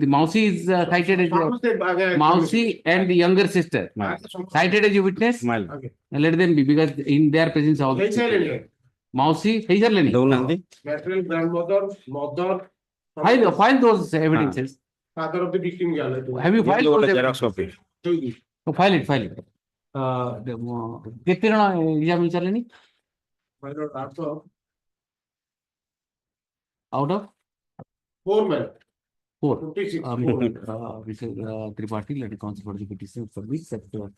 the Mausi is cited as Mausi and the younger sister cited as a witness? Okay. Let them be, because in their presence also. Mausi, Material grandmother, mother. file those evidences. Father of the victim. Have you filed those Xerox copy. Oh, file it. कितने जन exam चले My lord, out of 4 men. 4. 56. Triparty led counsel for the petition submits that the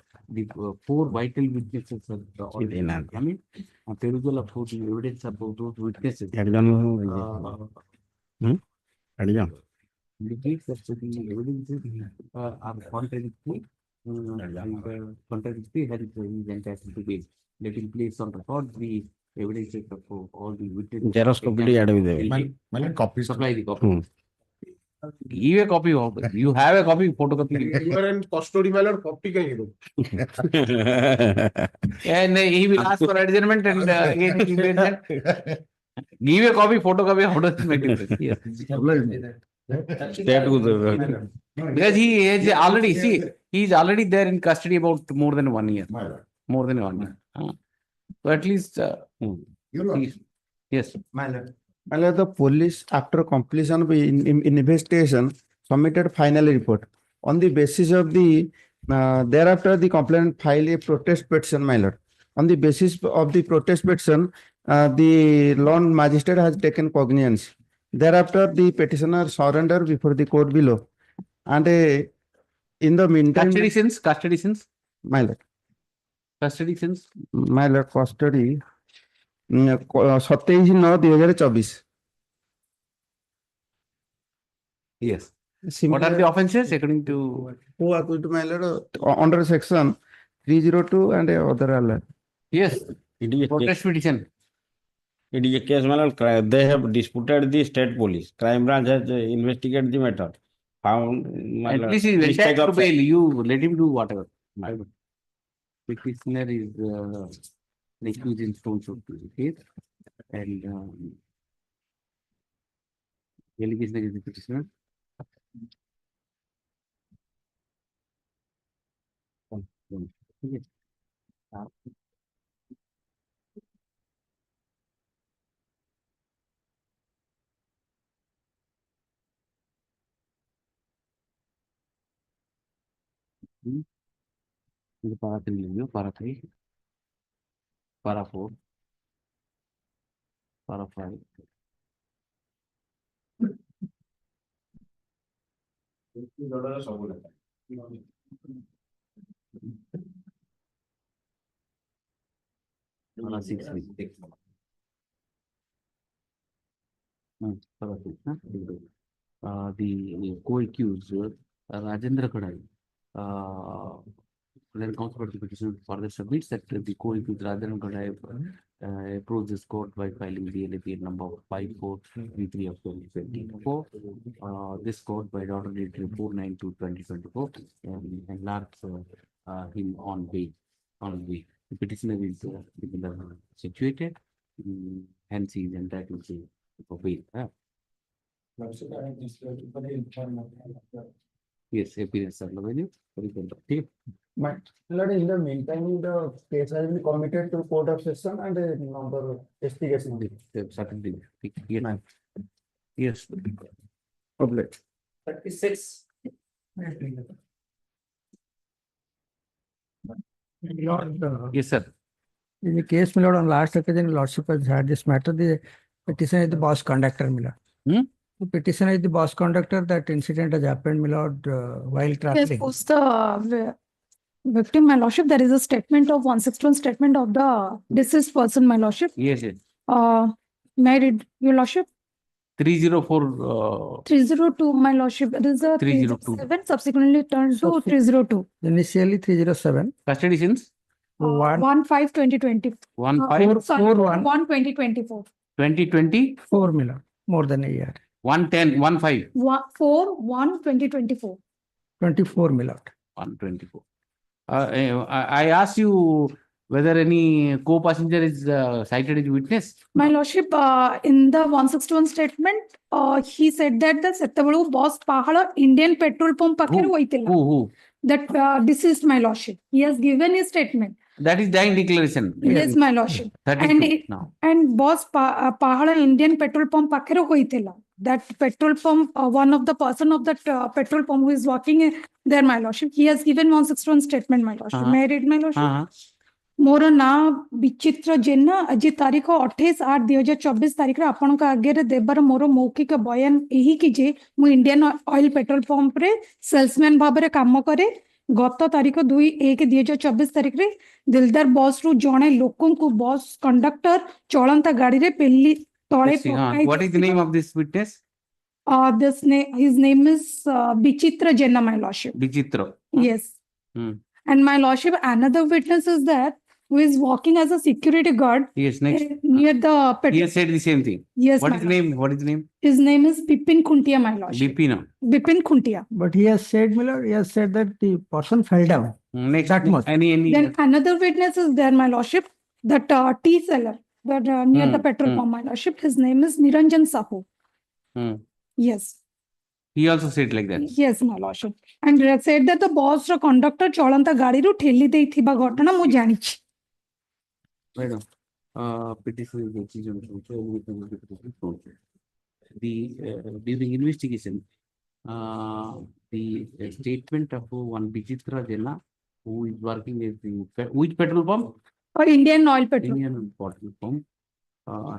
4 vital witnesses are already coming. Procedural of the evidence about those witnesses. Indicates that the evidences are contradictory. Contradictory has is entitled to be let in place on record the evidences of all the witnesses. Xerox copy add with the copies. Supply the copy. Give a copy of it. You have a copy, photocopy. You are in custody, my lord, copy can you And he will ask for adjournment and again he will that. Give a copy, photocopy, how does it make difference? Yes. Because he is already, see, he is already there in custody about more than 1 year. More than 1 year. So at least, yes. My lord, the police, after completion of investigation, submitted final report. On the basis of the, thereafter the complainant filed a protest petition, my lord. On the basis of the protest petition, the Lord Magistrate has taken cognizance. Thereafter, the petitioner surrendered before the court below. And in the meantime, custody since, my lord. Custody since, my lord, custody 27/9/2024. Yes. What are the offences according to? According to my lord, under section 302 and other. Yes. Protest petition. It is a case, my lord, they have disputed the state police. Crime branch has investigated the matter. Found, my At lord, least he went mistake back to of bail. You let him do whatever. The petitioner is accused in stone shoot case and allegation against the petitioner. Para 3, para 3, para 4, para 5. Para 6. The co-accused Rajendra Kadai then counsel for the petition further submits that the co-accused Rajendra Kadai approves this court by filing the LAPL number 5433 of 2024. This court by order dated 4/9/2024 enlarged him on bail. The petitioner is situated, hence he is entitled to bail. Yes, appearance of revenue. My Lord, in the meantime, the case has been committed to court of session and a number of investigation. Certainly. Yes. Yes. Public. 36. Lord, Yes, sir. in the case, my lord, on last occasion, lordship has had this matter, the petitioner is the boss conductor, my lord. The petitioner is the boss conductor, that incident has happened, my lord, while Yes, traveling. post the victim, my lordship, there is a statement of 161 statement of the deceased person, my lordship. Yes, yes. May I read, your lordship? 304. 302, my lordship. It is a 302. 307, subsequently turned to 302. Initially 307. Custody since 1/5/2020. 1/5/2024. 2024. My lord, more than a year. 1/10, 1/5. 4/1/2024. 24, my lord. 1/24. I asked you whether any co-passenger is cited as witness. My lordship, in the 161 statement, he said that the Settabalu boss Pahala Indian petrol pump pakhre hoitila. Who? That deceased, my lordship. He has given his statement. That is dying declaration. Yes, my lordship. 32 now. And boss Pahala Indian petrol pump pakhre hoitila. That petrol pump, one of the person of that petrol pump who is working there, my lordship, he has given 161 statement, my lordship. May I read, my lordship? मोर ना विचित्र जेना आज तारीख 28/8/2024 तारीख रे आपनका आगे देबार मोर मौखिक बयान यही कि जे मु इंडियन ऑयल पेट्रोल पंप रे सेल्समैन भाव रे काम करे गत तारीख 2/1/2024 तारीख रे दिलदार बस रु जणे लोकन को बस कंडक्टर चलंता गाड़ी रे पेली तळे पकाई. What is the name of this witness? His name is Vichitra Jenna, my lordship. Vichitra. Yes. And my lordship, another witness is that who is working as a security guard. Yes, next. Near the petrol. He has said the same thing. Yes, What my is the name? What is the name? His name is Bipin Khuntia, my lordship. Bipin Khuntia. But he has said, my lord, he has said that the person fell down. Next. That much. Then another witness is there, my lordship. That tea seller that near the petrol pump, my lordship. His name is Niranjan Sahu. Yes. He also said like that. Yes, my lordship. And said that the boss or conductor chalanta gadi ru theli dei thiba ghatana mu janichi. Madam, petition during investigation, the statement of one Vichitra Jenna, who is working at the which petrol pump? Indian oil petrol. Indian petrol pump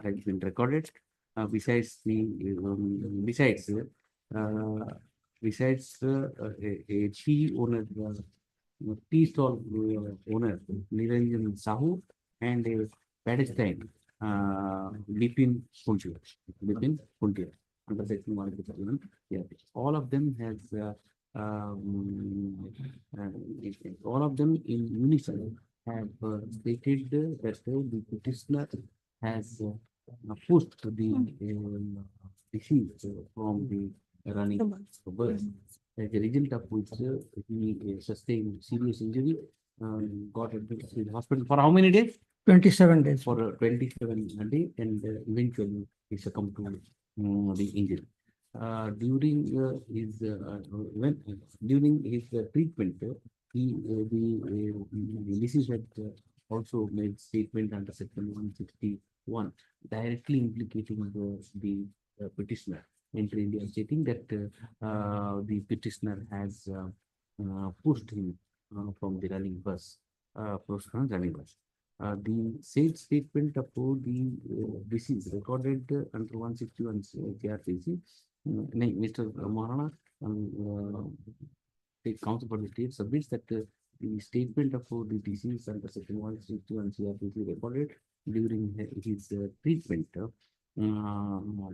has been recorded. Besides a tea owner, tea stall owner, Niranjan Sahu, and a pedestrian, Bipin Khuntia. Under section 157. Yeah, all of them in unison have stated that the petitioner has pushed the deceased from the running bus, as a result of which he sustained serious injury, got admitted to the hospital for how many days? 27 days. For 27 days, and eventually he succumbed to the injury. During his treatment, the deceased had also made statement under section 161, directly implicating the petitioner, into India, stating that the petitioner has pushed him from the running bus, the said statement of the deceased recorded under 161 CRPC. Mr. Maharana, the counsel for the state submits that the statement of the deceased under section 161 CRPC recorded during his treatment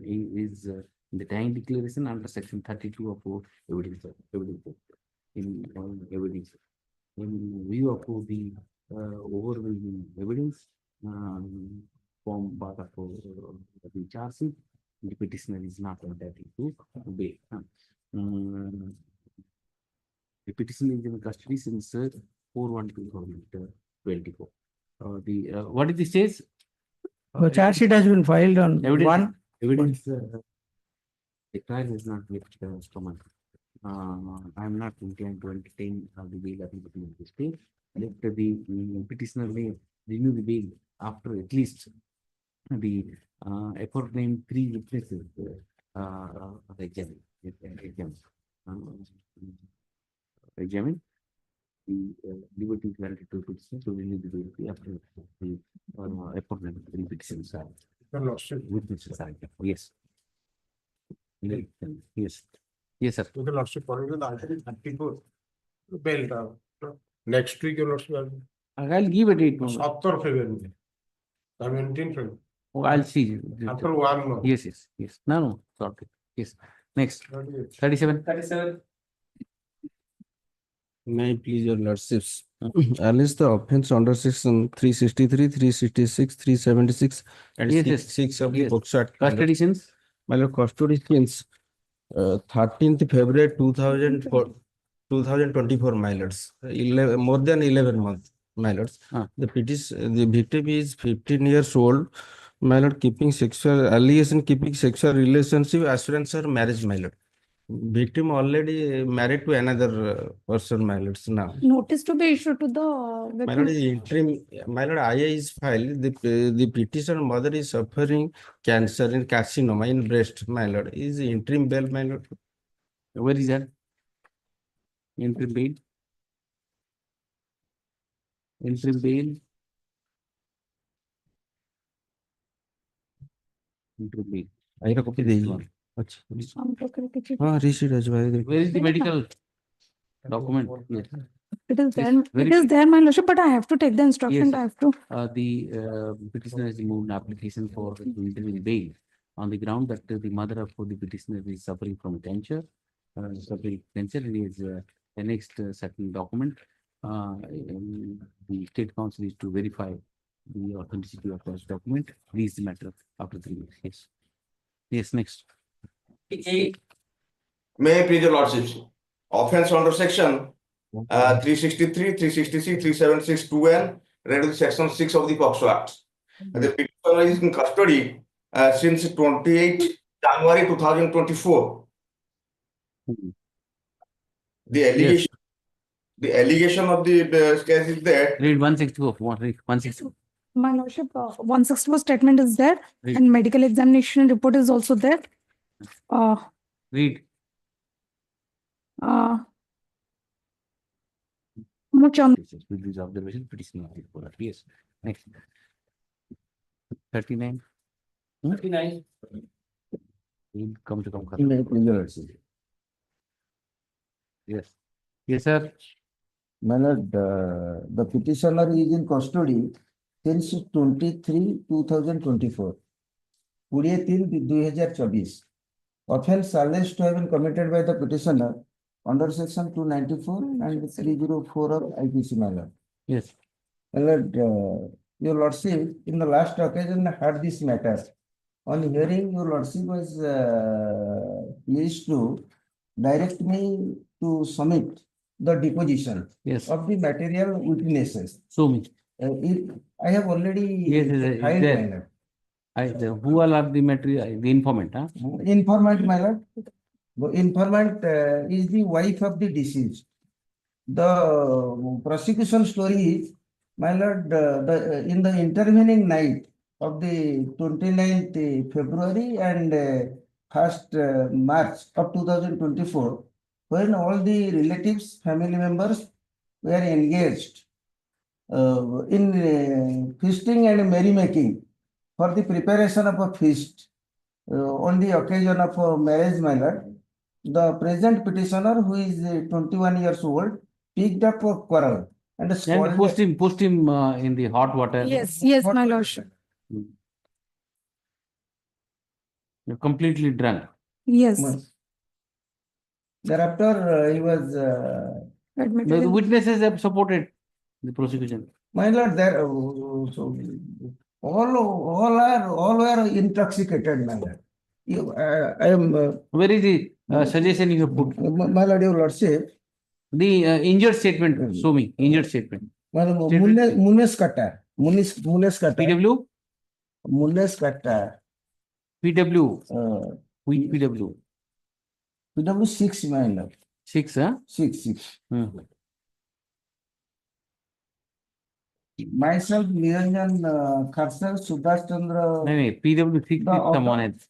is the dying declaration under section 32 of evidence. In view of the overwhelming evidence, form part of the charge sheet. The petitioner is not entitled to bail. The petitioner is in custody since 4/1/2024. What is the stage? The charge sheet has been filed on Evidence. The trial is not yet commenced. I am not inclined to entertain the bail application at this stage. Let the petitioner may renew the bail after at least the aforenamed 3 witnesses examine. Examine. The liberty granted to petitioner to renew the bail after the aforenamed 3 petitions are witnesses are. Yes. Yes. Yes, sir. To the lordship, for the article 34 bail. Next week, your lordship. I'll give a date. After February. I mean, 18 February. Oh, I'll see. After 1 month. Yes. No. Sorry. Yes. Next. 37. May I please your lordships, unless the offence under section 363, 366, 376 and Yes. 6 of the POCSO Act. Custodians. My lord, custodians, 13th February 2024, my lords, more than 11 months, my lords. The victim is 15 years old, my lord, keeping sexual relationship, assurance or marriage, my lord. Victim already married to another person, my lords, now. Notice to be issued to the My lord, is interim, my lord, IA is filed, the petitioner mother is suffering cancer in carcinoma in breast, my lord, is interim bail, my lord. Where is that? Interim bail. Interim bail. Interim bail. I have a copy of one. Receipt as well. Where is the medical document? Yes. It is there. It is there, my lordship, but I have to take the instruction. Yes. I have to. The petitioner has moved an application for interim bail on the ground that the mother of the petitioner is suffering from cancer. He is annexed certain document. The state council is to verify the authenticity of this document. Release the matter after 3 weeks. Yes. Yes. Next. May I please your lordships, offence under section 363, 366, 376, 2N, read to section 6 of the POCSO Act. The petitioner is in custody since 28 January 2024. The allegation of the case is that. Read 164. Read 164. My lordship, 164 statement is there, and medical examination report is also there. Read. Much on. With these observations, petitioner. Yes. Next. 39. 39. Come. Yes. Yes, sir. My lord, the petitioner is in custody since 23/2024. 23/2024. Offence alleged to have been committed by the petitioner under section 294 and 304 of IPC, my lord. Yes. My lord, your lordship, in the last occasion heard this matter. On hearing, your lordship was pleased to direct me to submit the deposition of the material witnesses. Show me. I have already filed, my lord. Who all are the material? The informant, huh? Informant, my lord. The informant is the wife of the deceased. The prosecution story is, my lord, in the intervening night of the 29th February and 1st March of 2024, when all the relatives, family members were engaged in feasting and merrymaking for the preparation of a feast on the occasion of a marriage, my lord, the present petitioner, who is 21 years old, picked up a quarrel and post him in the hot water. Yes, my lordship. You're completely drunk. Yes. Thereafter, he was admitted. The witnesses have supported the prosecution. My lord, there all were intoxicated, my lord. I am. Where is the suggestion you have put? My lord, your lordship. The injured statement, show me, injured statement. Munes Kata. Munes Kata. PW? Munes Kata. PW. Which PW? PW 6, my lord. 6, huh? 6. Myself, Niranjan Kharsal, Subhash Chandra. No, PW 6 is someone else.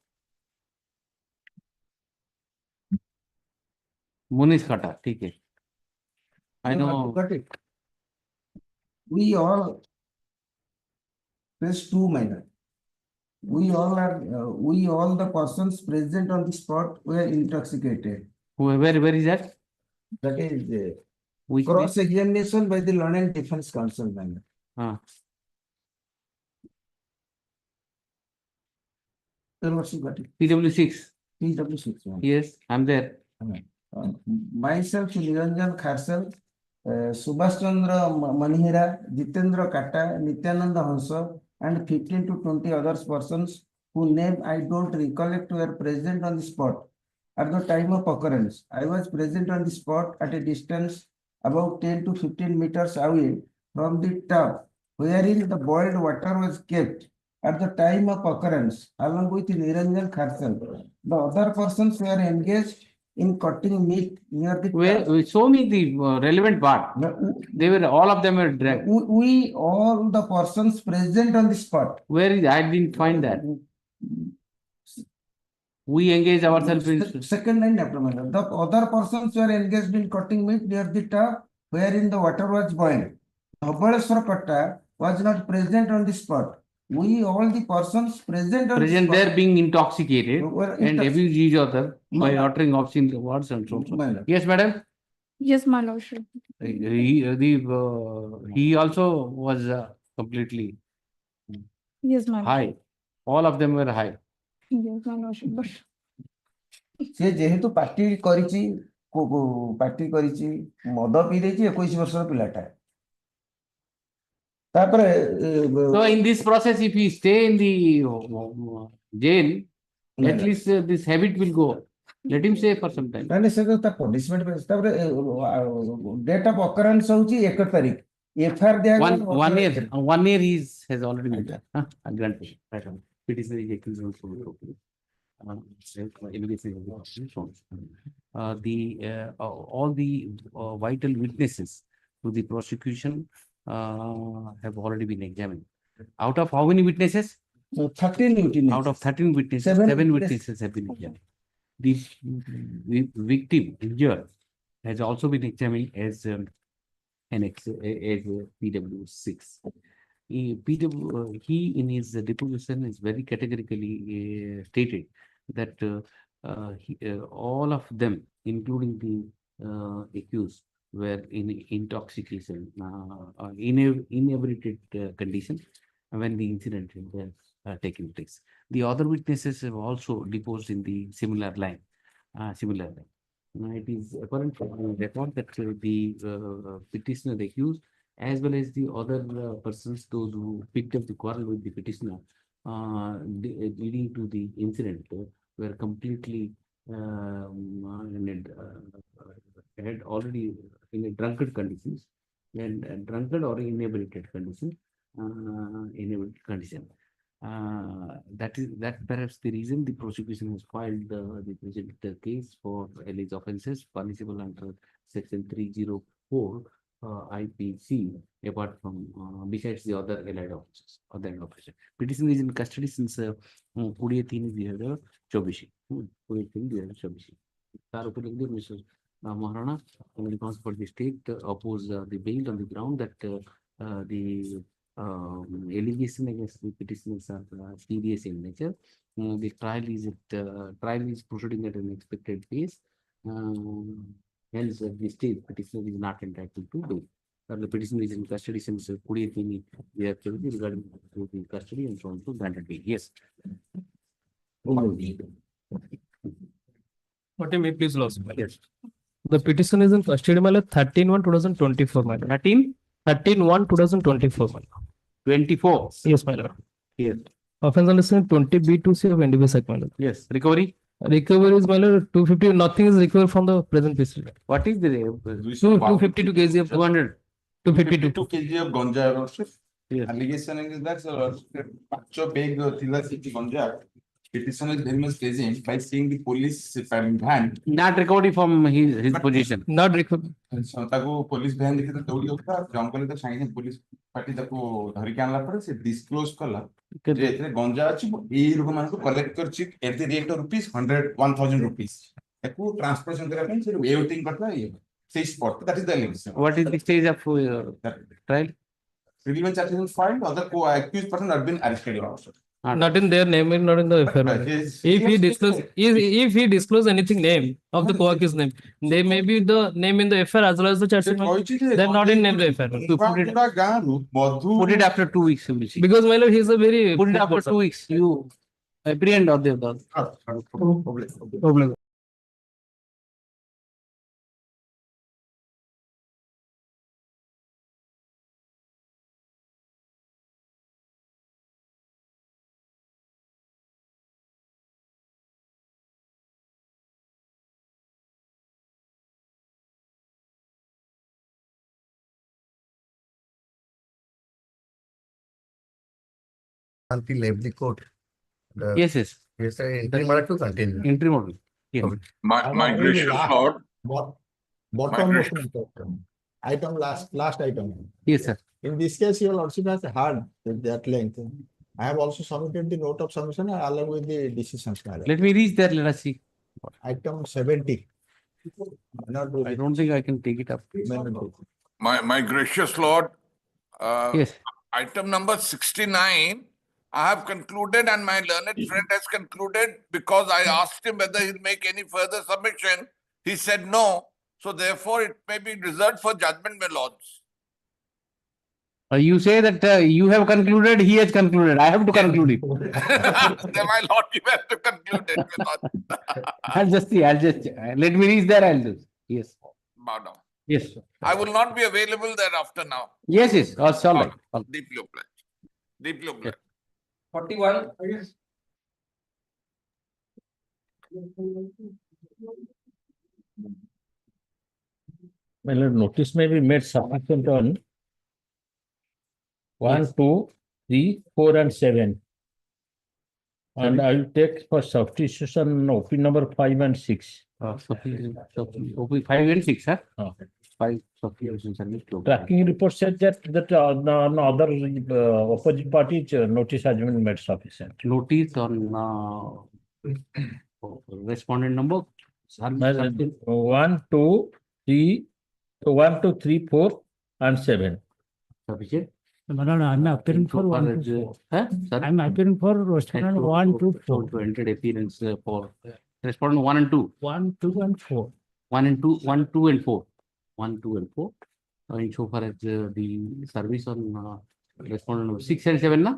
Munish Kata, okay. I know. Got it. We all phase 2, my lord. We all the persons present on the spot were intoxicated. Where is that? That is Which cross-examination by the learned defense counsel, my lord. PW 6. PW 6. Yes, I'm there. Myself, Niranjan Kharsal, Subhash Chandra Manihira, Jitendra Kata, Nityananda Hansa, and 15 to 20 other persons whose name I don't recollect were present on the spot at the time of occurrence. I was present on the spot at a distance about 10 to 15 meters away from the tub wherein the boiled water was kept at the time of occurrence, along with Niranjan Kharsal. The other persons were engaged in cutting meat near the Where show me the relevant part. They were all of them were dragged. We all the persons present on the spot. Where is I didn't find that. We engage ourselves in second line after manner. The other persons were engaged in cutting meat near the tub wherein the water was boiled. Hon'Ble Kata was not present on the spot. We all the persons present on the spot there being intoxicated and abuse each other by uttering obscene words and so on. Yes, madam. Yes, my lordship. He also was completely Yes, my lordship. high. All of them were high. Yes, my lordship. But से जेहेतु party करिची मद P देची 21 वर्षर पिलाटा So in this process, if he stay in the jail, at least this habit will go. Let him stay for some time. से तो ता punishment date of occurrence होची 1 तारीख FR दिया 1 year has already been done. Granted. Petitioner is accused also. All the vital witnesses to the prosecution have already been examined. Out of how many witnesses? 13 witnesses. Out of 13 witnesses, 7 witnesses have been examined. The victim injured has also been examined as PW6. He in his deposition is very categorically stated that all of them, including the accused, were in intoxication, inebriated condition when the incident had taken place. The other witnesses have also deposed in the similar line. It is apparent from the record that the petitioner accused, as well as the other persons, those who picked up the quarrel with the petitioner, leading to the incident, were completely had already in a drunkard conditions, and drunkard or inebriated condition, that perhaps the reason the prosecution has filed the present case for alleged offences punishable under section 304 IPC, apart from besides the other allied offences. Petitioner is in custody since 20/3/2024. Mr. Maharana, in counsel for the state, oppose the bail on the ground that the allegation against the petitioners are serious in nature. The trial is proceeding at an expected pace. Hence, at this stage, petitioner is not entitled to bail. The petitioner is in custody since regarding the custody and so on to granted bail. Yes. What may please lose? Yes. The petition is in custody 13/1/2024. 13/1/2024. 24. Yes, my lord. Yes. Offense under section 20B2C of NDPS Act, my lord. Yes. Recovery. Recovery is, my lord, 250. Nothing is recovered from the present pistol. What is the 252 kg of 200? 252. 2 kg of ganja, Your Lordship. Yes. Allegation is that Pacho bag ganja. Petition is very much present by seeing the police van. Not recovery from his position. Not recovered. ताको police van देखि त दौडी उठा जंगल त साइने police party ताको धरि के आनला पर से डिस्क्लोज कला जे एतरे गंजा अछि ए लोक मान को कलेक्ट करछि at the rate of rupees 1000 rupees ताको ट्रांसपोर्टेशन करा पे से वेटिंग करला ये से spot that is the allegation What is the stage of trial? Relevant charges were filed, other co-accused person had been arrested also. Not in their name, not in the FIR. If he disclose anything name of the co-accused name, they may be the name in the FIR as well as the charge sheet. They're not in name the FIR. Put it after 2 weeks. Because my lord, he's a very Put it after 2 weeks. You apprehend or the problem. Until left the court. Yes, yes. Yes, entry order to continue. Entry order. Yes. My gracious lord. Bottom motion item, last item. Yes, sir. In this case, your lordship has heard that length. I have also submitted the note of submission along with the decisions. Let me reach there. Let us see. Item 70. I don't think I can take it up. My gracious lord. Yes. Item number 69, I have concluded and my learned friend has concluded because I asked him whether he'll make any further submission. He said no. So therefore, it may be reserved for judgment, my lords. You say that you have concluded, he has concluded. I have to conclude it. Then my lord, you have to conclude it, my lord. I'll just see. Let me reach there. I'll do. Yes. Bow down. Yes. I will not be available thereafter now. Yes, yes. That's all right. Deeply obliged. Deeply obliged. 41. Well, notice may be made sufficient on 1, 2, 3, 4, and 7. And I will take for substitution OP number 5 and 6. OP 5 and 6, huh? 5 substitutions and Tracking report said that no other opposite party notice has been made sufficient. Notice on respondent number 1, 2, 3, so 1, 2, 3, 4, and 7. Sufficient. I'm appearing for 1, 2, 4. I'm appearing for respondent 1, 2, 4. To entered appearance for respondent 1 and 2. 1, 2, and 4. 1 and 2, 1, 2, and 4. 1, 2, and 4. So far as the service on respondent number 6 and 7, na?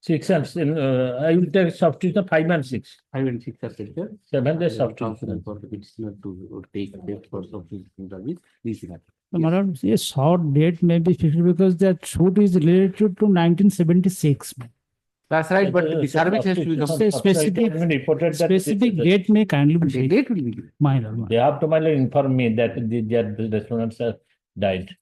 6 and I will take substitution 5 and 6. 5 and 6 are taken. 7 is substitution. For the petitioner to take date for substitution service. These are. Madam, a short date may be fixed because that suit is related to 1976. That's right, but the service has to be specific date may kindly be the date will be given. They have to inform me that the respondents have died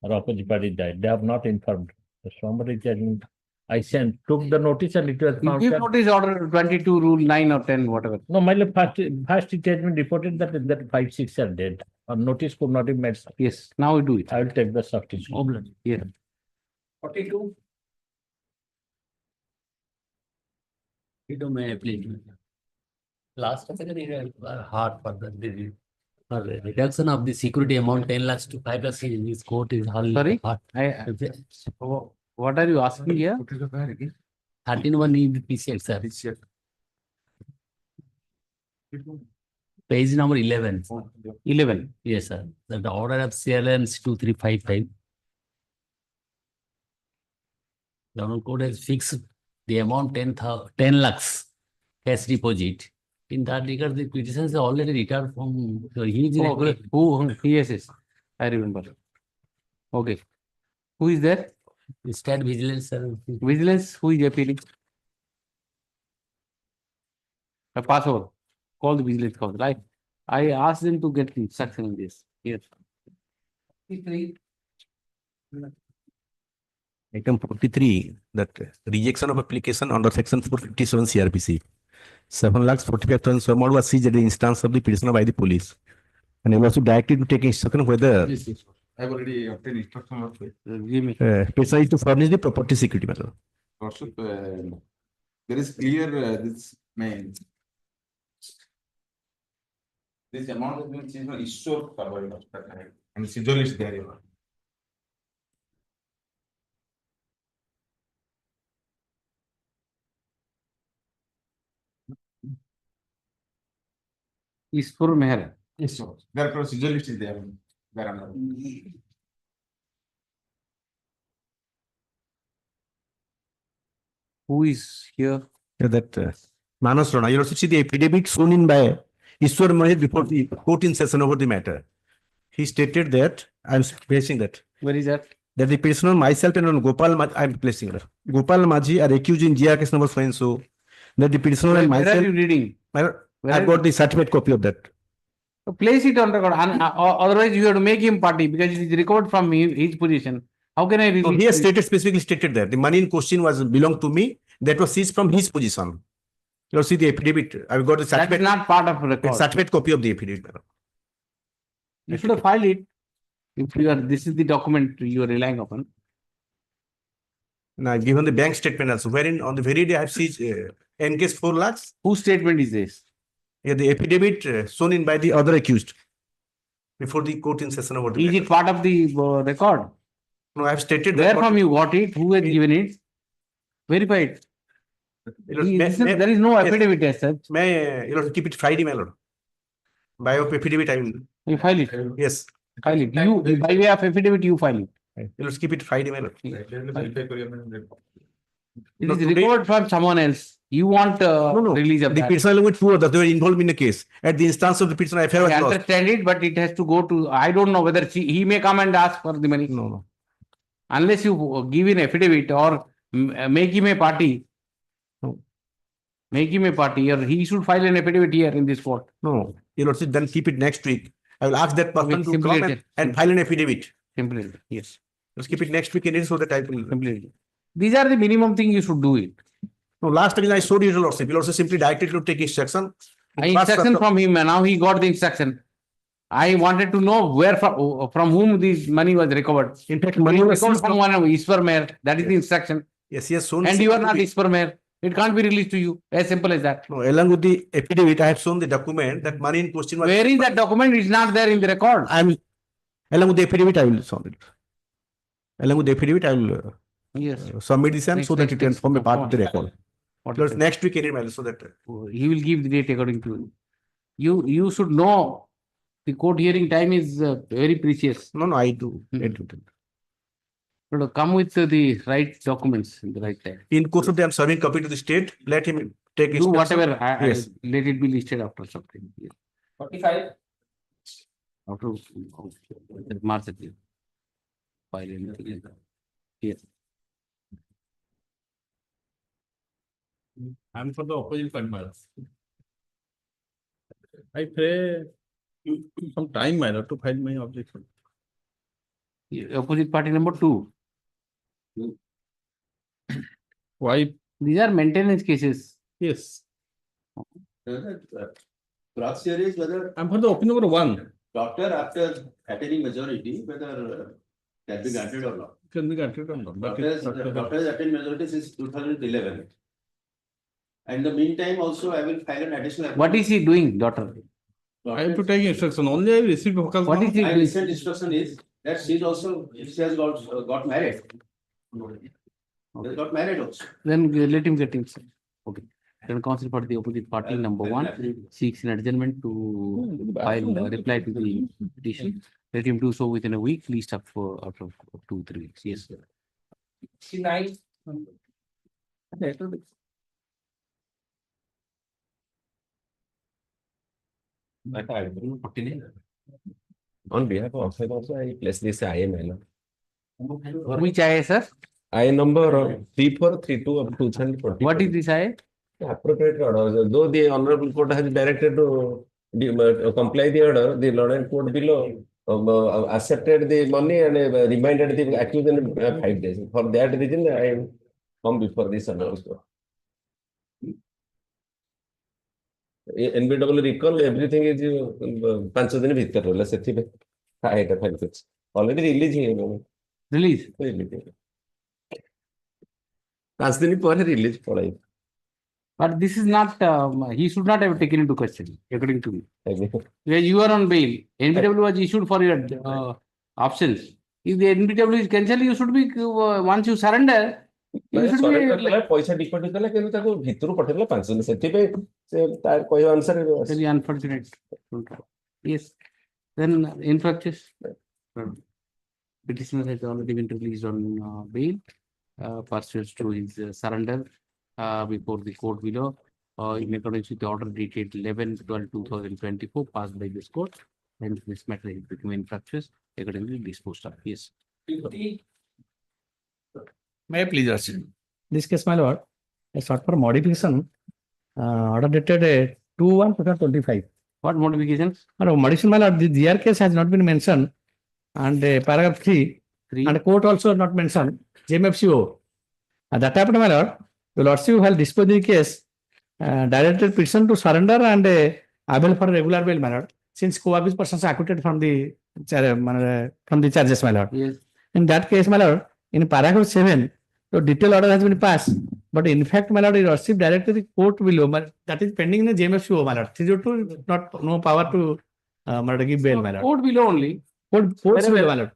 or opposite party died. They have not informed. Somebody telling I took the notice and it was found. Give notice order 22, rule 9 or 10, whatever. No, my first it has been reported that 5, 6 are dead. Or notice could not be made. Yes, now we do it. I will take the substitution. Yes. 42. May I please? Last hard for the reduction of the security amount 10 lakhs to 5 lakhs in this court is hard. Sorry? What are you asking here? 13(1) EBPC, sir. Page number 11. 11. Yes, sir. The order of CLNs 2355. The Honorable Court has fixed the amount 10 lakhs cash deposit. In that regard, the petitions are already retired from Yes, yes. I remember. Okay. Who is there? State vigilance, sir. Vigilance, who is appealing? Pass over. Call the vigilance council. I asked them to get the instruction in this. Yes. Item 43, that rejection of application under section 457 CRPC. 7,45,000 amount was seized at the instance of the petitioner by the police. And he was directed to take instruction whether Yes, yes. I've already obtained instruction of Give me. petitioner is to furnish the property security matter. Worship, there is clear, this amount has been seized on issue and schedule is there. Isfur Meher. Yes, sir. Their procedure list is there. Who is here? That Manas Rana, you also see the affidavit shown in by Ishwar Meher before the court in session over the matter. He stated that, I am placing that. Where is that? That the petitioner, myself and on Gopal, I am placing that. Gopal Maji are accused in GR case number so and so. That the petitioner and Where myself. are you reading? I've got the certificate copy of that. So place it on record. Otherwise, you have to make him party because it is recovered from his position. How can I release? So he has stated, specifically stated that the money in question was belonged to me. That was seized from his position. You see the affidavit. I've got the certificate. That is not part of record. Certificate copy of the affidavit. You should have filed it. If you are, this is the document you are relying upon. Now I've given the bank statement also, wherein on the very day I've seized N case 4 lakhs. Whose statement is this? Yeah, the affidavit shown in by the other accused before the court in session over the Is it part of the record? No, I have stated Where that. from you got it? Who has given it? Verify it. There is no affidavit as such. May you keep it Friday, my lord. By of affidavit, I will. You file it. Yes. File it. You by way of affidavit, you file it. Let's keep it Friday, my lord. It is recovered from someone else. You want release of the that. petitioner with 2 others, they were involved in the case. At the instance of the petitioner, I I understand it, but it has to go to, I don't know whether he may come and ask for the money. No. Unless you give an affidavit or make him a party. No. Make him a party, or he should file an affidavit here in this court. No. You know, then keep it next week. I will ask that person to Simply come and file an affidavit. Simply, yes. Let's keep it next week in it so that I will. Simply. These are the minimum thing you should do it. No, last time I showed you also. You also simply directed to take instruction. Instruction from him, and now he got the instruction. I wanted to know where from whom this money was recovered. In fact, money was recovered from one of Ishwar Meher. That is the instruction. Yes, yes, shown. And you are not Ishwar Meher. It can't be released to you. As simple as that. No, along with the affidavit, I have shown the document that money in question was. Where is that document? It's not there in the record. Along with the affidavit, I will submit it. Along with the affidavit, I will submit this and so that it can form a part of the record. Next week, so that he will give the date according to you. You should know the court hearing time is very precious. No, I do. Come with the right documents in the right time. In course of the, I am serving copy to the state. Let him take Do whatever. Yes. Let it be listed after something. Yes. 45. After March. File anything like that. Yes. I'm for the opposite conduct. I pray some time, my lord, to file my objection. Opposite party number 2. Why? These are maintenance cases. Yes. Cross here is whether I'm for the opinion number 1. doctor after attaining majority, whether that be granted or not. Can be granted or not. Doctor has attained majority since 2011. And in the meantime, also I will file an additional. What is he doing, daughter? I have to take instruction. Only I received focus. What is he My doing? recent instruction is that she has got married. They got married also. Then let him get himself. Okay. Then counsel for the opposite party number 1 seeks an adjournment to file a reply to the petition. Let him do so within a week, least up for out of 2-3 weeks. Yes, sir. On behalf of also, I place this IML. Which IA, sir? I number 3432 of 2020. What is this I? Appropriate order. Though the Honorable Court has directed to comply the order, the Lord and Court below accepted the money and reminded the accused in 5 days. For that reason, I come before this Honorable Court. NBW recall everything is 5 दिन भीतर होला सेथि पे iota file कुछ already release ही Release. 5 दिन पर release पड़ाई. But this is not, he should not have taken into question, according to me. Where you are on bail, NBW was issued for your absence. If the NBW is cancelled, you should be, once you surrender, you should be. पैसा deposit कला केनु ताको भितरु पठेला 5 दिन सेथि पे से तार कोइ answer Very unfortunate. Yes. Then in practice, petitioner has already been released on bail, pursuant to his surrender before the court below, in accordance with the order dated 11/12/2024 passed by this court, and this matter is become in practice accordingly disposed of. Yes. May I please ask? This case, my lord, a sought for modification, order dated 2/1/2025. What modifications? Modification, my lord, the GR case has not been mentioned, and paragraph 3, and court also not mentioned, JMFCO. At that happened, my lord, the lordship will dispose the case, directed petition to surrender and avail for regular bail, my lord, since co-office persons are acquitted from the charges, my lord. Yes. In that case, my lord, in paragraph 7, the detailed order has been passed, but in fact, my lord, the lordship directed the court below, that is pending in the JMFCO, my lord. 302 not no power to give bail, my lord. Court below only. Courts below, my lord.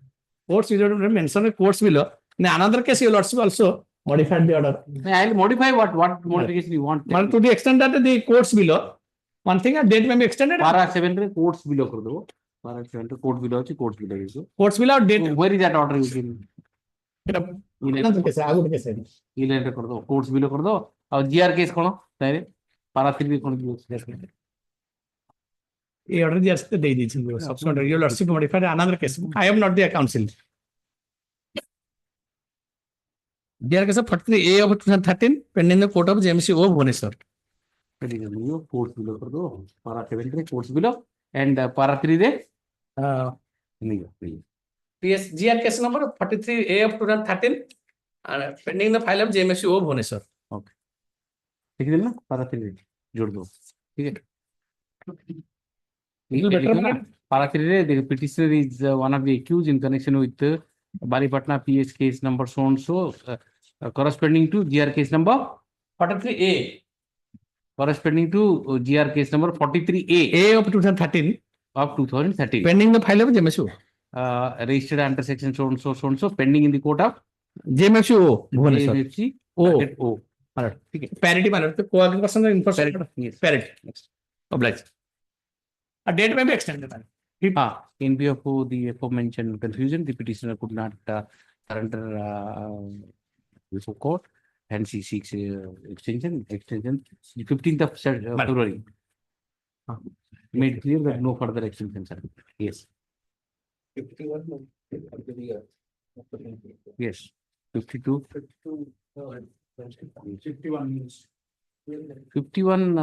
Courts below mention the courts below. In another case, your lordship also modified the order. I'll modify what modification you want. To the extent that the courts below, one thing, a date may be extended. Para 7 courts below कर दो. Para 7 court below है courts below है. Courts below date. Where is that order you can? Another case, आगू के case. Enter कर दो. Courts below कर दो. और GR case कौन? तारे. Para 3 भी कौन दियो? ये order just दे दीजिए. Subsequent, your lordship modified another case. I am not the counsel. GR case of 43A of 2013 pending the court of JMCO Bhubaneswar. Courts below कर दो. Para 7 courts below and para 3 they. PS GR case number 43A of 2013 and pending the file of JMCO Bhubaneswar. Okay. ठीक है ना? Para 3 जोड़ दो. ठीक है. Para 3 the petitioner is one of the accused in connection with Balipatna PS case number so and so, corresponding to GR case number 43A. Corresponding to GR case number 43A. A of 2013. Of 2013. Pending the file of JMCO. Registered under section so and so, pending in the court of JMFCO. JMFC. O. Parity manner. The co-aggregate person is enforced. Yes. Parity. Next. Obliged. A date may be extended. In view of the aforementioned confusion, the petitioner could not surrender before court, hence he seeks extension. The 15th of February. Made clear that no further extensions are. Yes. 51. Yes. 52. 51 means 51.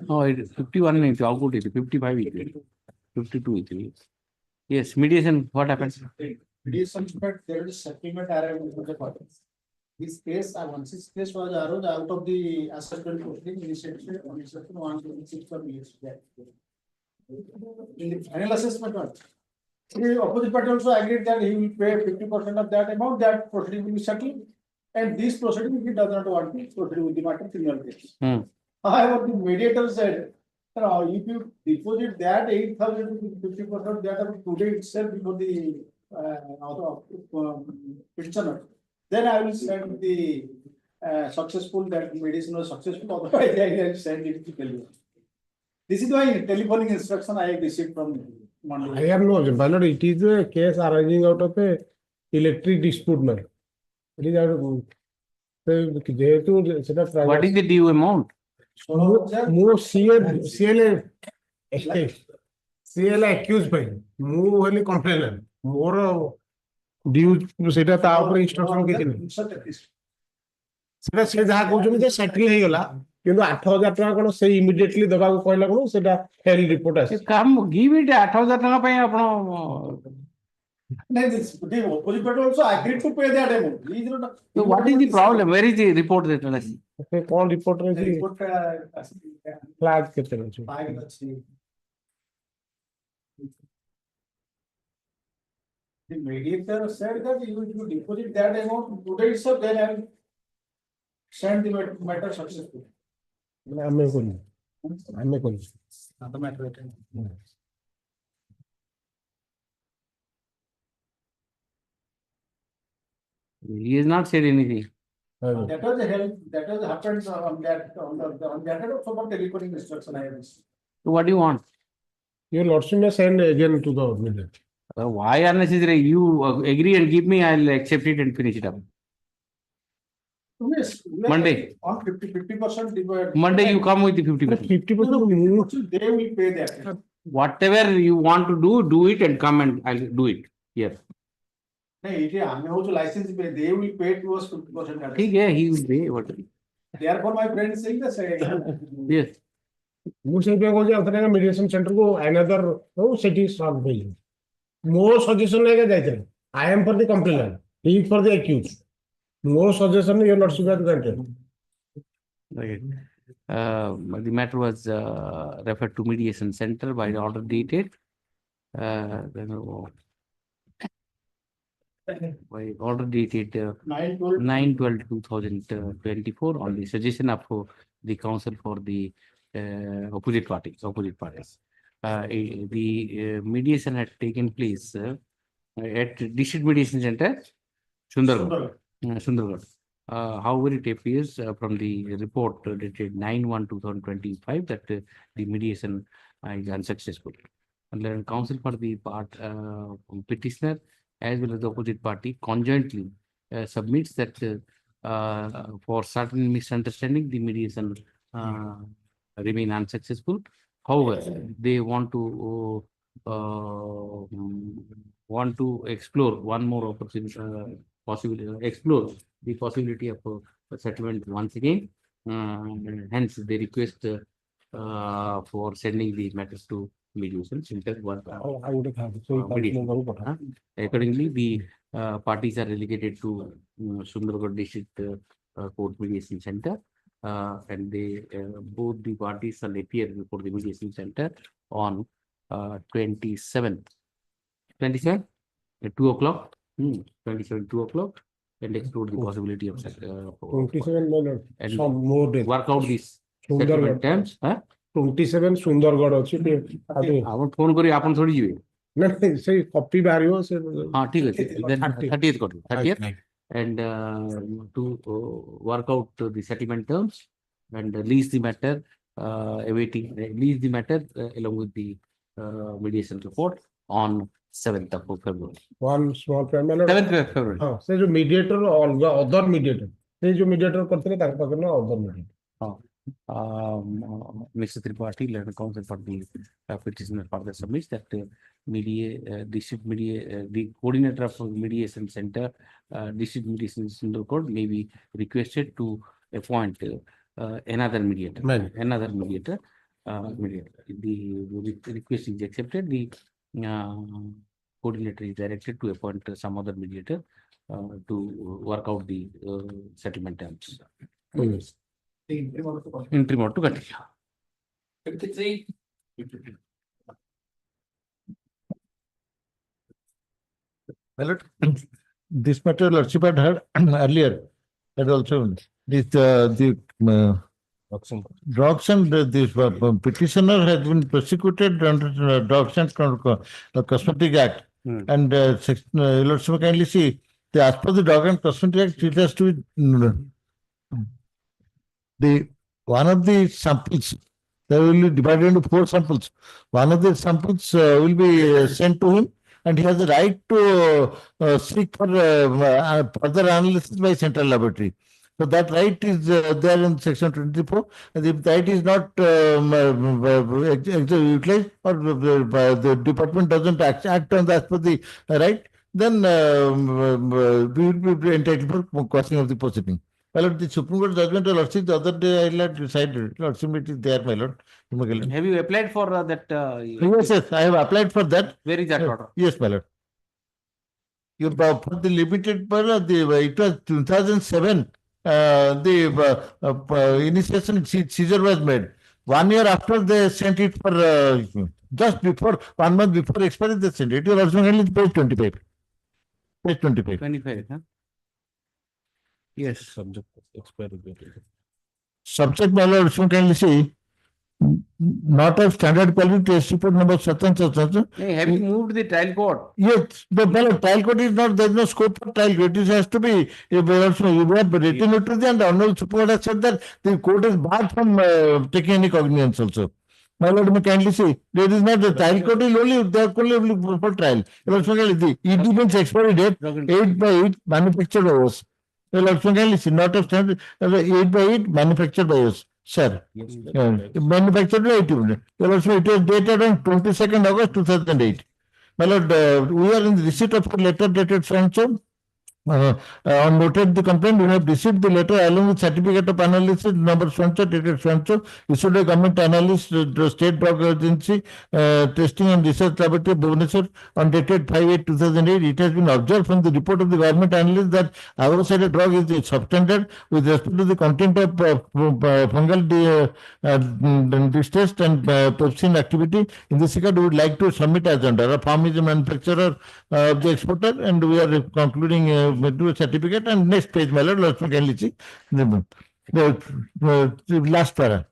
Oh, 51 is how good it is. 55 is it. 52 is it. Yes, mediation, what happens? Mediation, but there is settlement arrangement with the parties. This case, once this case was arose out of the assessment proceeding initiated on section 126 for mediation. In the final assessment, the opposite party also agreed that he will pay 50% of that amount, that proceeding will be settled. And this proceeding, he does not want to proceed with the matter criminal case. However, the mediator said, if you deposit that 8,000 to 50% that today itself before the petitioner, then I will send the successful, that mediation was successful, otherwise I will send it to tell you. This is why telephoning instruction I have received from Monday. I have no, but it is a case arising out of a electric dispute. It is ଯେହେତୁ ସେଟା What is the due amount? ମୁଁ CL ଆକ୍ୟୁଜ ପାଇଁ ମୁଁ ହେଲି କମ୍ପ୍ଲେନର ମୋର ଡ୍ୟୁ ସେଇଟା ତା ଉପରେ ଇନଷ୍ଟ୍ରକ୍ସନ କିଛି ନାହିଁ ସେଟା ସେ ଯାହା କହୁଛନ୍ତି ଯେ ସେଟଲ ହେଇଗଲା କିନ୍ତୁ 8,000 ଟଙ୍କା କଣ ସେଇ ଇମିଡିଏଟଲି ଦେବାକୁ କହିଲା କଣ ସେଟା ଫେଲ ରିପୋର୍ଟ ଆସିଛି କାମ give it 8,000 ଟଙ୍କା ପାଇଁ ଆପଣ The opposite party also agreed to pay that amount. He is not. So what is the problem? Where is the report that is? ସେ କଣ ରିପୋର୍ଟ ରେ The report, ଫ୍ଲାଗ କେତେ ଅଛି file ଅଛି. The mediator said that you deposit that amount today itself, then I will send the matter successfully. ଆମେ କଲୁ ଆମେ କଲୁ Not the matter attended. He has not said anything. That was the help, that was happened on that, on that also about the recording instruction I have received. So what do you want? your lordship may send again to the media Why unnecessary? You agree and give me, I'll accept it and finish it up. Yes. Monday. On 50%. Monday you come with the 50%. 50% They will pay that. Whatever you want to do it and come and I'll do it. Yes. No, it is, I'm also licensed pay, they will pay to us 50%. ठीक है, he will pay what? Therefore, my friend is saying the same. Yes. ମୁଁ ସେଇଥିପାଇଁ କହୁଛି ଆଉଥରେ ମିଡିଏସନ ସେଣ୍ଟରକୁ another ହଉ ସେଠି solve ହେଇଯିବ ମୋ ସଜେସନ ଆଜ୍ଞା ଯାଇଥିଲେ I am for the complainant he is for the accused ମୋ suggestion your lordship has granted Okay. The matter was referred to mediation center by the order dated by order dated 9/12/2024 on the suggestion of the counsel for the opposite parties. The mediation had taken place at District Mediation Center, Sundargarh. However, it appears from the report dated 9/1/2025 that the mediation is unsuccessful. And the counsel for the petitioner as well as the opposite party conjointly submits that for certain misunderstanding, the mediation remain unsuccessful. However, they want to explore one more opportunity, explore the possibility of settlement once again. Hence, they request for sending the matters to mediation center. Accordingly, the parties are relegated to Sundargarh District Court Mediation Center, and they both the parties shall appear before the mediation center on 27th, 2 o'clock, 27 2 o'clock, and explore the possibility of 27 and some more days work out these settlement terms. 27 Sundargarh ଅଛି ଆପଣ phone କରି ଆପଣ ଥୋଡ଼ି ଯିବେ ନାଇଁ ସେଇ copy ବାହାରିବ ସେ ହଁ ଠିକ ଅଛି then 30th କରିବେ 30th and to work out the settlement terms and lease the matter along with the mediation report on 7th of February. one small point 7th of February. ହଁ ସେ ଯୋଉ ମିଡିଏଟର ଅଲଗା ଅଦର ମିଡିଏଟର ସେ ଯୋଉ mediator କରିଥିଲେ ତାଙ୍କ ପାଖରେ ନା other mediator Mr. Tripathi, learned counsel for the petitioner further submits that the coordinator of mediation center, district mediation center court may be requested to appoint another mediator. The request is accepted. The coordinator is directed to appoint some other mediator to work out the settlement terms. Interim to continue. 53. This matter Lordship had heard earlier, that also this the drugs and this petitioner has been prosecuted under drugs and cosmetic act, and Lordship kindly see as per the drug and cosmetic act it has to be one of the samples, they will be divided into 4 samples. One of the samples will be sent to him, and he has the right to seek for further analysis by central laboratory. So that right is there in section 24. And if that is not utilized or the department doesn't act on that as per the right, then we will be entitled for quashing of the proceeding. My lord, the Supreme Court judgment, Lordship, the other day I had decided, Lordship, it is there, my lord. Have you applied for that? Yes, I have applied for that. Where is that order? Yes, my lord. For the limited period, it was 2007. The initiation seizure was made. 1 year after they sent it for just before 1 month before expiry, they sent it. It was also page 25. Page 25. 25, huh? Yes. Subject, my lord, so kindly see, not of standard quality test report number such and such. Hey, have you moved the trial court? Yes, the trial court is not, there is no scope for trial court. It has to be, you have written notice and the Honorable Supreme Court has said that the court is barred from taking any cognizance also. My lord, may kindly see, there is not the trial court is only, they are only for trial. The ED means expiry date, 8/8 manufactured by us. Not of standard, 8/8 manufactured by us. Sir, manufactured by 8. It was dated on 22nd August 2008. My lord, we are in the receipt of a letter dated so on noted the complaint, we have received the letter along with certificate of analysis number dated issued a government analyst, the state drug agency, testing and research laboratory Bhubaneswar on dated 5/8/2008. It has been observed from the report of the government analyst that our drug is substandard with respect to the content of fungal distress and toxin activity. In this regard, we would like to submit as under. A farm is a manufacturer of the exporter, and we are concluding do a certificate. And next page, my lord, let's kindly see the last para.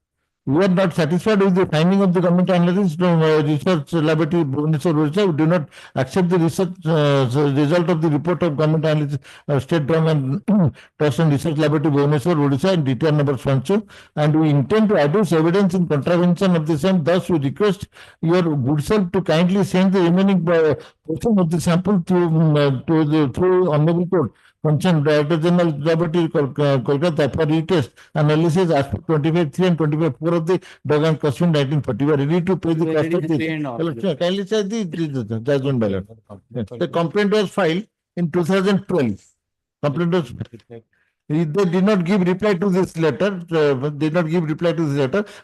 We are not satisfied with the finding of the government analysis research laboratory Bhubaneswar, Orissa. We do not accept the research result of the report of government analysis state drug and trust and research laboratory Bhubaneswar, Orissa in detail number 12, and we intend to adduce evidence in contravention of the same. Thus, we request your good self to kindly send the remaining portion of the sample through Hon'Ble Court concerned Director General Laboratory Kolkata for retest analysis as per 25(3) and 25(4) of the drug and cosmetic 1940. We are ready to pay the cost of this. Kindly say the judgment by lord. The complaint was filed in 2012. Complaint was they did not give reply to this letter.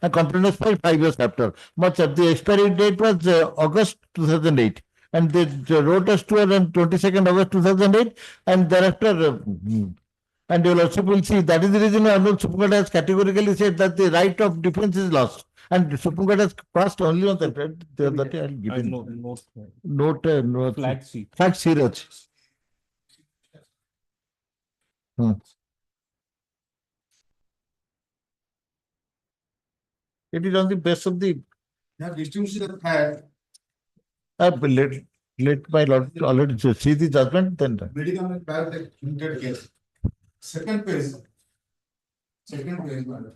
And complaint was filed 5 years after. But the expiry date was August 2008. And they wrote us to on 22nd August 2008, and thereafter, and you will also will see that is the reason why Supreme Court has categorically said that the right of defense is lost, and Supreme Court has passed only on that. That I will give note. Fact serious. It is on the basis of the. Now, distribution had. Let my lord already see the judgment, then. Medical and private limited case. Second page. Madam.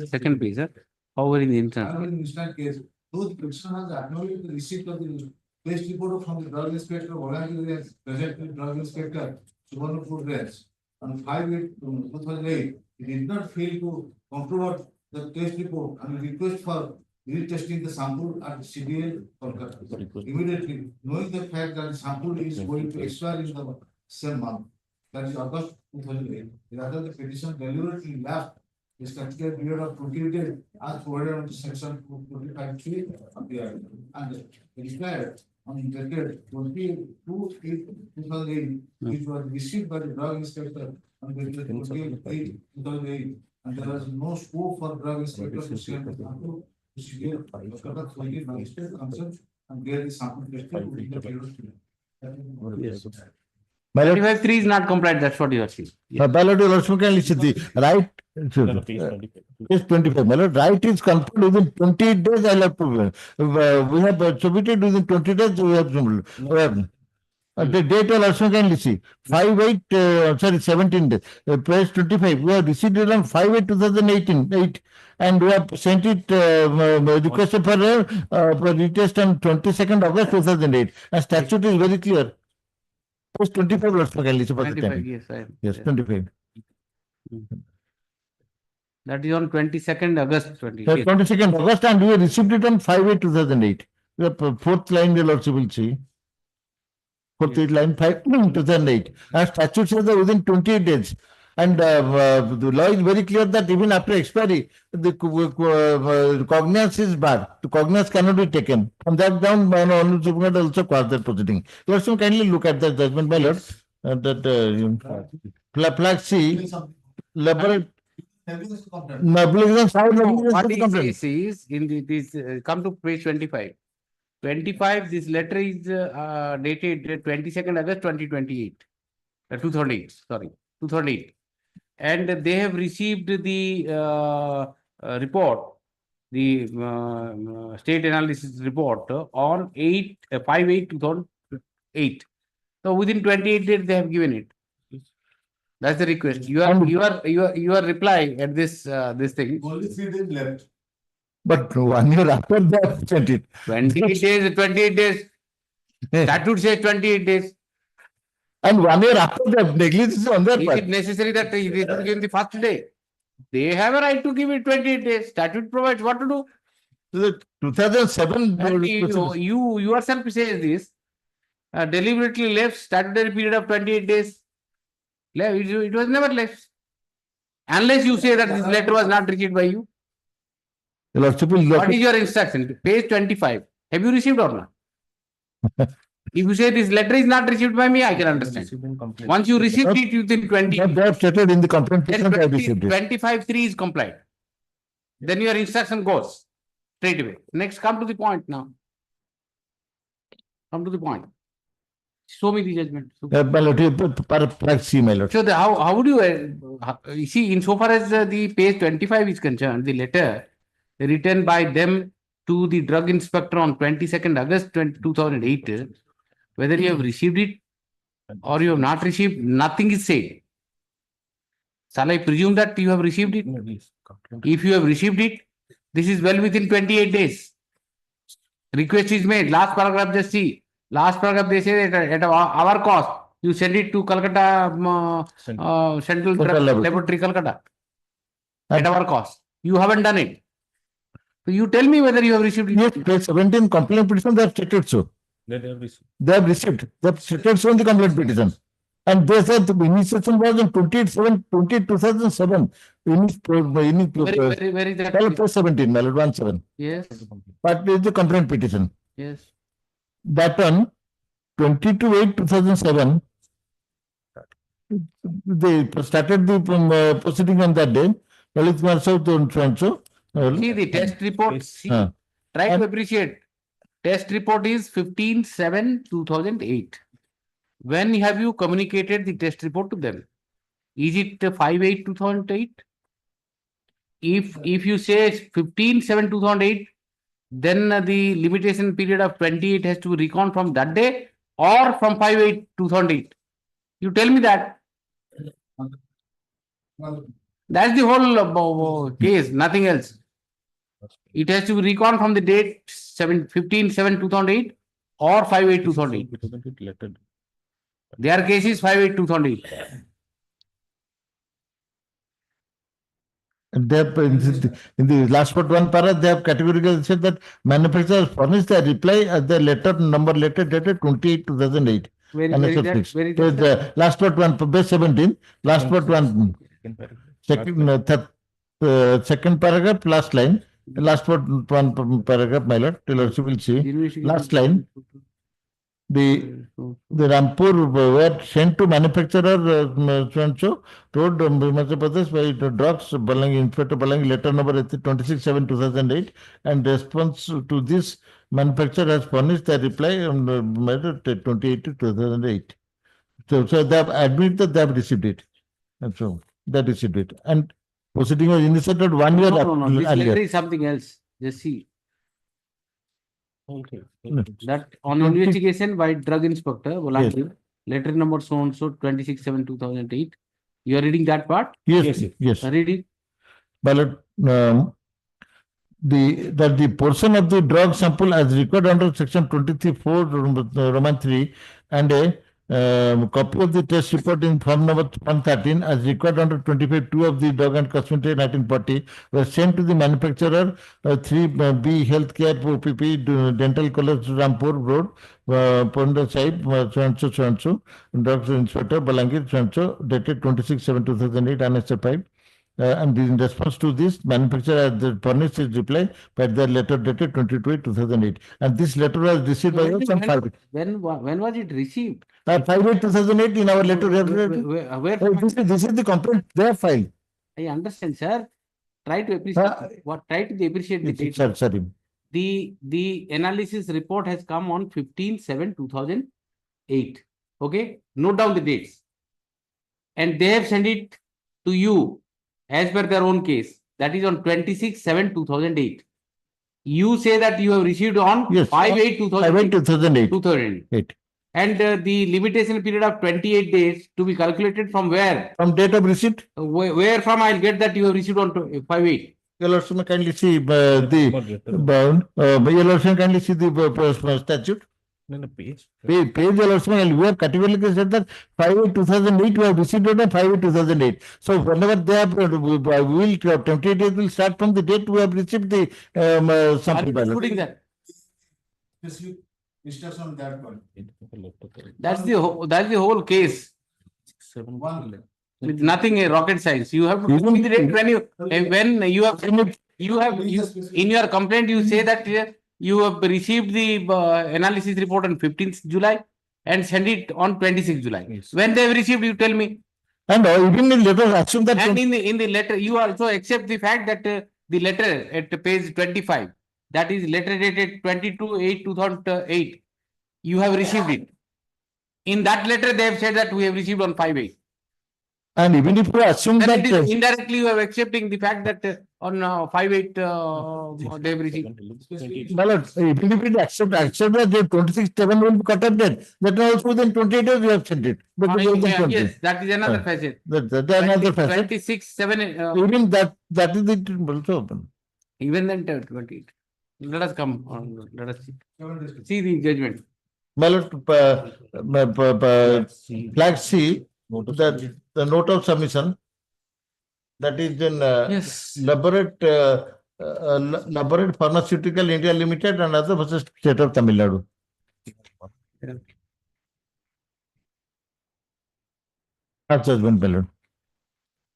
Second page, sir. However, in the instant case, those petitioner has acknowledged the receipt of the test report from the drug inspector, volunteer present drug inspector, Suvarnapur Range, on 5/8/2008. He did not fail to control the test report and request for retesting the sample at CBA Kolkata. Immediately, knowing the fact that the sample is going to expire in the same month, that is August 2008, rather the petition deliberately left the statutory period of 20 days as provided under section 25(3) of the Act, and declared on dated 22/8/2008, which was received by the drug inspector on dated 28/8/2008, and there was no scope for drug inspector to send the sample to CBA Kolkata for the magistrate concerned and get the sample tested within the period of 2 years. 25(3) is not compliant, that's what you are saying. Ballot will also can listen the right. Yes, 25. Right is confirmed within 20 days. I have to. We have submitted within 20 days. We have. The date will also kindly see. 17 days. Page 25. We have received it on 5/8/2018. And we have sent it, requested for retest on 22nd August 2008. And statute is very clear. Page 25 also kindly see for the 25, time. yes, I am. Yes, 25. That is on 22nd August 20. 22nd August, and we received it on 5/8/2008. The fourth line will also will see. Fourth line 5/2008. And statute says that within 28 days. And the law is very clear that even after expiry, the cognizance is barred. The cognizance cannot be taken. From that down, Honorable Supreme Court also quashed that proceeding. You also kindly look at the judgment, my lord. Flag C, liberal. What he says is in this, come to page 25. 25, this letter is dated 22nd August 2028. 2008, sorry, 2008. And they have received the report, the state analysis report on 5/8/2008. So within 28 days they have given it. That's the request. Your reply at this thing. Only 3 days left. But 1 year after that, sent it. 28 days, 28 days. Statute says 28 days. And 1 year after that, negligence on their part. Is it necessary that it is given the first day? They have a right to give it 28 days. Statute provides what to do. The 2007. And you yourself says this. Deliberately left statutory period of 28 days. It was never left. Unless you say that this letter was not received by you. What is your instruction? Page 25. Have you received or not? If you say this letter is not received by me, I can understand. Once you received it within 20. They have stated in the complaint petition they have received it. 25(3) is complied. Then your instruction goes straight away. Next, come to the point now. Come to the point. Show me the judgment. My lord, C, my lord. So how would you see, insofar as the page 25 is concerned, the letter written by them to the drug inspector on 22nd August 2008, whether you have received it or you have not received, nothing is said. Shall I presume that you have received it? If you have received it, this is well within 28 days. Request is made. Last paragraph, just see. Last paragraph, they say that at our cost, you send it to Calcutta Central Drug Laboratory, Calcutta. At our cost. You haven't done it. So you tell me whether you have received it. Yes, page 17 complaint petition, they have stated so. They have received. They have stated so in the complaint petition. And they said the initiation was on 2007. Where is that? Page 17, my lord, 17. Yes. But is the complaint petition. Yes. That on 22/8/2007, they started the proceeding on that day. See the test report. Try to appreciate. Test report is 15/7/2008. When have you communicated the test report to them? Is it 5/8/2008? If you say 15/7/2008, then the limitation period of 28 has to be reckoned from that day or from 5/8/2008. You tell me that. That's the whole case, nothing else. It has to be reckoned from the date 15/7/2008 or 5/8/2008. Their case is 5/8/2008. They have, in the last part one para, they have categorically said that manufacturers furnished a reply at the letter dated 28/2008. Where is that? Last part one, page 17, last part one, second paragraph, last line, last part one paragraph, my lord, till you will see, last line. The Rampur were sent to manufacturer so road Madhya Pradesh by drugs, Inspector Balangi, letter number 26/7/2008, and response to this manufacturer has furnished the reply on 28/2008. So they have admitted that they have received it, and so they received it, and proceeding was initiated 1 year No. This earlier. letter is something else. Just see. That on investigation by drug inspector, voluntary, letter number so and so 26/7/2008. You are reading that part? Yes. Read it. Ballot, the portion of the drug sample as required under section 23(4) Roman 3 and a copy of the test report in form number 113 as required under 25(2) of the Drug and Cosmetic 1940 were sent to the manufacturer 3B Healthcare OPP Dental College Rampur Road, Ponda Sahib, so and so, Drugs Inspector Balangir, so dated 26/7/2008, Annexure 5. And in response to this, manufacturer has furnished his reply by the letter dated 22/8/2008. And this letter was received by us on 5. When was it received? 5/8/2008 in our letter. Where This is the complaint they have filed. I understand, sir. Try to appreciate try to appreciate the date. Sorry. The analysis report has come on 15/7/2008. Okay, note down the dates. And they have sent it to you as per their own case. That is on 26/7/2008. You say that you have received on 5/8/2008. And the limitation period of 28 days to be calculated from where? From date of receipt. Where from I'll get that you have received on 5/8. Your Lordship, kindly see kindly see the statute. Page, Your Lordship, and we have categorically said that 5/8/2008 we have received it on 5/8/2008. So whenever they have, we will 28 days will start from the date we have received the sample ballot. Including that. Instruction on that one. That's the whole case. With nothing rocket science. You have to give me the date when you have in your complaint you say that you have received the analysis report on 15th July and send it on 26th July. Yes. When they have received, you tell me. And even in letter assume that. And in the letter, you also accept the fact that the letter at page 25, that is letter dated 22/8/2008, you have received it. In that letter, they have said that we have received on 5/8. And even if we assume that indirectly you are accepting the fact that on 5/8 they have received. Even if we accept that the 26/7 will be cut off then, that also within 28 days we have sent it. Yes, that is another facet. That's another facet. 26/7. Even that is it also open. Even then 28. Let us come on. Let us see the judgment. Flag C. The note of submission, that is in Laborate Pharmaceutical India Limited and other versus State of Tamil Nadu. Judgment ballot.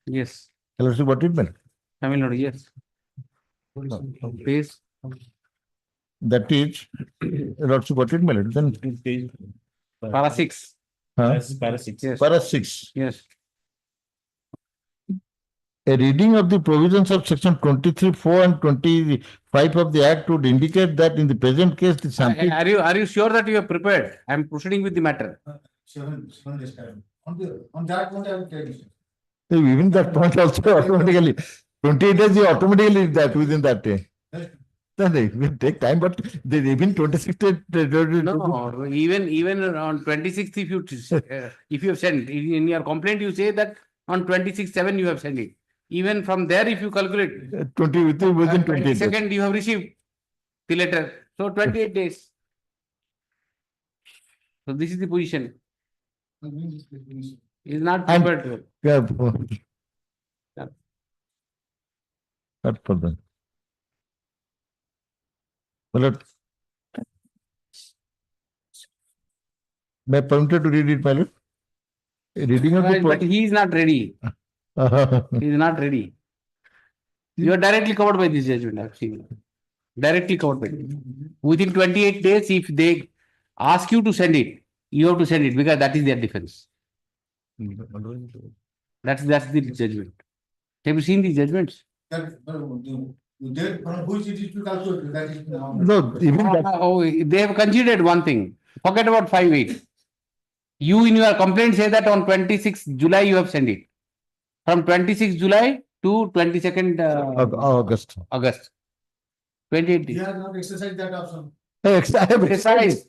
Yes. Hello, see what it meant? Tamil Nadu, yes. Page. That is, what it meant? Then Para 6. Para 6. Yes. Para 6. Yes. A reading of the provisions of section 23(4) and 25 of the Act would indicate that in the present case, the sample. Are you sure that you are prepared? I am proceeding with the matter. 7 days time. On that one, I will tell you. Even that point also automatically 28 days you automatically that within that day. Then it will take time, but even 26th. No, even on 26th, if you have sent in your complaint, you say that on 26/7 you have sent it. Even from there, if you calculate 20 within 28 days. Second, you have received the letter. So 28 days. So this is the position. Is not prepared. Not for them. Well, may I permitted to read it, my lord? Reading of the but he is not ready. He is not ready. You are directly covered by this judgment. I have seen. Directly covered by it. Within 28 days, if they ask you to send it, you have to send it because that is their defense. That's the judgment. Have you seen these judgments? No, even that. They have considered one thing. Forget about 5/8. You in your complaint say that on 26th July you have sent it. From 26th July to 22nd August. 28 days. You have not exercised that option. Exercise.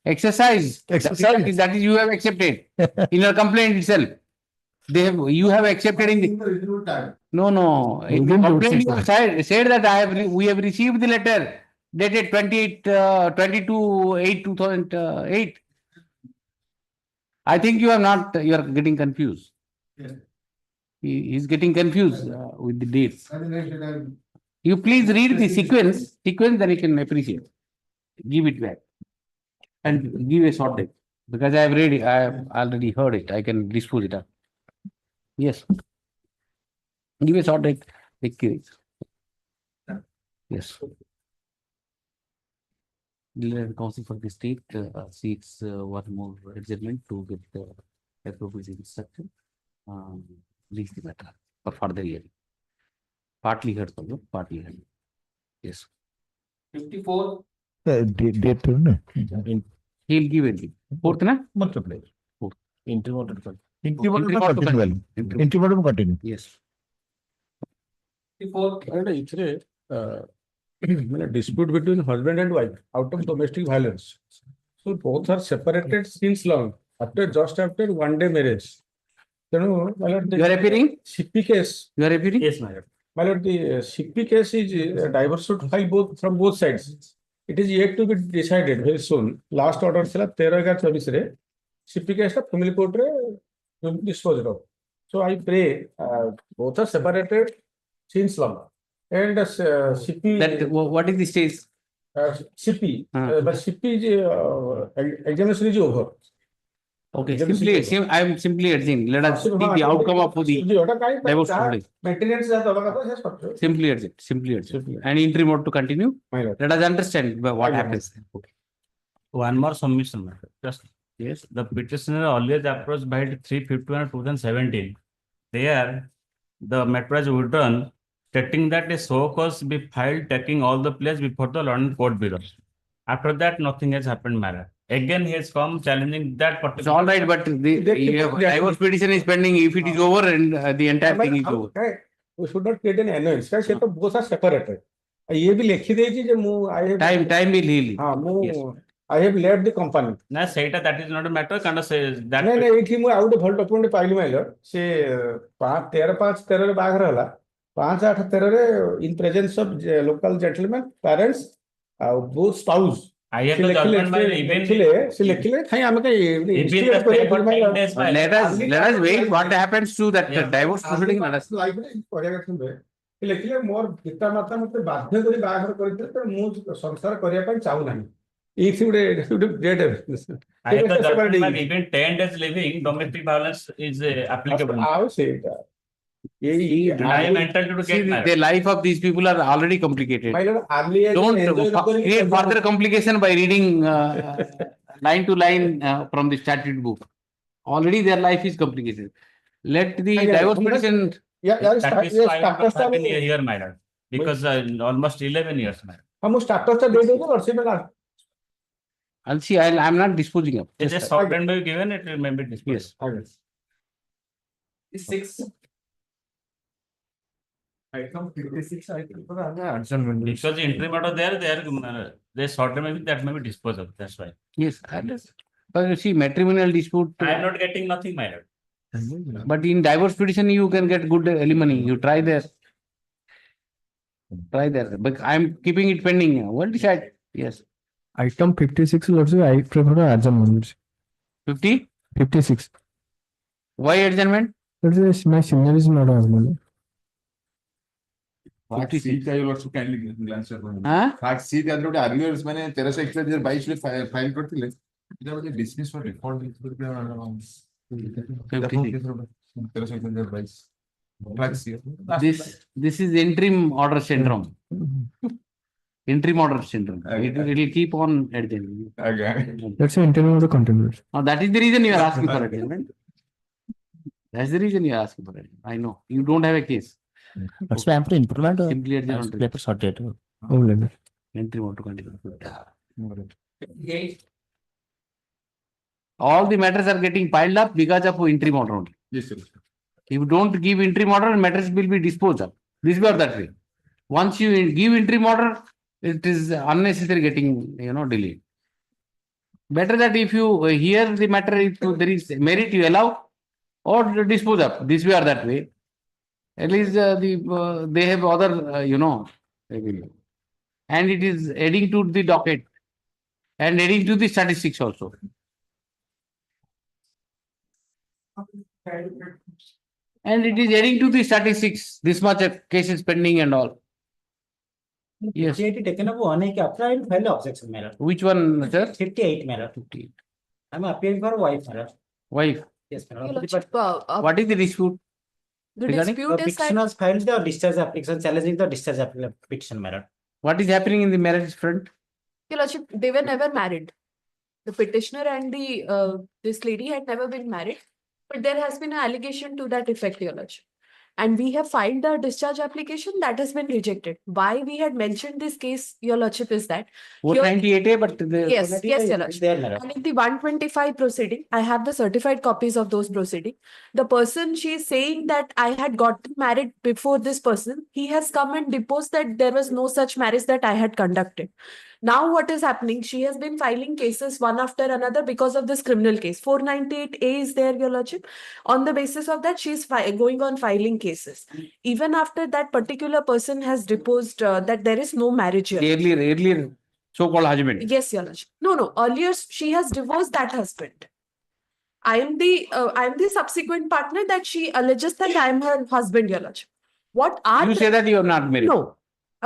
Exercise. That is you have accepted in your complaint itself. You have accepted in the. No. In the complaint you have said that we have received the letter dated 22/8/2008. I think you are getting confused. He is getting confused with the dates. You please read the sequence, then you can appreciate. Give it back and give a short date because I have already heard it. I can dispose it up. Yes. Give a short date. Yes. The counsel for the state seeks one more adjournment to get the appropriate instruction. Release the matter for further hearing. Partly heard, partly heard. Yes. 54. Date. He'll give it. Fourth, na? Multiply. Intermodal. Intermodal continue. Yes. 54. Dispute between husband and wife out of domestic violence. So both are separated since long, just after 1 day marriage. You are appearing? CP case. You are appearing? Yes, my lord. My lord, the CP case is divorced from both sides. It is yet to be decided very soon. Last order sila 13/24 CP case ta family court re disposed of. So I pray both are separated since long. And CP. That what is the stage? CP. But CP examination is over. Okay, I am simply urging. Let us see the outcome of the divorce proceeding. Maintenance Simply urgent. And interim mode to continue. Let us understand what happens. Okay. One more submission. Just yes, the petitioner always approached by 3/51/2017. There, the matter is withdrawn, stating that a show cause be filed taking all the place before the London Court Bureau. After that, nothing has happened, Mara. Again, he has come challenging that particular. It's all right, but the divorce petition is pending. If it is over and the entire thing is over. We should not create an annoyance. Both are separated. Time will heal. Yes. I have left the company. No, that is not a matter. Kind of says that. No, I would have document file my lord. Say 13/5/13 बाहर हला 5/8/13 in presence of local gentlemen, parents, both spouse. I have the judgment by even. Let us wait. What happens to that divorce proceeding? Let us. ମୋର ପିତା ମାତା ମତେ ବାଧ୍ୟ କରି ବାହାଘର କରିଥିଲେ ତ ମୁଁ ସଂସାର କରିବା ପାଇଁ ଚାହୁଁନାହିଁ। ଏଇଠି ଗୋଟେ date I have the judgment by even 10 days living domestic violence is applicable. ଆଉ ସେଇଟା I am entitled to get married. The life of these people are already complicated. Don't create further complication by reading line to line from the statute book. Already their life is complicated. Let the divorce petition. That is why I have been here, my lord. Because almost 11 years, my lord. I'll see. I'm not disposing of. It is short and be given. It may be disposed. Yes. 6. Item 56. Because the interim order there short maybe that may be disposed of. That's why. Yes, but you see, matrimonial dispute. I am not getting nothing, my lord. But in divorce petition, you can get good alimony. You try there. But I'm keeping it pending. What decide? Yes. Item 56, also I prefer adjournment. 50? 56. Why adjournment? My senior is not available. Fact sheet का ये लोग kindly glance करो। हाँ? Fact sheet का जो arguers मैंने 13/1/2022 में file करते ले। इधर मुझे dismiss for default This is interim order syndrome. Interim order syndrome. It will keep on adjourning. That's an interim order continues. That is the reason you are asking for adjournment. That's the reason you are asking for adjournment. I know. You don't have a case. That's why I'm for improvement. Simply adjourn. Paper sorted. Interim order continue. All the matters are getting piled up because of interim order only. Yes, sir. If you don't give interim order, matters will be disposed of. This way or that way. Once you give interim order, it is unnecessary getting, delayed. Better that if you hear the matter, if there is merit, you allow or dispose of this way or that way. At least they have other, and it is adding to the docket and adding to the statistics also. And it is adding to the statistics, this much cases pending and all. Yes. Taken up one applied file objection matter. Which one, sir? 58 matter. 58. I'm appealing for wife matter. Wife. Yes, madam. Your Lordship, What is the dispute? the regarding dispute is Petition that was filed the discharge application challenging the discharge petition matter. What is happening in the marriage front? Your Lordship, they were never married. The petitioner and the this lady had never been married, but there has been an allegation to that effect, Your Lordship. And we have filed the discharge application that has been rejected. Why we had mentioned this case, Your Lordship, is that here- 498A, but the yes, yes, Your Lordship. There, madam. And in the 125 proceeding, I have the certified copies of those proceeding. The person, she is saying that I had gotten married before this person. He has come and deposed that there was no such marriage that I had conducted. Now what is happening? She has been filing cases one after another because of this criminal case. 498A is there, Your Lordship. On the basis of that, she is going on filing cases. Even after that particular person has deposed that there is no marriage here. earlier so-called husband. Yes, Your Lordship. No. Earlier, she has divorced that husband. I am the subsequent partner that she alleges that I am her husband, Your Lordship. What are You say that you are not married. No.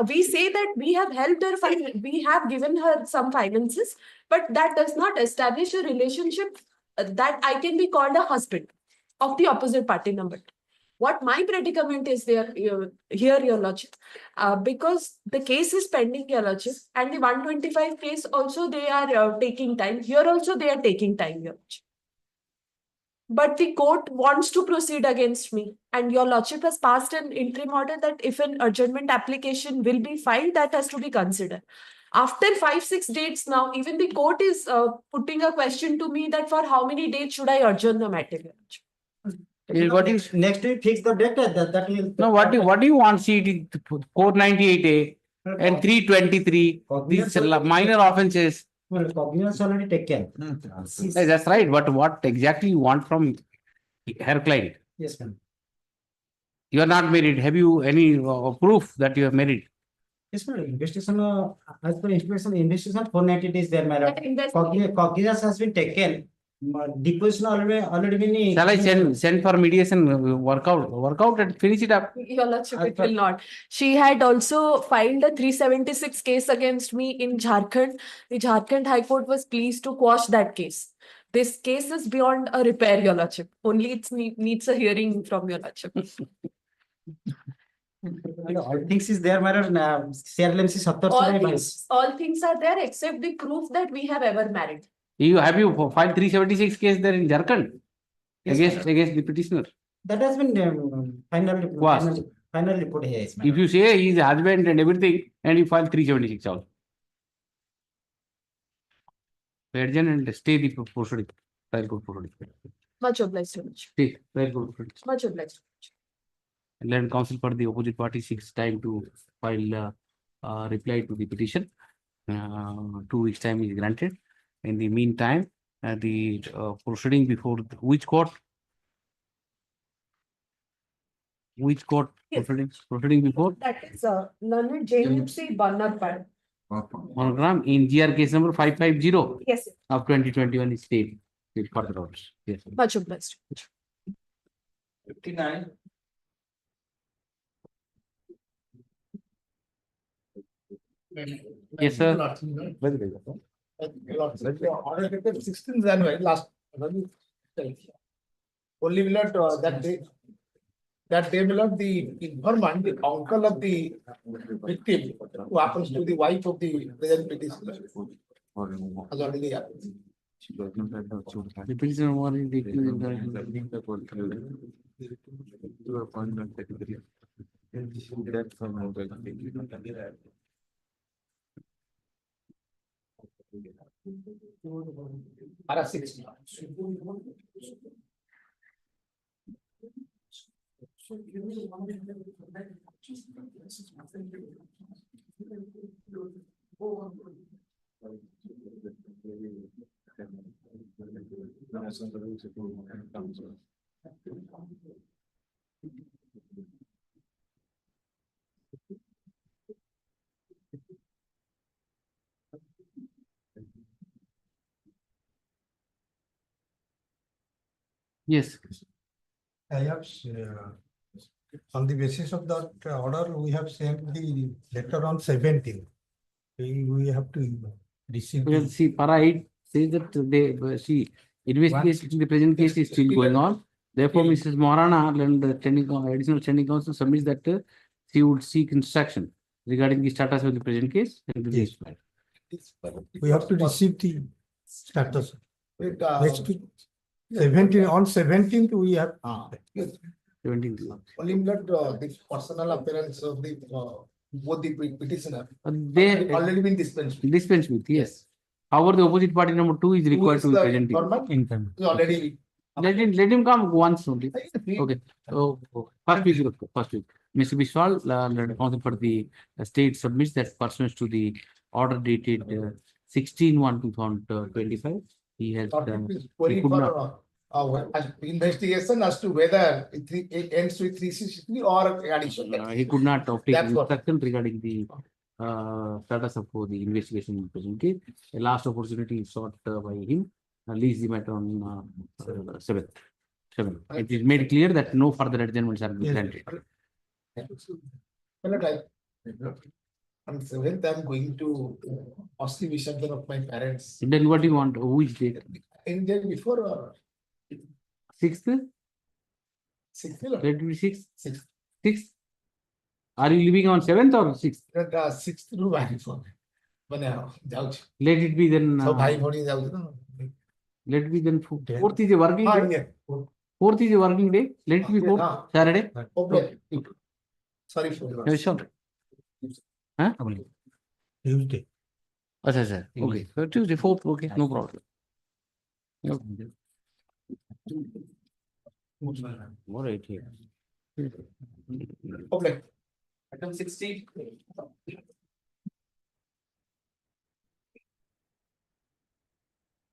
We say that we have helped her, we have given her some finances, but that does not establish a relationship that I can be called a husband of the opposite party number. What my predicament is there here, Your Lordship, because the case is pending, Your Lordship, and the 125 case also they are taking time. Here also they are taking time, Your Lordship. But the court wants to proceed against me, and Your Lordship has passed an interim order that if an adjournment application will be filed, that has to be considered. After 5-6 dates now, even the court is putting a question to me that for how many dates should I adjourn the matter, Your Lordship? What is Next week fix the date that will. no? What do you want? See, 498A and 323. These minor offences. Well, cognizance already taken. That's right. But what exactly you want from her client? Yes, ma'am. You are not married. Have you any proof that you are married? Yes, ma'am. Investigation, as per investigation, 490 days there, madam. That investigation- Cognizance has been taken. Deposition already been. Shall I send for mediation? Work out and finish it up. Your Lordship, it will not. She had also filed a 376 case against me in Jharkhand. The Jharkhand High Court was pleased to quash that case. This case is beyond a repair, Your Lordship. Only it needs a hearing from Your Lordship. All things is there, madam. CRLMC 17 All things are there except the proof that we have ever married. Have you filed 376 case there in Jharkhand Yes, against the petitioner? That has been final report here. Yes, madam. If you say he is a husband and everything, and you file 376 also. Adjourn and stay the proceeding. Very good proceeding. Much obliged, Your Lordship. Stay. Very good proceeding. Much obliged. And let counsel for the opposite party 6 time to file reply to the petition. 2 weeks time is granted. In the meantime, the proceeding before which court? Which court proceeding before? That is learned JMC Bannerpad. Monogram in GR case number 550 Yes, of 2021 is state with further orders. Yes. much obliged. 59. Yes, sir. Order dated 16th January last. Only will not that day. That day will not the informant, the uncle of the victim, who happens to the wife of the present petitioner. Has already happened. The petitioner was Para 6. Yes. I have, on the basis of that order, we have sent the letter on 17th. We have to receive. Well, see, Para says that see, investigation in the present case is still going on. Therefore, Mrs. Morana and the additional standing counsel submits that she would seek instruction regarding the status of the present case. And Yes. We have to receive the status. Next week, on 17th, we have. 17th. Only that the personal appearance of the both the petitioner. They already been dispensed. Dispensed with, yes. However, the opposite party number 2 is required to be present. Already. Let him come once only. Okay. So first week. Mr. Biswal, counsel for the state submits that pursuant to the order dated 16/1/2025. He has he could not. Investigation as to whether it ends with 363 or addition. He could not obtain instruction regarding the status of the investigation in the present case. A last opportunity is sought by him. Leaves the matter on 7th. It is made clear that no further adjournments are granted. On 7th, I'm going to Osti Vishardan of my parents. Then what do you want? Which date? In there before or 6th? 6th? Let it be 6th. 6th. 6th. Are you leaving on 7th or 6th? 6th ରୁ ବାହାରିବ ମାନେ ଯାଉଛି Let it be then. ସବୁ ଭାଇ ଭଉଣୀ ଯାଉଛି ନା Let it be then 4th is a working day. 4th is a working day. Let it be 4th Saturday. Sorry for Yeah, sure. Huh? Tuesday. अच्छा sir. Okay. So Tuesday 4th. Okay. No problem. All right here. Okay. Item 60.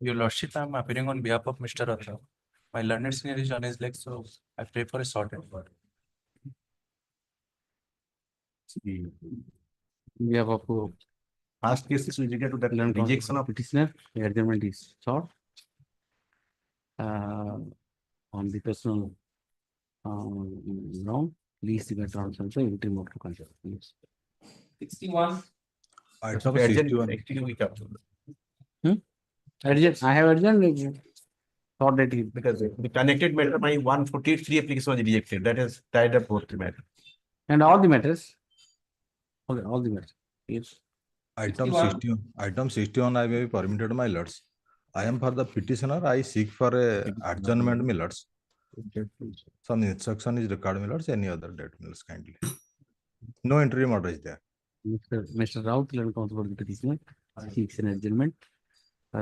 Your Lordship, I am appearing on behalf of Mr. Rathra. My learned senior is on his leg, so I pray for a short report. We have a Past cases with regard to that rejection of petitioner. The adjournment is short. On the personal wrong, least the matter on something interim of control. Yes. 61. I have adjourned. Thought that he because the connected matter, my 143 application was rejected. That is tied up both the matter. And all the matters. Okay, all the matters. Yes. Item 61. Item 61, I may be permitted, my lords. I am for the petitioner. I seek for a adjournment, my lords. Some instruction is required, my lords. Any other date, my lords, kindly. No interim order is there. Mr. Raut, learned counsel for the petitioner, seeks an adjournment.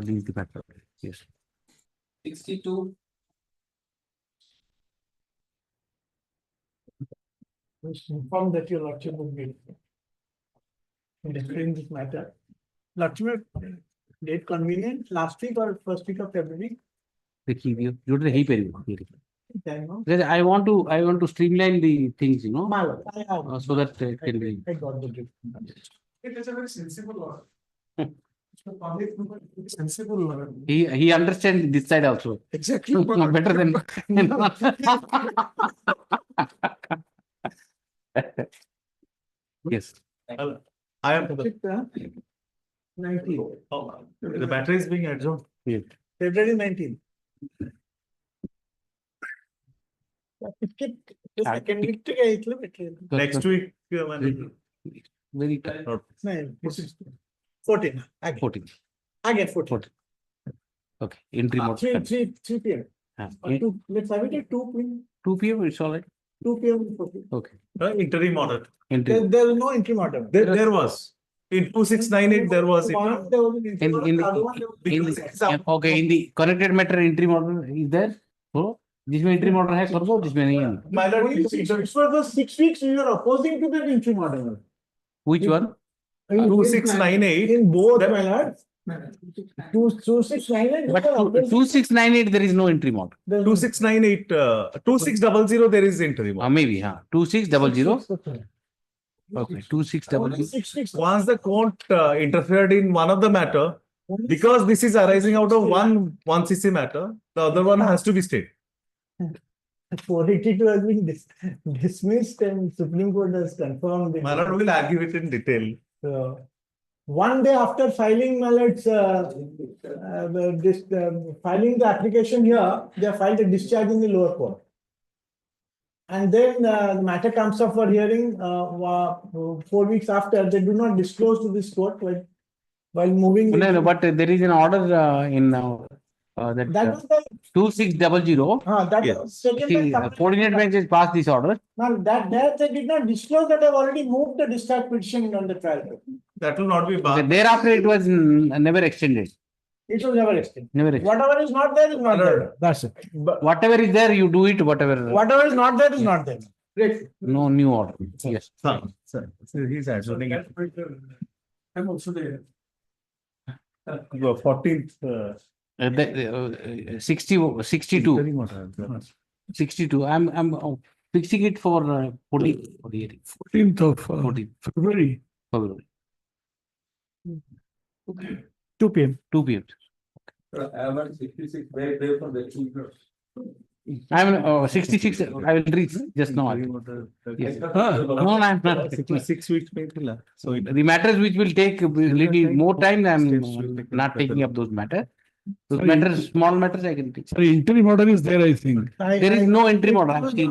Leaves the matter. Yes. 62. Inform that your lordship will be discussing this matter. Lordship, date convenient, last week or first week of February? You do the hey period. Because I want to streamline the things, you know, so that it can be. I got the drift. It is a very sensible order. Sensible order. He understands this side also. Exactly. Better than. Yes. I am 19. the matter is being adjourned. Yes. February 19. Next week. Very tight. 14. 14. Again 14. Okay. Entry mode. 3 p.m. Let's have it at 2 p.m. 2 p.m. It's all right. 2 p.m. Okay. Interim order. There is no interim order. There was. In 2698, there was. Okay, in the connected matter interim order is there? So जिसमें interim order है कर दो जिसमें नहीं है. My lord, it's for the 6 weeks you are opposing to that interim order. Which one? 2698. In both, my lord. 2698. But 2698, there is no interim order. 2698, 2600, there is interim. Maybe, 2600. Okay, 2600. Once the court interfered in one of the matter, because this is arising out of one CC matter, the other one has to be stayed. 482 has been dismissed and Supreme Court has confirmed. Marital will argue it in detail. So, one day after filing, my lords, filing the application here, they have filed a discharge in the lower court. And then the matter comes up for hearing 4 weeks after. They do not disclose to this court while moving. No, but there is an order in that 2600. Second Coordinate bench has passed this order. Now that they did not disclose that they've already moved the discharge petition on the trial court. That will not be barred. Thereafter, it was never extended. It was never extended. Never extended. Whatever is not there is not there. That's it. Whatever is there, you do it. Whatever is not there is not there. Great. No new order. Yes. Sir, he's answering it. I'm also there. 14th. 62. 62. I'm fixing it for 14th of February. February. 2 p.m. 2 p.m. I'm at 66, very brave for the children. I'm 66. I will reach just now. Yes. No, I'm not. 6 weeks. So the matters which will take a little more time, I'm not taking up those matters. Those matters, small matters, I can take. Sorry, interim order is there, I think. There is no interim order. I'm still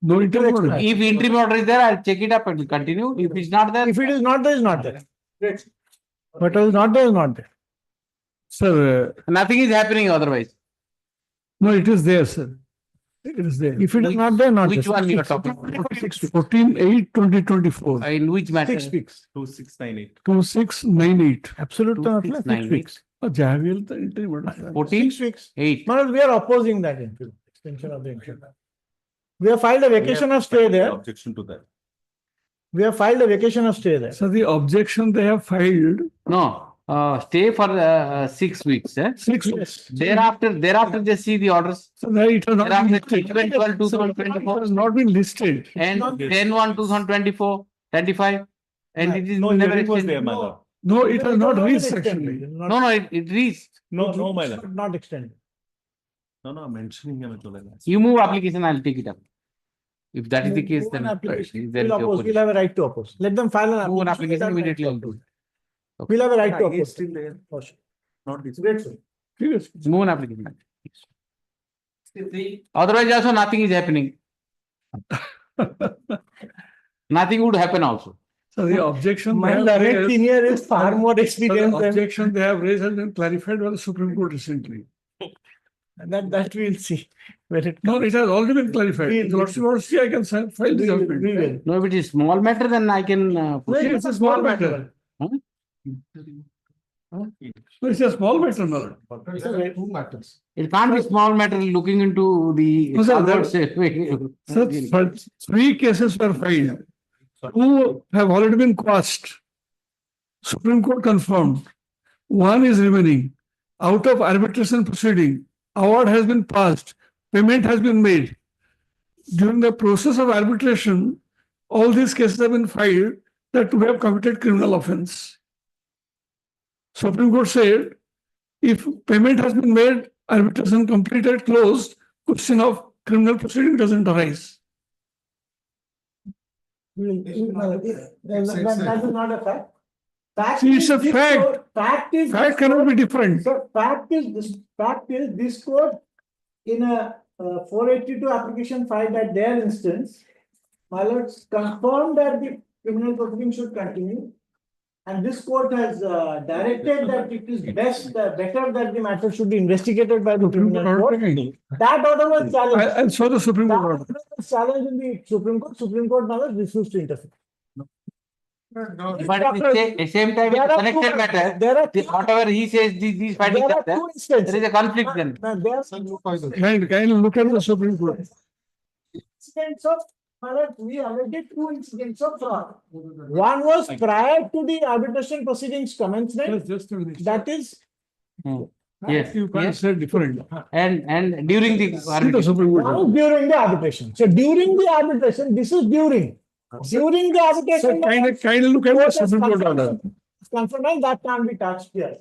No interim order. If interim order is there, I'll check it up and continue. If it's not there, if it is not there, is not there. Great. But it is not there, is not there. Sir, nothing is happening otherwise. No, it is there, sir. It is there. If it is not there, not Which there. one you are talking? 14/8/2024. In which matter? 6 weeks. 2698. 2698. Absolute 6 weeks. Javier, the interim order. 14? 6 weeks. 8. No, we are opposing that extension of the interim. We have filed a vacation of stay there. Objection to that. We have filed a vacation of stay there. So the objection they have filed. No. Stay for 6 weeks. 6 weeks. Thereafter, just see the orders. So that it has not been listed. 12/2024 has not been listed. And 10/1/2024, 25, and it is No never hearing was extended. there, my lord. No, it has not reached actually. No, it reached. No, my lord. Not extended. No, I'm mentioning him. You move application, I'll take it up. If that is the case, Move then an application. there is We'll the oppose. We'll have a right to oppose. Let them file an move an application. application immediately. I'll do it. We'll have a right to He's oppose. still there. For sure. Not this. Great, sir. Move an application. 63. Otherwise, also nothing is happening. Nothing would happen also. So the objection My they have learned raised- senior is far more so experienced the than objection they have raised has been clarified by the Supreme Court recently. that we'll see. When it No, it has already been clarified. We'll- If the Lordship wants to see, I can file this we appeal. will. No, if it is small matter, then I can. No, it's a small matter. Huh? No, it's a small matter, no. Two matters. It can't be small matter looking into the. No, sir, others. So, 3 cases were filed. 2 have already been quashed. Supreme Court confirmed. 1 is remaining. Out of arbitration proceeding, award has been passed. Payment has been made. During the process of arbitration, all these cases have been filed that we have committed criminal offense. Supreme Court said, if payment has been made, arbitration completed, closed, question of criminal proceeding doesn't arise. That is not a fact. Fact See, it's is a this fact. court- Fact cannot be different. So fact is this court in a 482 application filed at their instance, my lords confirmed that the criminal proceeding should continue. And this court has directed that it is better that the matter should be investigated by the criminal court. That order was challenged. And so the Supreme Court order. That order was challenged in the Supreme Court. Supreme Court now has refused to interfere. But at the same time, There it's are connected two- matter. there are Whatever he says, these findings There are are there. two instances. There is a conflict then. There are Can you look at the Supreme Court? incidents of But we already two incidents of fraud. One was prior to the arbitration proceedings commencement. That is. Yes, You can't yes. say different. And during the See the Supreme Court. One is during the arbitration. So during the arbitration, this is during. During the arbitration. Kindly look at the Supreme Court order. Confirmation that can't be touched here.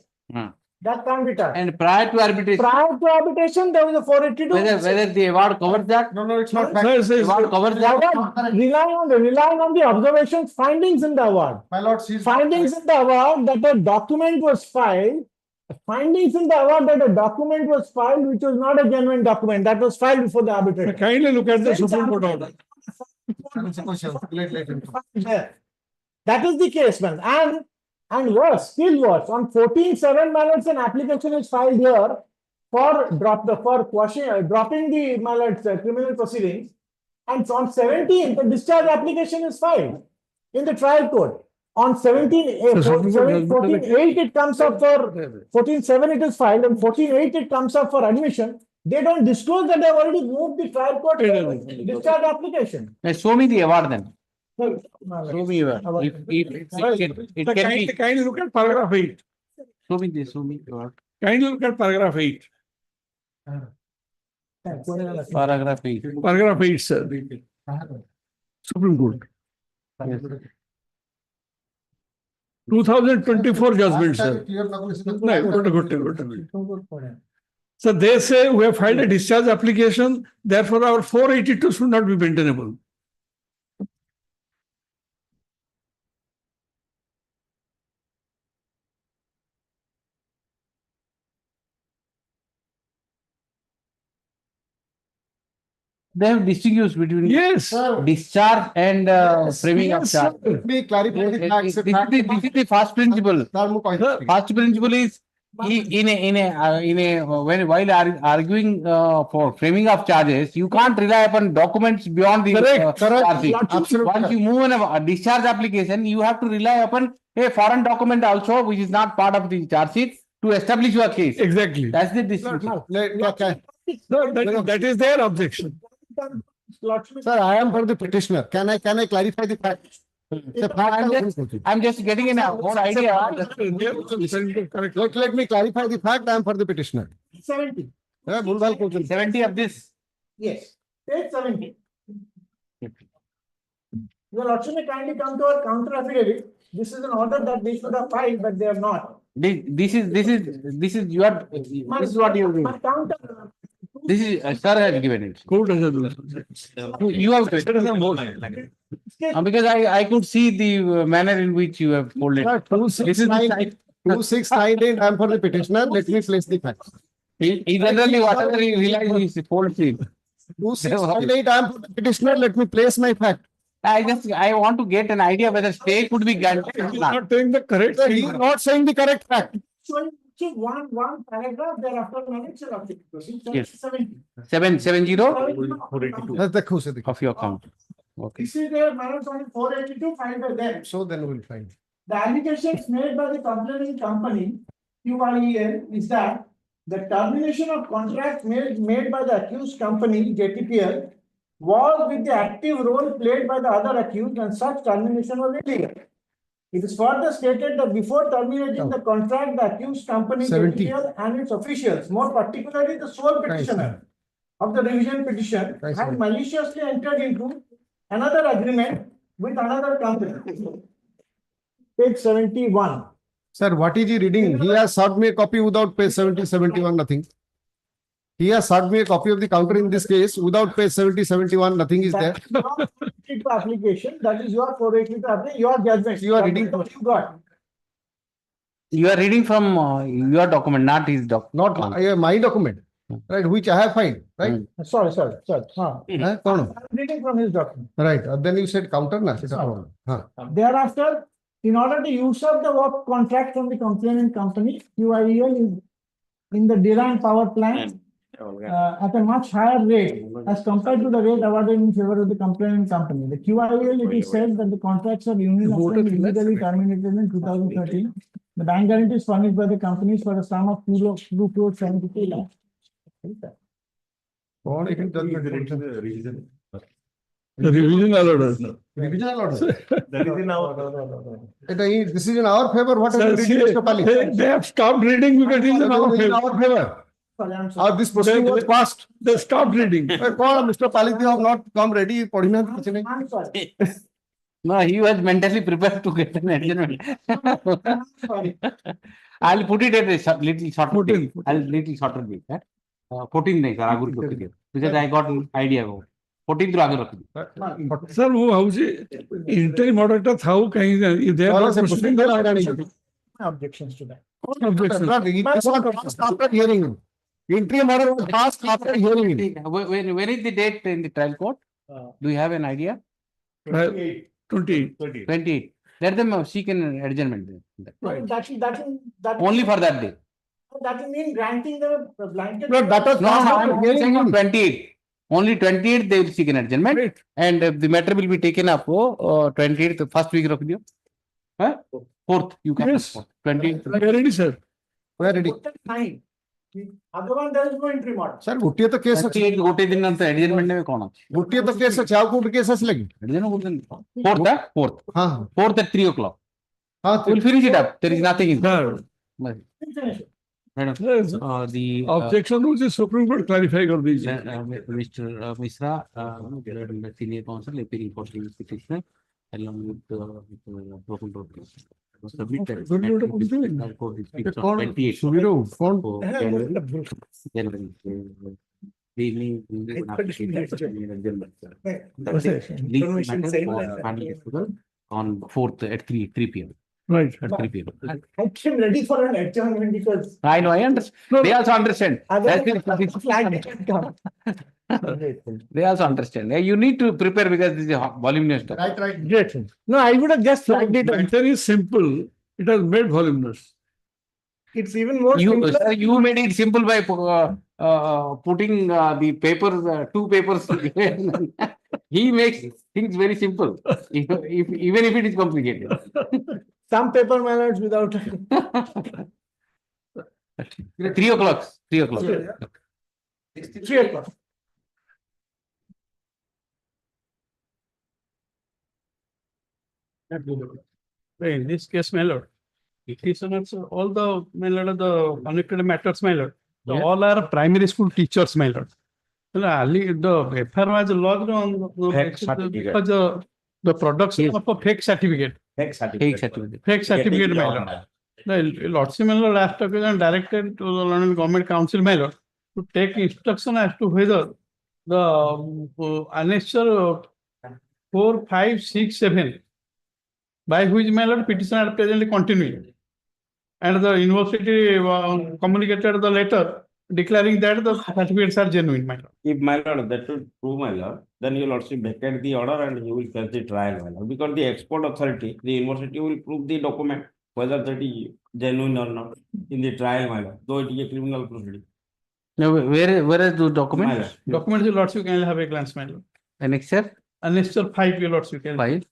That can't be touched. And prior to arbitration. Prior to arbitration, there was a 482. Whether the award covers that? No, it's not. Award covers that? Relying on the observations, findings in the award. My lord, sees. Findings in the award that a document was filed. Findings in the award that a document was filed which was not a genuine document that was filed before the arbitration. Kindly look at the Supreme Court order. That is the case, man. And worse, still worse. On 14/7, my lords, an application is filed here for dropping the my lords, criminal proceedings. And on 17th, the discharge application is filed in the trial court. On 14/8 it comes up for 14/7 it is filed, and 14/8 it comes up for admission. They don't disclose that they have already moved the trial court discharge application. Show me the award then. Show me award. It can be. Kindly look at paragraph 8. Show me this. Show me the award. Kindly look at paragraph 8. Paragraph 8. Paragraph 8, sir. Supreme Court. 2024 judgment, sir. So they say we have filed a discharge application, therefore our 482 should not be maintainable. They have distinguished between discharge and framing of charge. Let me clarify the facts. This is the first principle. First principle is while arguing for framing of charges, you can't rely upon documents beyond the charge sheet. Once you move on a discharge application, you have to rely upon a foreign document also, which is not part of the charge sheet, to establish your case. Exactly. That's the distinction. That is their objection. Sir, I am for the petitioner. Can I clarify the fact? I'm just getting an whole idea. Let me clarify the fact. I am for the petitioner. 70. 70 of this. Yes. Page 70. Your Lordship may kindly come to our counter affidavit. This is an order that they should have filed, but they have not. This is what you do. This is sir has given it. You have because I could see the manner in which you have folded. 2698. I am for the petitioner. Let me place the facts. He generally whatever he realizes he folds it. 2698. I am for the petitioner. Let me place my fact. I want to get an idea whether stay could be granted. He is not saying the correct thing. He is not saying the correct fact. One paragraph thereafter manage Yes. 770 That's the cause of your account. Okay. This is their manage on 482 filed by them. So then we will find. The allegations made by the complaining company, QIEL, is that the termination of contract made by the accused company, JTPL, was with the active role played by the other accused, and such termination was illegal. It is further stated that before terminating the contract, the accused company, JTPL, and its officials, more particularly the sole petitioner of the revision petition, had maliciously entered into another agreement with another company. Page 71. Sir, what is he reading? He has served me a copy without page 70, 71, nothing. He has served me a copy of the counter in this case without page 70, 71, nothing is there. Application, that is your 482 application, your judgment. You are reading what you got. You are reading from your document, not his document. Not my document, right? Which I have filed, right? Sorry. I'm reading from his document. Right. Then you said counter, na? Thereafter, in order to usurp the work contract from the complainant company, QIEL is in the design power plant at a much higher rate as compared to the rate awarded in favor of the complainant company. The QIEL, it is said that the contracts of unilaterally illegally terminated in 2013. The bank guarantees furnished by the companies for a sum of 2 crore 72 lakhs. Revisional order. Revisional order. That is in our. This is in our favor. What Sir, have you read, Mr. Pali? they have stopped reading because it is in our In favor. our favor. This proceeding was passed. They stopped reading. Mr. Pali, you have not come ready. No, he was mentally prepared to get an adjournment. I'll put it at a little shorter date. I'll little shorter date. 14 nahi sir, agur rokhi diyo. Because I got an idea about 14 ରୁ ଆଗରୁ ରଖିଦିଅ। Sir, ମୁଁ ଭାବୁଛି interim order ଟା ଥାଉ କାହିଁକି they are not proceeding. Objections to that. Objection. After hearing. Interim order was passed after hearing. When is the date in the trial court? Do you have an idea? 28. 28. Let them seek an adjournment. Right. That Only for that day. That will mean granting the blanket. No, that was No, passed I'm after saying on hearing. 28. Only 28 they will seek an adjournment. And the matter will be taken up 28th, first week of the 4th. You can. Yes. 28th. We are ready, sir. We are ready. Fine. Other one, there is no interim order. Sir, ଗୋଟିଏ ତ case ଅଛି। ଗୋଟେ ଦିନ ତ adjournment ନେବେ କଣ ଅଛି? ଗୋଟିଏ ତ କେସ୍ ଅଛି ଆଉ କୋଉଠି କେସ୍ ଆସିଲା କି? Fourth. ହଁ 4th at 3 o'clock. ହଁ We'll finish it up. There is nothing in there. Madam, the Objection which is Supreme Court clarify कर दीजिए. Mr. Mishra, senior counsel appearing for the petitioner along with Procedural. Submitted. Court is fixed on 28th. January. The evening on 4th at 3 p.m. Right. At 3 p.m. I came ready for an adjournment because I know, I understand. They also understand. They also understand. You need to prepare because this is voluminous stuff. Right. No, I would have just flagged it. Matter is simple. It has made voluminous. it's even more You, simpler. sir, you made it simple by putting the papers, 2 papers. He makes things very simple, even if it is complicated. Some paper mallards without. 3 o'clock. 3 o'clock. 3 o'clock. In this case, my lord, petitioners, all the my lord, the connected matters, my lord, all are primary school teachers, my lord. The FR was logged on because the production of a fake certificate. Fake certificate. Fake certificate, my lord. The Lordship, my lord, last occasion directed to the London Government Council, my lord, to take instruction as to whether the annexure 4, 5, 6, 7, by which my lord petitioner are presently continuing. And the university communicated the letter declaring that the certificates are genuine, my lord. If my lord, that should prove, my lord, then you will also vacate the order and you will face the trial, my lord. Because the export authority, the university will prove the document, whether that is genuine or not, in the trial, my lord, though it is a criminal proceeding. Now, where is the document? My lord. Documents, your lordship, can have a glance, my lord. Annexure? Annexure 5, your lordship, can. 5.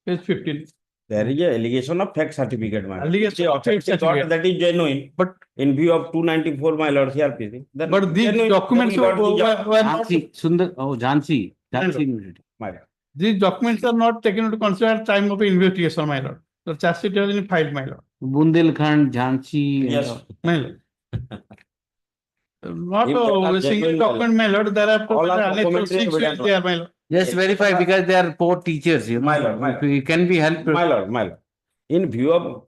Page 15. There is a allegation of fake certificate, my lord. Allegation of fake certificate. That is genuine, but in view of 294, my lord, CRPC. Then But these genuine, documents then we got the were not, Jhansi, Sundar, Jhansi University. my lord. these documents are not taken into consideration at time of investigation, my lord. The charge sheet has been filed, my lord. Bundelkhand, Jhansi. Yes. My lord. Not If they are a single genuine, document, my lord. There are All are annexure documentary 6 evidence. there, my lord. Just verify because they are poor teachers, you know. My lord, my lord. It can be helped. My lord, my lord. In view of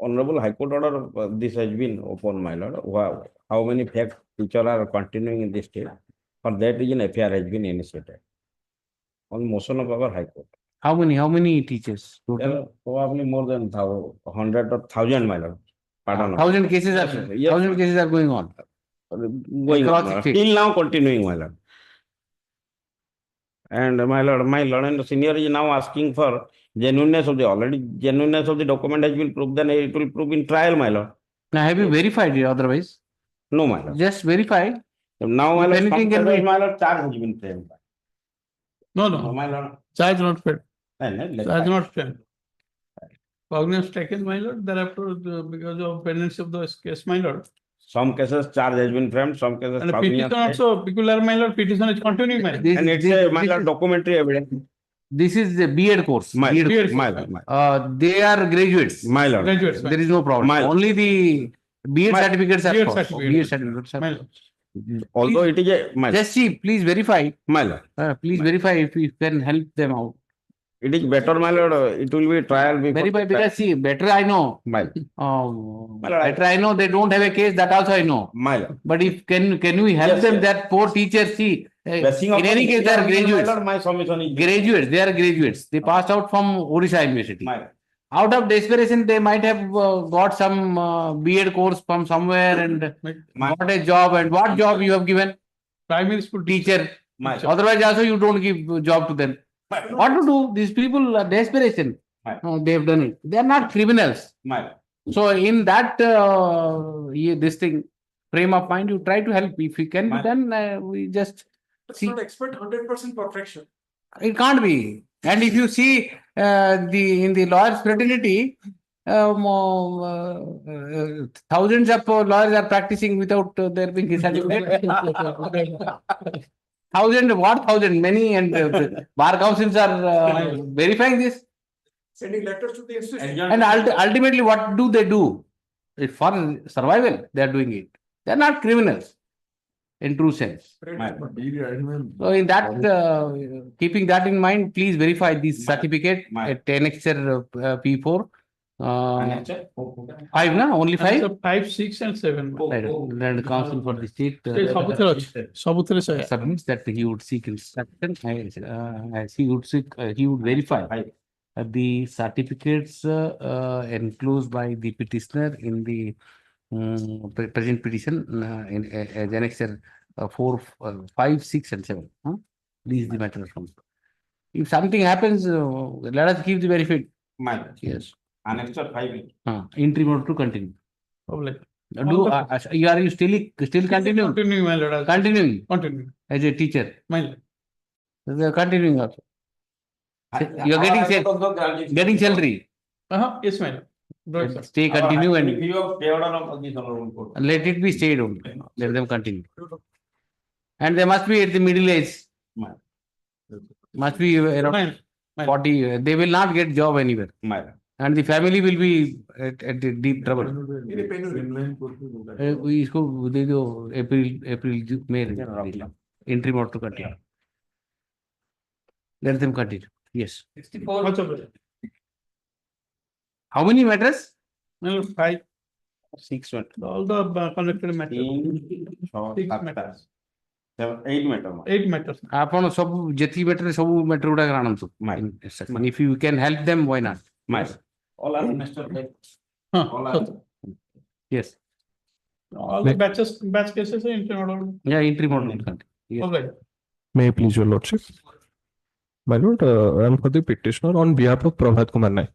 Honorable High Court order, this has been open, my lord. How many fake teachers are continuing in this state? For that reason, FIR has been initiated on motion of our High Court. How many teachers? There are probably more than 100 or 1,000, my lord. Pardon. 1,000 cases are Yes. 1,000 cases are going on. Going Across on, the my lord. state. Till now continuing, my lord. And my lord and the senior is now asking for genuineness of the document has been proved, then it will prove in trial, my lord. Now, have you verified it otherwise? No, my lord. Just verify. Now, my If lord, anything can be- my lord, charge has been framed. No, No, no. my lord. Charge not paid. Let's Charge fight. not paid. Cognizance taken, my lord. Thereafter, because of pendency of the case, my lord, Some cases charge has been framed, some cases. And the provision petition has- also, peculiar my lord, petition is continuing, my lord. And it's a my lord documentary evidence. This is the B.Ed course. My B.Ed lord, course. my lord, my They are graduates. my lord. Graduates, my There is no problem. My- Only the B.Ed My- certificates are B.Ed false. certificate. B.Ed certificates are My false. lord. Although it is a my lord. Just see, please verify. My lord. Please verify if you can help them out. It is better, my lord. It will be trial before. Verify because see, better I know. My lord. My lord, Better I know they don't have a case. That also I know. my lord. But if can we help Yes, them? yes. That poor teachers see. Basing In upon any case, they are my graduates. lord, my submission is. Graduates. They are graduates. They passed out from Orissa University. My lord. Out of desperation, they might have got some B.Ed course from somewhere and got a job. And what job you have given? Primary school Teacher. My lord. Otherwise, also you don't give job to them. What to do? These people are desperation. They have done it. They are not criminals. My lord. So in that this thing frame of mind, you try to help. If you can be done, we just see. not expect 100% perfection. It can't be. And if you see in the lawyers fraternity, thousands of lawyers are practicing without there being a certificate. Thousand, many, and bar councils are verifying this. Sending letters to the institution. And ultimately, what do they do? It's for survival, they are doing it. They are not criminals in true sense. So in that, keeping that in mind, please verify this certificate at Annexure P4. 5, na? Only 5? 5, 6 and 7. Right. And the council for the state submits that he would seek instruction, as he would seek, he would verify the certificates enclosed by the petitioner in the present petition in as Annexure 4, 5, 6 and 7. This is the matter from. If something happens, let us give the benefit. My lord. Yes. Annexure 5. Interim order to continue. Public. Are you still continuing? Continuing, my lord. Continuing Continue. as a teacher. My lord. They are continuing also. You are getting salary. Yes, my lord. Stay, continue, and Review of stay order of this honorable court. let it be stayed only. Let them continue. And they must be at the middle age. Must be around 40. They will not get job anywhere. And the family will be at deep trouble. इसको दे दो April, May. Interim order to continue. Let them continue. Yes. 64. How many matters? 5. 6 matters. All the connected matters. 6 matters. 8 matters. 8 matters. ଆପଣ ସବୁ ଯେତିକି matter ସବୁ matter ଗୁଡାକ ଆଣନ୍ତୁ. If you can help them, why not? All are all are. Yes. All the batch cases are interim order. Yeah, interim order. Yes. Okay. May I please, your lordship? My lord, I am for the petitioner on behalf of Prabhat Kumar Naik.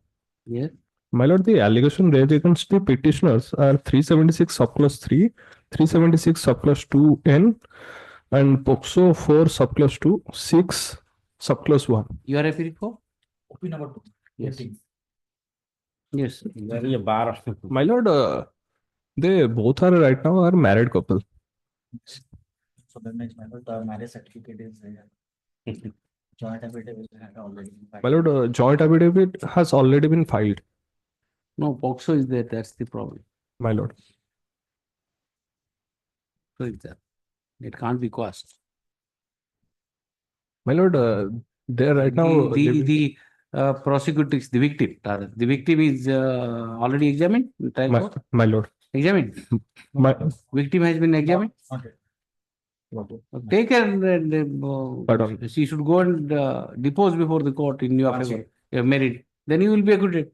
Yes. My lord, the allegation raised against the petitioners are 376 subclause 3, 376 subclause 2N, and POCSO 4 subclause 2, 6 subclause 1. You are referring for? OP number 2. Yes. Yes. There is a bar. My lord, they both are right now are married couple. So that makes my lord, the marriage certificate is joint affidavit has already been filed. My lord, joint affidavit has already been filed. No, POCSO is there. That's the problem. My lord. So it's there. It can't be cost. My lord, they are right now. The prosecutors, the victim. The victim is already examined. My lord. Examined. My Victim has been examined. Okay. Take her. She should go and depose before the court in your favor. You have married. Then you will be acquitted.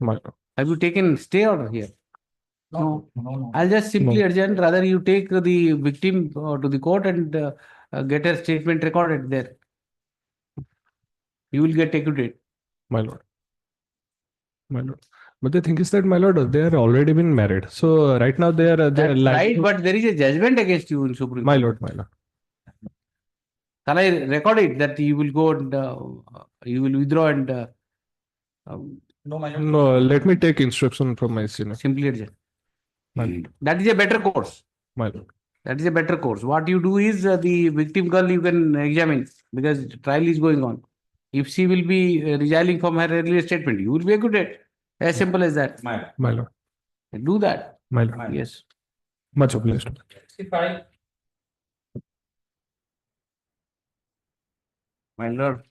My lord. Have you taken stay order here? No. I'll just simply urgent. Rather, you take the victim to the court and get her statement recorded there. You will get acquitted. My lord. My lord. But the thing is that, my lord, they are already been married. So right now they are right, but there is a judgment against you in Supreme Court. My lord, my lord. Shall I record it that you will go and you will withdraw and No, my lord. No, let me take instruction from my senior. simply adjourn. That is a better course. My lord. That is a better course. What you do is the victim girl you can examine because trial is going on. If she will be resiling from her earlier statement, you will be acquitted. As simple as that. My lord. Do that. My lord. Yes. Much obliged. My lord,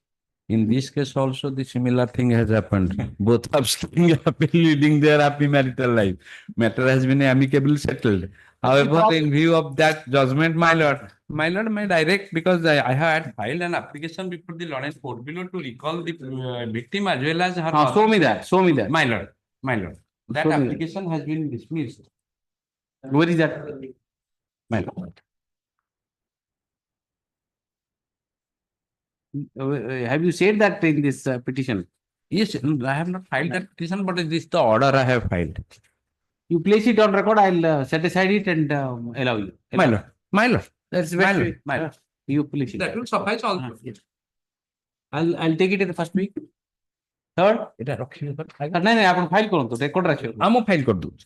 in this case also the similar thing has happened. Both are still happy leading their happy marital life. Matter has been amicably settled. However, in view of that judgment, my lord may direct because I had filed an application before the Lawrence Court below to recall the victim as well as her. Show me that. Show me that. My lord. That Show me that. application has been dismissed. Where is that? My lord. Have you said that in this petition? Yes, I have not filed that petition, but it is the order I have filed. You place it on record, I'll set aside it and allow you. My lord. That's My very lord. My lord. You place it. That will suffice also. Yes. I'll take it in the first week. Third? এটা ରଖିବେ ନାଇଁ ନାଇଁ ଆପଣ file କରନ୍ତୁ record ରଖିବେ ଆମ file କରିଦଉଛି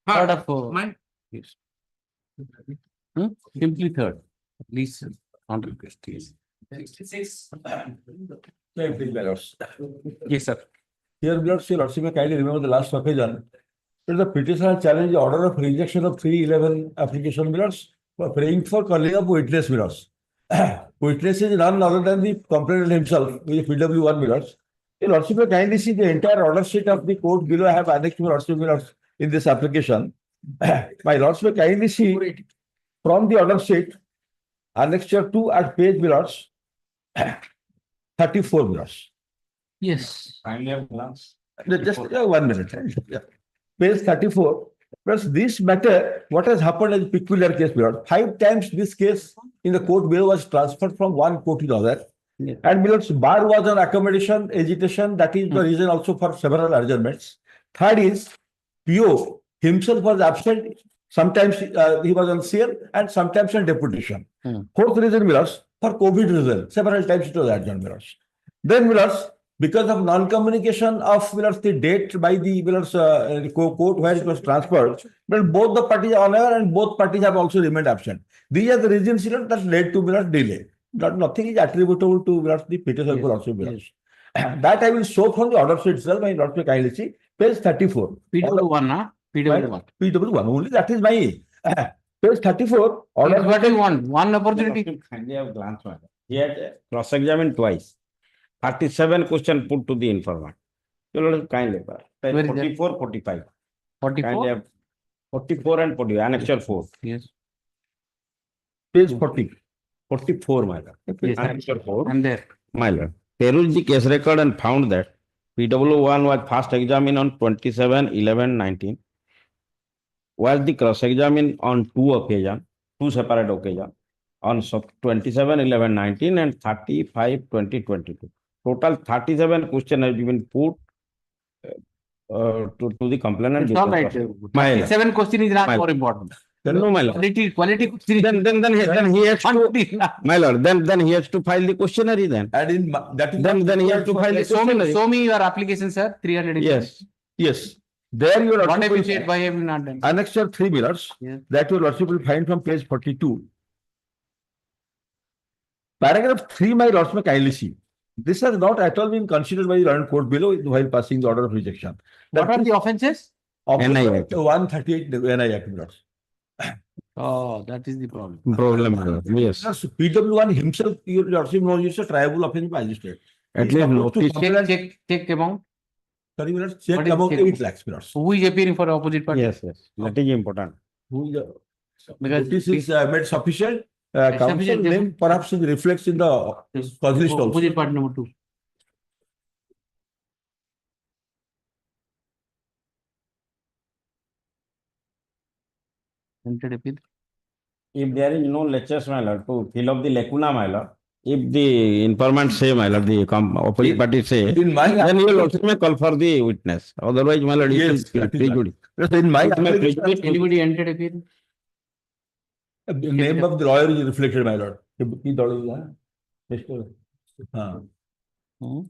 third of yes. Simply third. Please on request. Yes. 66. Yes, sir. Here, Your Lordship may kindly remember the last occasion. The petitioner challenged the order of rejection of 311 application bills for praying for calling up witness bills. Witness is none other than the complainant himself with PW1 bills. Your Lordship may kindly see the entire order sheet of the court below. I have annexed Your Lordship bills in this application. My Lordship may kindly see from the order sheet annexure 2 at page bills 34 bills. Yes. Kindly have glance. Just 1 minute. Yeah. Page 34. Plus this matter, what has happened is peculiar case below. 5 times this case in the court below was transferred from one court to the other. Yes. And below bar was on accommodation, agitation. That is the reason also for several adjournments. Third is PO himself was absent. Sometimes he was on CL and sometimes on deputation. Fourth reason below for COVID reason. Several times it was adjourned below. Then below because of non-communication of the date by the court where it was transferred, but both the parties are unaware and both parties have also remained absent. These are the reasons that led to delay. Nothing is attributable to the petition for also bills. That I will show from the order sheet itself. My Lord may kindly see page 34. PW1, huh? PW1. PW1. Only that is my page 34. Order what do you want? One opportunity. Kindly have glance. He had cross-examined twice. 37 question put to the informant. You know, kindly. Page 44, 45. 44? Kindly have 44 and 40. Annexure 4. Yes. Page 40. 44, my lord. Yes, Annexure 4. I'm there. My lord. Perused the case record and found that PW1 was first examined on 27/11/19. Was the cross-examined on two separate occasions, on 27/11/19 and 35/20/22. Total 37 questions have been put to the complainant. It's all right. 7 question is not more important. No, my lord. Quality question. Then he has to, my lord. Then he has to file the questionnaire. Then and in that is then he has to file the questionnaire. Show me your application, sir. 300. Yes. There your What Lordship have you will- said? Why have you not done? Annexure 3 bills that your Lordship will find from page 42. Paragraph 3, my Lordship may kindly see. This has not at all been considered by the London court below while passing the order of rejection. What are the offenses? NI Act. 138 NI Act bills. Oh, that is the problem. Yes. PW1 himself, your Lordship knows it's a triable offense magistrate. At least notice. Check amount. Sorry, minutes. Check What is about check? 8 lakhs bills. Who is appearing for opposite party? Yes. That is important. Who is Because this is made sufficient. Counsel sufficient, name perhaps it reflects in the cause list also. opposite party number 2. Entered appeal. If there is no lectures, my lord, to fill up the lacuna, my lord, if the informant say, my lord, the opposite party say, In my then you will also may call for the witness. Otherwise, my lord, Yes, it will that is prejudice. right. In my It may application, prejudice. Anybody entered appeal? the name of the lawyer is reflected, my lord.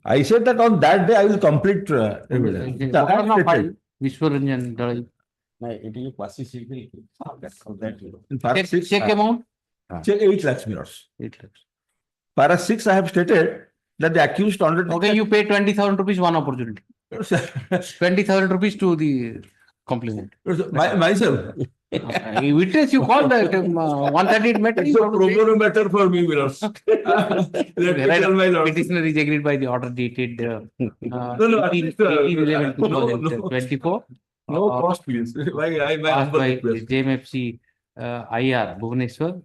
I said that on that day I will complete evidence. Vishwaranjan Dalal. No, it is quasi civil. In para six, Check amount? check 8 lakhs mirrors. 8 lakhs. Para 6, I have stated that the accused already. Okay, you pay 20,000 rupees one opportunity. 20,000 rupees to the complainant. Myself. Witness, you call that 138 matter. It's a pro bono matter for me, mirrors. Let me tell my lord. Petitioner is agreed by the order dated No, no, 18/11/2024. No cost, please. My Passed humble by request. JMFC IR Bhubaneswar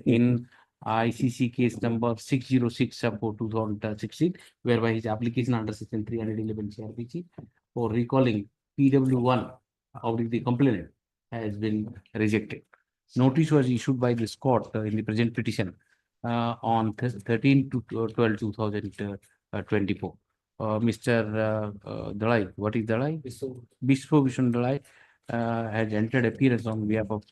in ICC case number 606/2016, whereby his application under section 311 CRPC for recalling PW1 of the complainant has been rejected. Notice was issued by this court in the present petition on 13 to 12 2024. Mr. Dalai, what is Dalai? Bispo Vishnu Dalai has entered appearance on behalf of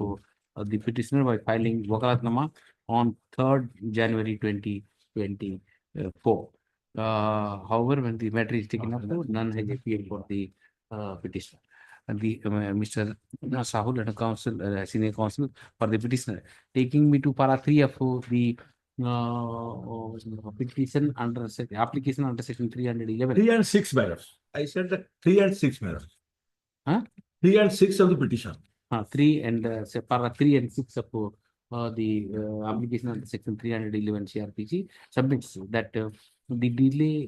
the petitioner by filing Wakalatnama on 3rd January 2024. However, when the matter is taken up, none has appeared for the petitioner. And the Mr. Sahul and counsel, senior counsel for the petitioner, taking me to para 3 of the petition under application under section 311. 3 and 6 matters. I said that 3 and 6 matters. Huh? 3 and 6 of the petition. 3 and para 3 and 6 of the application under section 311 CRPC submits that the delay,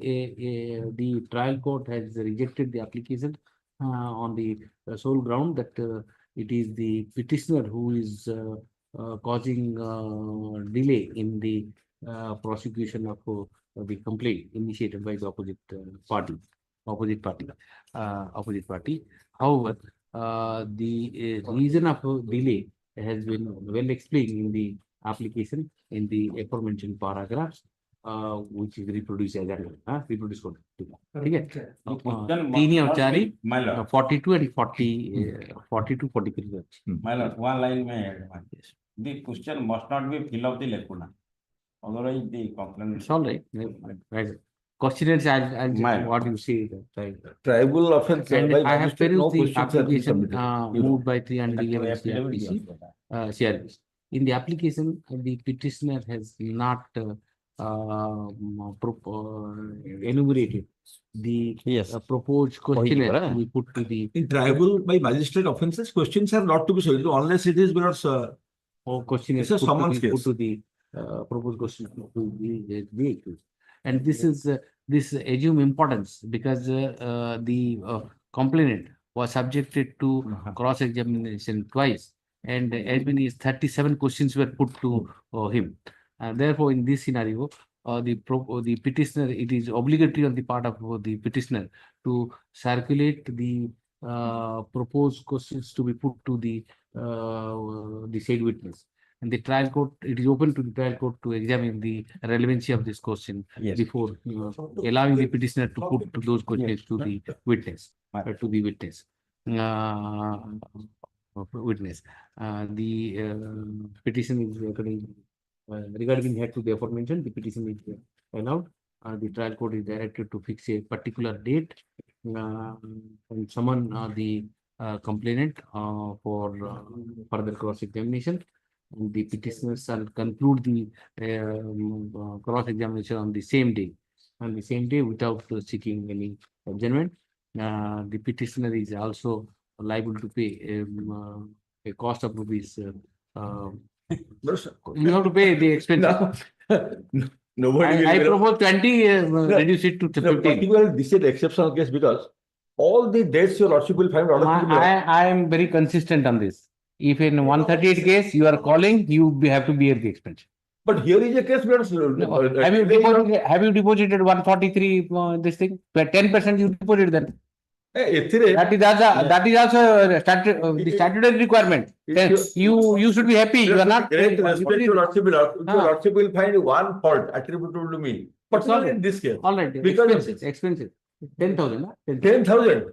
the trial court has rejected the application on the sole ground that it is the petitioner who is causing delay in the prosecution of the complaint initiated by the opposite party. However, the reason of delay has been well explained in the application in the aforementioned paragraphs, which is reproduced as reproduced. Okay. 42 and 42, 43. My lord, one line may add. The question must not be fill up the lacuna. Otherwise, the complaint. It's all right. Questionnaires, I'll what you say. Tribal offense. And I have perused the application moved by 311 CRPC. In the application, the petitioner has not enumerated the proposed questionnaire we put to the. In tribal by magistrate offences, questions are not to be solved unless it is because questionnaire put to the proposed question to the accused. And this is this assume importance because the complainant was subjected to cross-examination twice, and as many as 37 questions were put to him. Therefore, in this scenario, the petitioner, it is obligatory on the part of the petitioner to circulate the proposed questions to be put to the said witness. And the trial court, it is open to the trial court to examine the relevancy of this question before allowing the petitioner to put those questions to the witness. The petition is regarding head to the aforementioned, the petition is allowed. The trial court is directed to fix a particular date and summon the complainant for further cross-examination. The petitioner shall conclude the cross-examination on the same day. On the same day, without seeking any adjournment, the petitioner is also liable to pay a cost of rupees. You have to pay the expense. Nobody. I propose 20. Reduce it to 15. This is the exceptional case because all the dates your lordship will find. I am very consistent on this. If in 138 case you are calling, you have to bear the expense. But here is a case where have you deposited 143 this thing? 10% you deposit then. That is also the statutory requirement. You should be happy. You are not. Your lordship will find one fault attributable to me. But not in this case. All right. Expenses. 10,000. 10,000.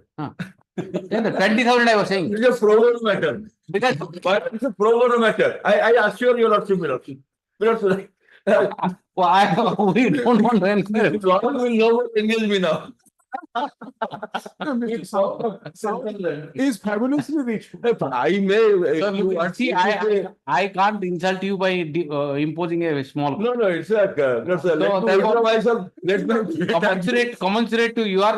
20,000 I was saying. It's a pro bono matter. Because it's a pro bono matter. I assure your lordship. We don't want to encourage. Will no engage me now. He's fabulously rich. I may. You want See, I can't insult you by imposing a small. No, no, it's a. Let me withdraw myself. Let me. Commensurate to your.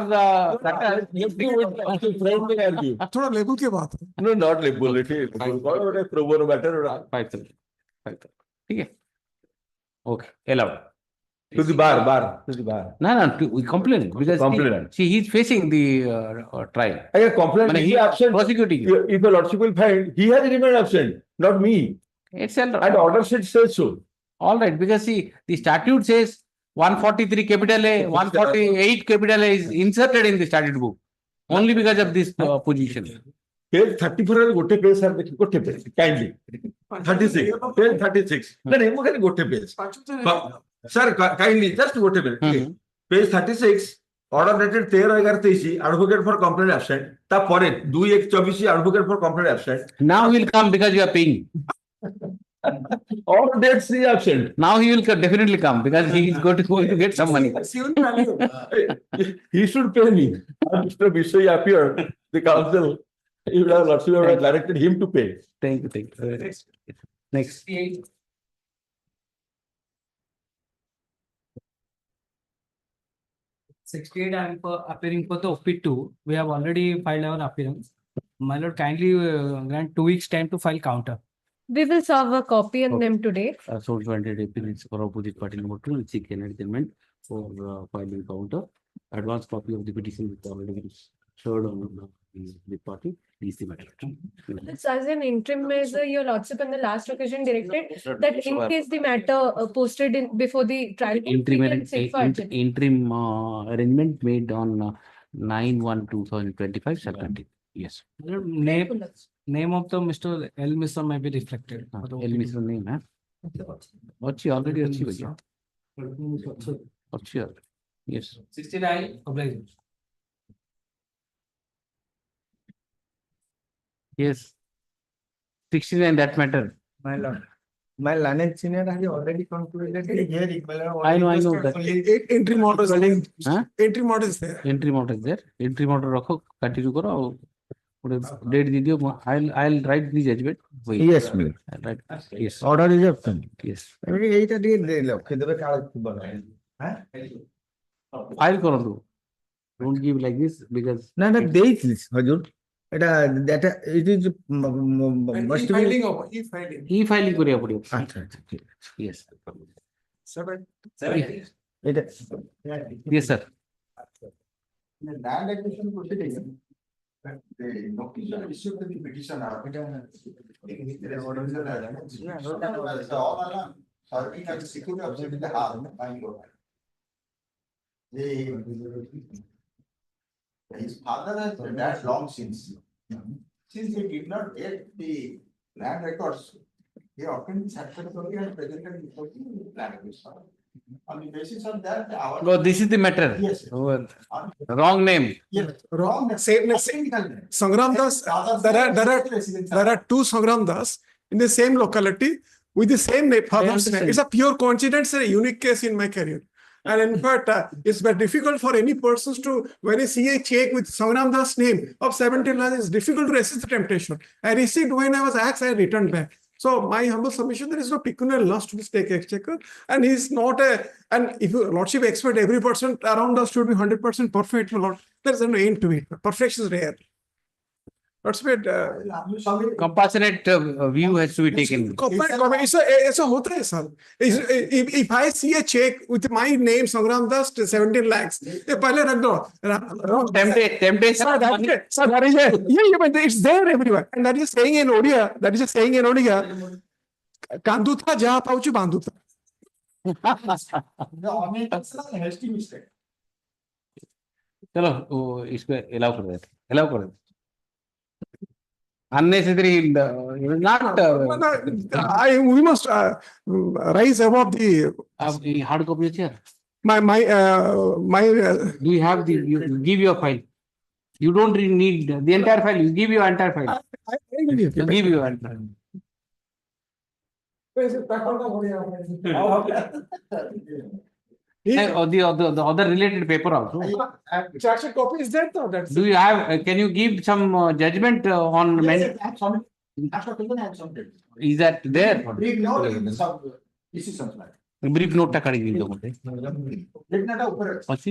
थोड़ा label के बात है. No, not label. It is pro bono matter. 5,000. ठीक है. Okay, allowed. To the bar. To the bar. No, we complain because see, he's facing the trial. I complain. He absent. Prosecuting. If a lordship will find, he has remained absent, not me. It's all right. And order sheet says so. All right, because see, the statute says 143 capital A, 148 capital A is inserted in the statute book only because of this position. Page 34 gote page sir gote page kindly 36 page 36 no gote page sir kindly just gote page page 36 order dated 13/11/23 advocate for complaint absent ta pore 2/1/24 advocate for complaint absent. Now he will come because you are paying. All dates is absent. Now he will definitely come because he is going to get some money. He should pay me. Mr. Mishra appeared, the council. You would have directed him to pay. Thank you. Next. 68, I am appearing for the OP2. We have already filed our appearance. My lord, kindly grant 2 weeks time to file counter. We will serve a copy on them today. So 20 appearance for opposite party number 2 and seek an adjournment for filing counter. Advance copy of the petition is already been served on the party. Is the matter. It's as an interim measure, your lordship on the last occasion directed that in case the matter posted in before the trial. Interim arrangement made on 9/1/2025 shall continue. Yes. Name of the Mr. L. Mishra may be reflected. L. Mishra name, huh? What's already achieved? What's your? Yes. 69. Obligation. Yes. 69 that matter. My lord. My learned senior has already concluded the hearing. I know that. Entry model is there. Huh? Entry model is there. Entry model is there. Entry model रखो continue करो date दे दियो. I'll write the judgment. Wait. Yes, ma'am. I'll write. Yes. Order is absent. Yes. এইটা দিয়ে লক্ষ্য দেবে কাল বনায় হ্যাঁ I'll করা দো. Don't give like this because না দেইছি হুজুর এটা that it is must be e-filing করিয়া পড়িও আচ্ছা ঠিক আছে yes 7 এটা yes sir the land acquisition proceeding the notice of issue to the petitioner serving as security officer in the house his father has died long since he did not get the land records. He obtained satisfactory and presented before the land acquisition. On the basis of that, no, this is the matter. Yes. Wrong name. Yes. Wrong. Same. Sangram Das. There are two Sangram Das in the same locality with the same name. Father's name. It's a pure coincidence, a unique case in my career. And in fact, it's very difficult for any persons to, when you see a check with Sangram Das name of 17 lakhs, it's difficult to resist the temptation. I received when I was asked, I returned back. So my humble submission, there is no pecuniary loss to this exchequer, and he's not a. And if you lordship expect every person around us should be 100% perfect, Lord, there is no end to it. Perfection is rare. Compassionate view has to be taken. It's a hota hai, sir. If I see a check with my name, Sangram Das, 17 lakhs, temptation. Sir, that is it's there everywhere. And that is saying in Odia, Kanduta ja pauchu banduta. hasty mistake. चलो इसको allow कर देते. Unnecessary, not. We must rise above the. Hard copy here. My. Do you have the? You give your file. You don't really need the entire file. You give your entire file. You give your entire. The other related paper also. Charge sheet copy is there though, that's. Do you have, can you give some judgment on? Yes, I have submitted. After taken, I have submitted. Is that there? Brief note in sub, decisions like. Brief note टा करेंगे तो मुझे. Brief note ऊपर. अच्छी.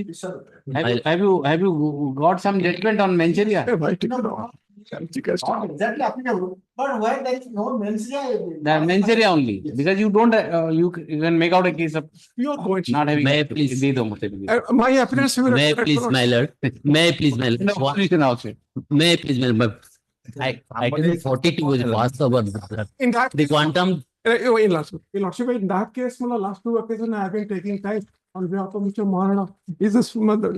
Have you got some judgment on Manchuria? Exactly applicable, but where there is no mention. The Manchuria only, because you don't, you can make out a case of You are going. not having. May I please? दे दो मुझे. My appearance. May I please, my lord? May I please, my lord? No, position also. May I please, my lord? Item 42 was passed over. In that. The quantum. In lordship, in that case, last two occasions I have been taking time on behalf of Mr. Marital. Is this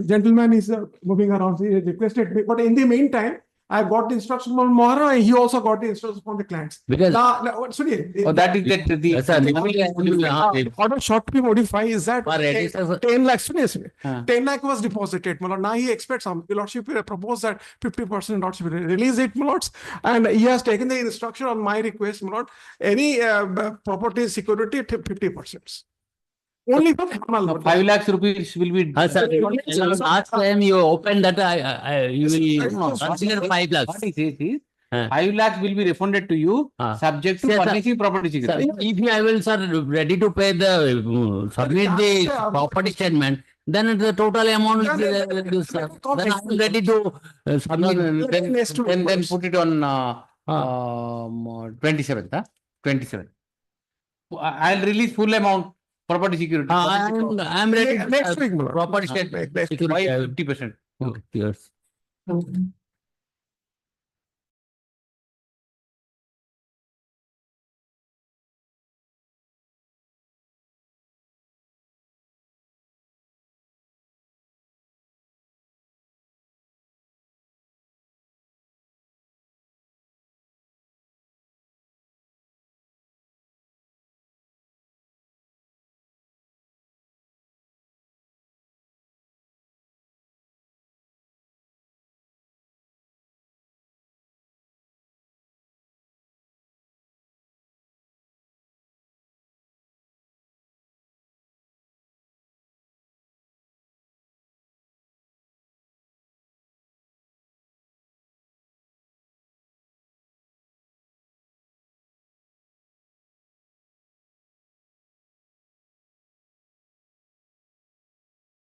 gentleman is moving around? He requested me, but in the meantime, I got the instruction from Marital, and he also got the instructions from the clients. Because sorry, that is that the order short to be modified is that 10 lakhs. 10 lakh was deposited. Now he expects some. Lordship proposed that 50% Lordship release it, Lords, and he has taken the instruction on my request, Lord. Any property security 50%. Only for 5 lakhs rupees will be. Sir, last time you opened that, you will consider 5 lakhs. What he says is, 5 lakhs will be refunded to you, subject to furnishing property security. Sir, if I will, sir, ready to pay the, submit the property statement, then the total amount is reduced, sir. Then I am ready to submit. Then put it on 27th, huh? 27th. I'll release full amount. Property security. I'm ready. Next week, property security. 50%. Yes.